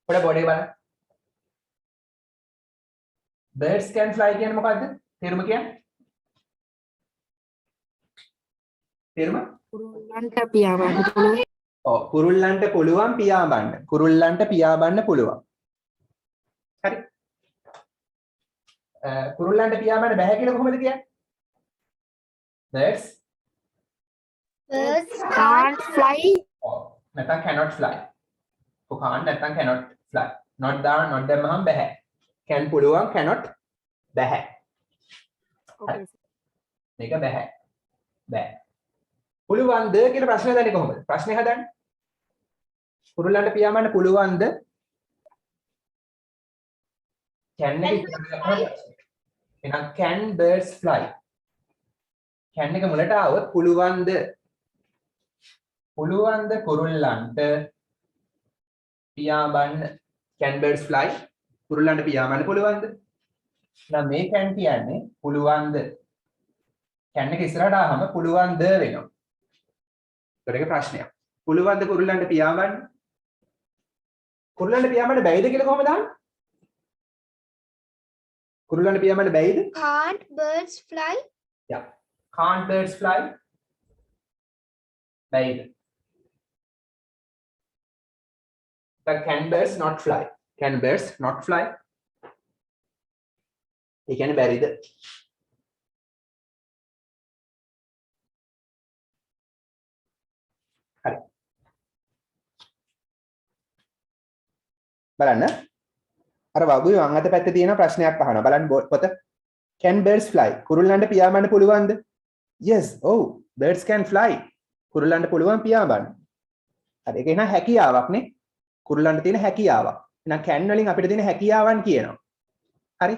පොඩ බෝඩ් එක බලන්න birds can fly කියන්නේ මොකද්ද තේරුම කියන්නේ තේරුම කුරුල්ලන්ට පියාඹන්න පුළුවන්. ඔව් කුරුල්ලන්ට පුළුවන් පියාඹන්න පුළුවන් හරි කුරුල්ලන්ට පියාඹන්න බෑ කියලා කොහොමද කියන්නේ birds can't fly ඔව් නැත්නම් cannot fly can't නැත්නම් cannot fly not දැම්මහම බෑ can පුළුවන් cannot බෑ මේක බෑ පුළුවන්ද කියලා ප්‍රශ්නේ හදන්නේ කොහොමද ප්‍රශ්නේ හදන්නේ කුරුල්ලන්ට පියාඹන්න පුළුවන්ද can එක එහෙනම් can birds fly can එක මුලට આવොත් පුළුවන්ද කුරුල්ලන්ට පියාඹන්න can birds fly කුරුල්ලන්ට පියාඹන්න පුළුවන්ද එහෙනම් මේ can කියන්නේ පුළුවන්ද can එක ඉස්සරහට ආවම පුළුවන්ද වෙනවා ඒක ප්‍රශ්නයක් පුළුවන්ද කුරුල්ලන්ට පියාඹන්න බැයිද කියලා කොහොමද දාන්නේ කුරුල්ලන්ට පියාඹන්න බැයිද can't birds fly yeah can't birds fly බැයිද but can birds not fly ඒ කියන්නේ බැරිද බලන්න. අර වගුවේ වම් අත පැත්තේ තියෙන ප්‍රශ්නයක් අහනවා. බලන්න පොත. Can birds fly? කුරුල්ලන්ට පියාඹන්න පුළුවන්ද? Yes. Oh, birds can fly. කුරුල්ලන්ට පුළුවන් පියාඹන්න. හරි. ඒක එහෙනම් හැකියාවක් නේ. කුරුල්ලන්ට තියෙන හැකියාවක්. එහෙනම් can වලින් අපිට තියෙන හැකියාවන් කියනවා. හරි.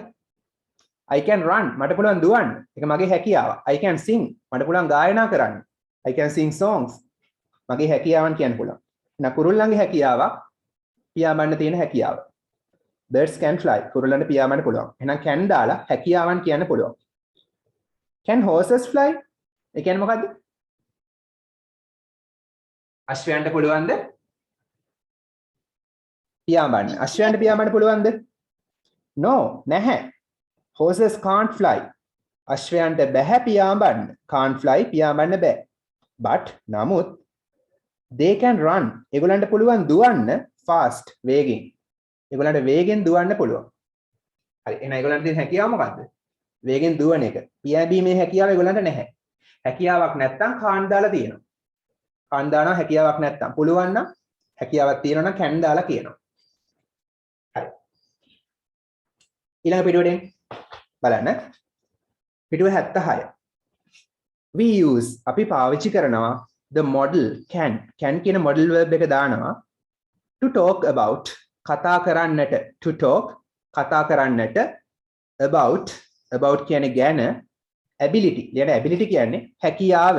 I can run. මට පුළුවන් දුවන්න. ඒක මගේ හැකියාව. I can sing. මට පුළුවන් ගායනා කරන්න. I can sing songs. මගේ හැකියාවන් කියන්න පුළුවන්. එහෙනම් කුරුල්ලන්ගේ හැකියාවක් පියාඹන්න තියෙන හැකියාව. Birds can fly. කුරුල්ලන්ට පියාඹන්න පුළුවන්. එහෙනම් can දාලා හැකියාවන් කියන්න පුළුවන්. Can horses fly? ඒ කියන්නේ මොකද්ද? අශ්වයන්ට පුළුවන්ද? පියාඹන්න. අශ්වයන්ට පියාඹන්න පුළුවන්ද? No, නැහැ. Horses can't fly. අශ්වයන්ට බැහැ පියාඹන්න. Can't fly පියාඹන්න බෑ. But නමුත් they can run. ඒගොල්ලන්ට පුළුවන් දුවන්න fast වේගෙන්. ඒගොල්ලන්ට වේගෙන් දුවන්න පුළුවන්. හරි. එහෙනම් ඒගොල්ලන්ට තියෙන හැකියාව මොකද්ද? වේගෙන් දුවන එක. පියාඹීමේ හැකියාව ඒගොල්ලන්ට නැහැ. හැකියාවක් නැත්තම් can't දාලා තියෙනවා. can't දානවා හැකියාවක් නැත්තම්. පුළුවන් නම් හැකියාවක් තියෙනවා නම් can දාලා කියනවා. හරි. ඊළඟ පිටුවෙන් බලන්න. පිටුව 76. We use අපි පාවිච්චි කරනවා the model can කියන model verb එක දානවා to talk about කතා කරන්නට to talk කතා කරන්නට about කියන්නේ ගැන ability ලියන ability කියන්නේ හැකියාව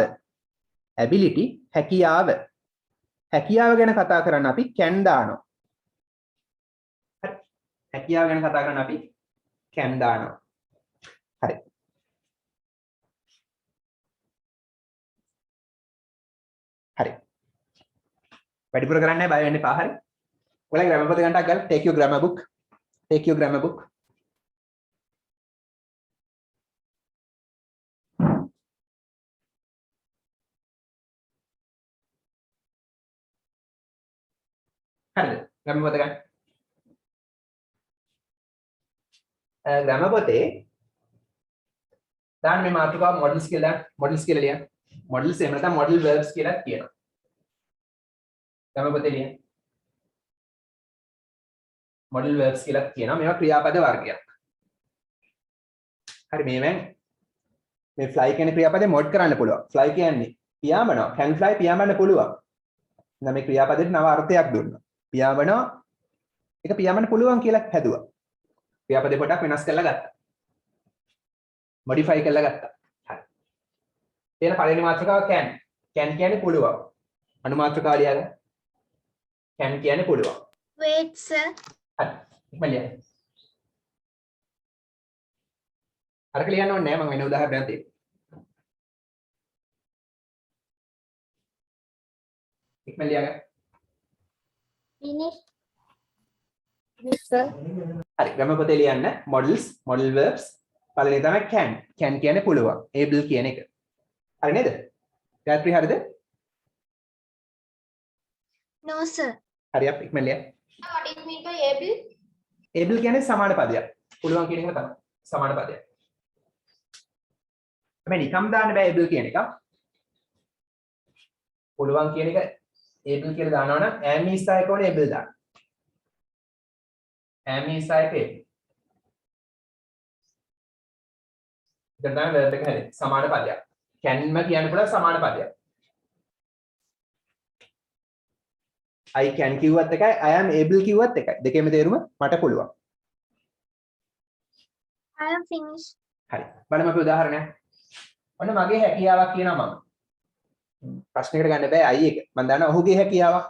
ability හැකියාව ගැන කතා කරන්න අපි can දානවා හරි හැකියාව ගැන කතා කරන්න අපි can දානවා හරි හරි වැඩිපුර කරන්නේ බය වෙන්න එපා හරි ඔයාලා grammar පොත ගන්නට ගන්න take your grammar book හරිද grammar පොත ගන්න grammar පොතේ දාන්න මේ මාතෘකාව models කියලා ලියන්න models එහෙම නැත්නම් model verbs කියලා කියනවා grammar පොතේ ලියන්න model verbs කියලා කියනවා මේවා ක්‍රියාපද වර්ගයක් හරි මේ fly කියන ක්‍රියාපදේ mod කරන්න පුළුවන් fly කියන්නේ පියාඹනවා can fly පියාඹන්න පුළුවන් නම් මේ ක්‍රියාපදෙට නව අර්ථයක් දුන්නා පියාඹනවා ඒක පියාඹන්න පුළුවන් කියලා හැදුවා ක්‍රියාපදේ පොඩක් වෙනස් කරලා ගත්තා modify කරලා ගත්තා හරි එන පළවෙනි මාත්‍රිකාව can කියන්නේ පුළුවන් අනු මාත්‍රිකාව ලියන්න can කියන්නේ පුළුවන් wait sir හරි ඉක්මන ලියන්න අරක ලියන්න ඕනේ නෑ මම වෙන උදාහරණයක් දෙන්න ඉක්මන ලියන්න finish yes sir හරි grammar පොතේ ලියන්න models model verbs පළවෙනි තමයි can කියන්නේ පුළුවන් able කියන එක හරි නේද ගායත්‍රි හරිද no sir හරි අප ඉක්මන ලියන්න What is mean by able? able කියන්නේ සමාන පදයක් පුළුවන් කියන එක තමයි සමාන පදයක් මේ නිකම් දාන්න බෑ able කියන එක පුළුවන් කියන එක able කියලා දානවා නම් am is එක ඕනේ able දාන්න am is එක able දැන් verb එක හැදේ සමාන පදයක් can කියන්න පුළුවන් සමාන පදයක් I can කිව්වත් එකයි I am able කිව්වත් එකයි දෙකේම තේරුම මට පුළුවන් I am finished හරි බලමු අපි උදාහරණයක් ඔන්න මගේ හැකියාවක් කියනවා මම ප්‍රශ්නයකට ගන්න බෑ I එක මම දන්නවා ඔහුගේ හැකියාවක්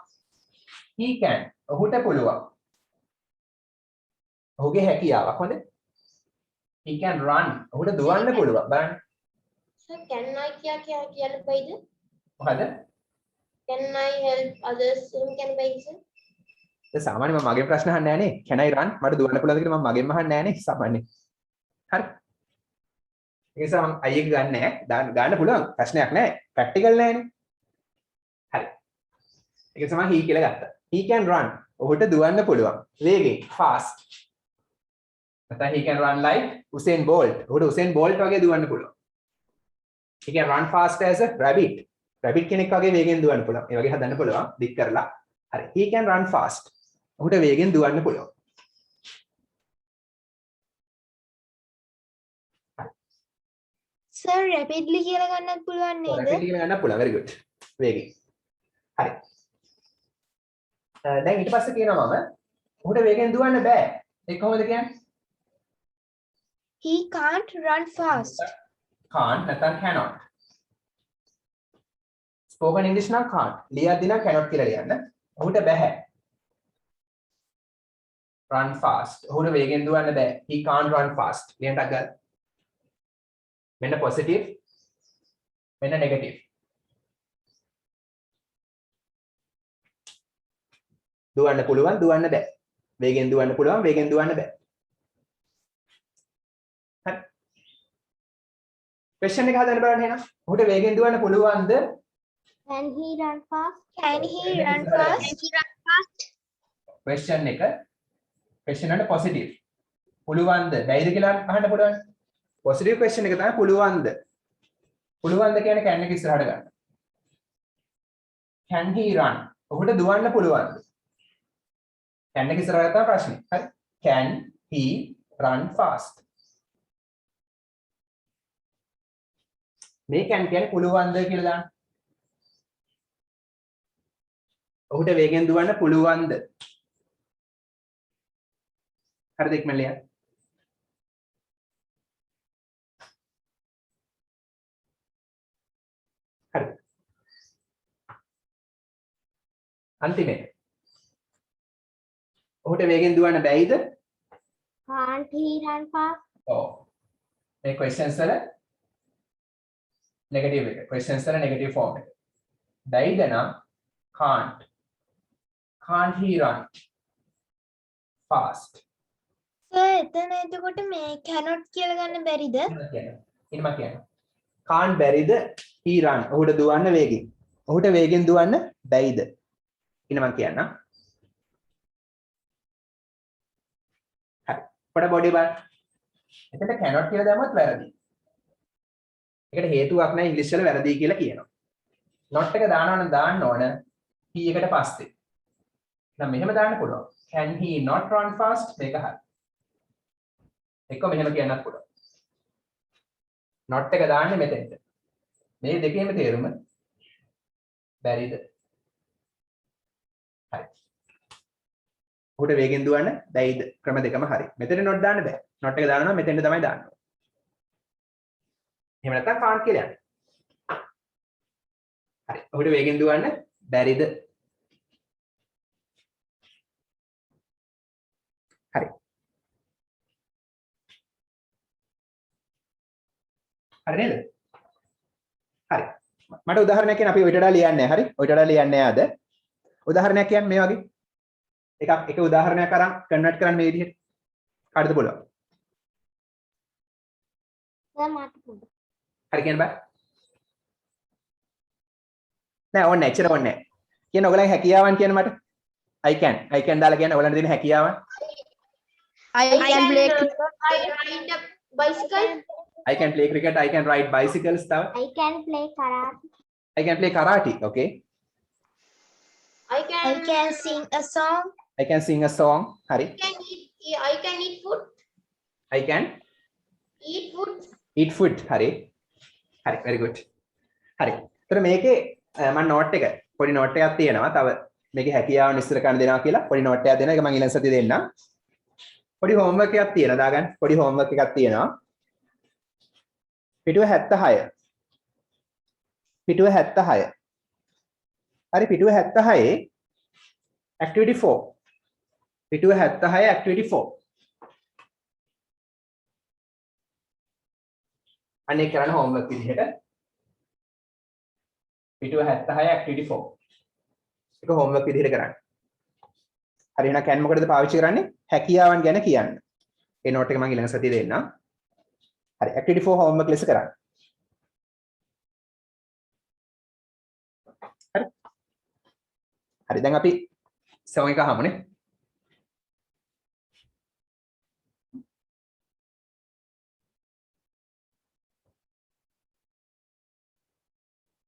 he can ඔහුට පුළුවන් ඔහුගේ හැකියාවක් හොඳ he can run ඔහුට දුවන්න පුළුවන් බලන්න Sir, can I කියන්න බයිද? මොකද Can I help others? Can I sir? ඒ සාමාන්‍ය මම මගෙන් ප්‍රශ්න අහන්නේ නැහැ නේ can I run මට දුවන්න පුළුවන්ද කියලා මම මගෙන් අහන්නේ නැහැ නේ සාමාන්‍ය හරි ඒ නිසා මම I එක ගන්න නැහැ ගන්න පුළුවන් ප්‍රශ්නයක් නැහැ ප්‍රැක්ටිකල් නැහැනේ හරි ඒක තමයි he කියලා ගත්තා he can run ඔහුට දුවන්න පුළුවන් වේගෙන් fast නැත්නම් he can run like Usain Bolt ඔහුට Usain Bolt වගේ දුවන්න පුළුවන් he can run fast as a rabbit කෙනෙක් වගේ වේගෙන් දුවන්න පුළුවන් ඒ වගේ හදන්න පුළුවන් දික් කරලා හරි he can run fast ඔහුට වේගෙන් දුවන්න පුළුවන්. සර් රැපිඩ්ලි කියලා ගන්නත් පුළුවන් නේද? රැපිඩ්ලි කියලා ගන්න පුළුවන්. very good. වේගෙන්. හරි. දැන් ඊට පස්සේ කියනවා මම ඔහුට වේගෙන් දුවන්න බෑ. ඒක කොහොමද කියන්නේ? He can't run fast. can't නැත්නම් cannot. spoken english නම් can't. ලියද්දී නම් cannot කියලා ලියන්න. ඔහුට බෑ. run fast. ඔහුට වේගෙන් දුවන්න බෑ. He can't run fast. ලියන්නක් ගන්න. මෙන්න positive. මෙන්න negative. දුවන්න පුළුවන් දුවන්න බෑ. වේගෙන් දුවන්න පුළුවන් වේගෙන් දුවන්න බෑ. හරි. question එක හදන්න බලන්න එහෙනම්. ඔහුට වේගෙන් දුවන්න පුළුවන්ද? Can he run fast? Can he run fast? question එක question එකට positive. පුළුවන්ද? බැයිද කියලා අහන්න පුළුවන්. positive question එක තමයි පුළුවන්ද? පුළුවන්ද කියන්නේ can එක ඉස්සරහට ගන්න. Can he run? ඔහුට දුවන්න පුළුවන්ද? can එක ඉස්සරහට ගත්තා ප්‍රශ්නේ. හරි. Can he run fast? මේ can කියන්නේ පුළුවන්ද කියලා දාන්න. ඔහුට වේගෙන් දුවන්න පුළුවන්ද? හරිද ඉක්මනට ලියන්න. හරි. අන්තිමේ. ඔහුට වේගෙන් දුවන්න බැයිද? Can't he run fast? ඔව්. මේ questions වල negative එක. questions වල negative form එක. බැයිද නම් can't. Can't he run fast? Sir එතන එතකොට මේ cannot කියලා ගන්න බැරිද? ඉන්නම කියන්න. can't බැරිද? he run. ඔහුට දුවන්න වේගෙන්. ඔහුට වේගෙන් දුවන්න බැයිද? ඉන්න මම කියන්න. හරි. පොඩ බොඩි බලන්න. එතන cannot කියලා දැම්මත් වැරදි. ඒකට හේතුවක් නැහැ ඉංග්‍රීසි වල වැරදි කියලා කියනවා. not එක දානවා නම් දාන්න ඕන he එකට පස්සේ. නම් මෙහෙම දාන්න පුළුවන්. Can he not run fast? මේක හරි. එක්ක මෙහෙම කියන්නත් පුළුවන්. not එක දාන්නේ මෙතෙන්ට. මේ දෙකේම තේරුම බැරිද? හරි. උඩ වේගෙන් දුවන්න බැයිද? ක්‍රම දෙකම හරි. මෙතන not දාන්න බෑ. not එක දානවා නම් මෙතෙන්ට තමයි දාන්න ඕනේ. එහෙම නැත්නම් can't කියලා යන්න. හරි. උඩ වේගෙන් දුවන්න බැරිද? හරි. හරි නේද? හරි. මට උදාහරණයක් කියන්න අපි ඔයිට වඩා ලියන්නේ නැහැ. හරි. ඔයිට වඩා ලියන්නේ නැහැ අද. උදාහරණයක් කියන්නේ මේ වගේ. එක උදාහරණයක් අරන් කන්වර්ට් කරන්න මේ විදිහට. කාටද පුළුවන්? මට පුළුවන්. හරි කියන්න බෑ. නෑ ඕනේ නැහැ. එච්චර ඕනේ නැහැ. කියන ඔයගලගේ හැකියාවන් කියන මට. I can දාලා කියන්නේ ඔයගලන්ට දෙන හැකියාවන්. I can play ride a bicycle. I can play cricket, I can ride bicycles තව. I can play karate. I can play karate, okay. I can sing a song. I can sing a song. හරි. I can eat food. I can Eat food. eat food. හරි. හරි, very good. හරි. ඒතර මේකේ මම note එක පොඩි note එකක් තියෙනවා. තව මේකේ හැකියාව නිස්සර කරන්න දෙනවා කියලා පොඩි note එකක් දෙනවා. ඒක මම ඊළඟ සතියේ දෙන්නම්. පොඩි homework එකක් තියෙනවා. දාගන්න. පොඩි homework එකක් තියෙනවා. පිටුව 76. පිටුව 76. හරි පිටුව 76 activity 4. පිටුව 76 activity 4. අනේ කරන homework විදිහට පිටුව 76 activity 4. ඒක homework විදිහට කරන්න. හරි එහෙනම් can මොකටද පාවිච්චි කරන්නේ? හැකියාවන් ගැන කියන්න. ඒ note එක මම ඊළඟ සතියේ දෙන්නම්. හරි activity 4 homework ලෙස කරන්න. හරි. හරි දැන් අපි song එක අහමුනේ.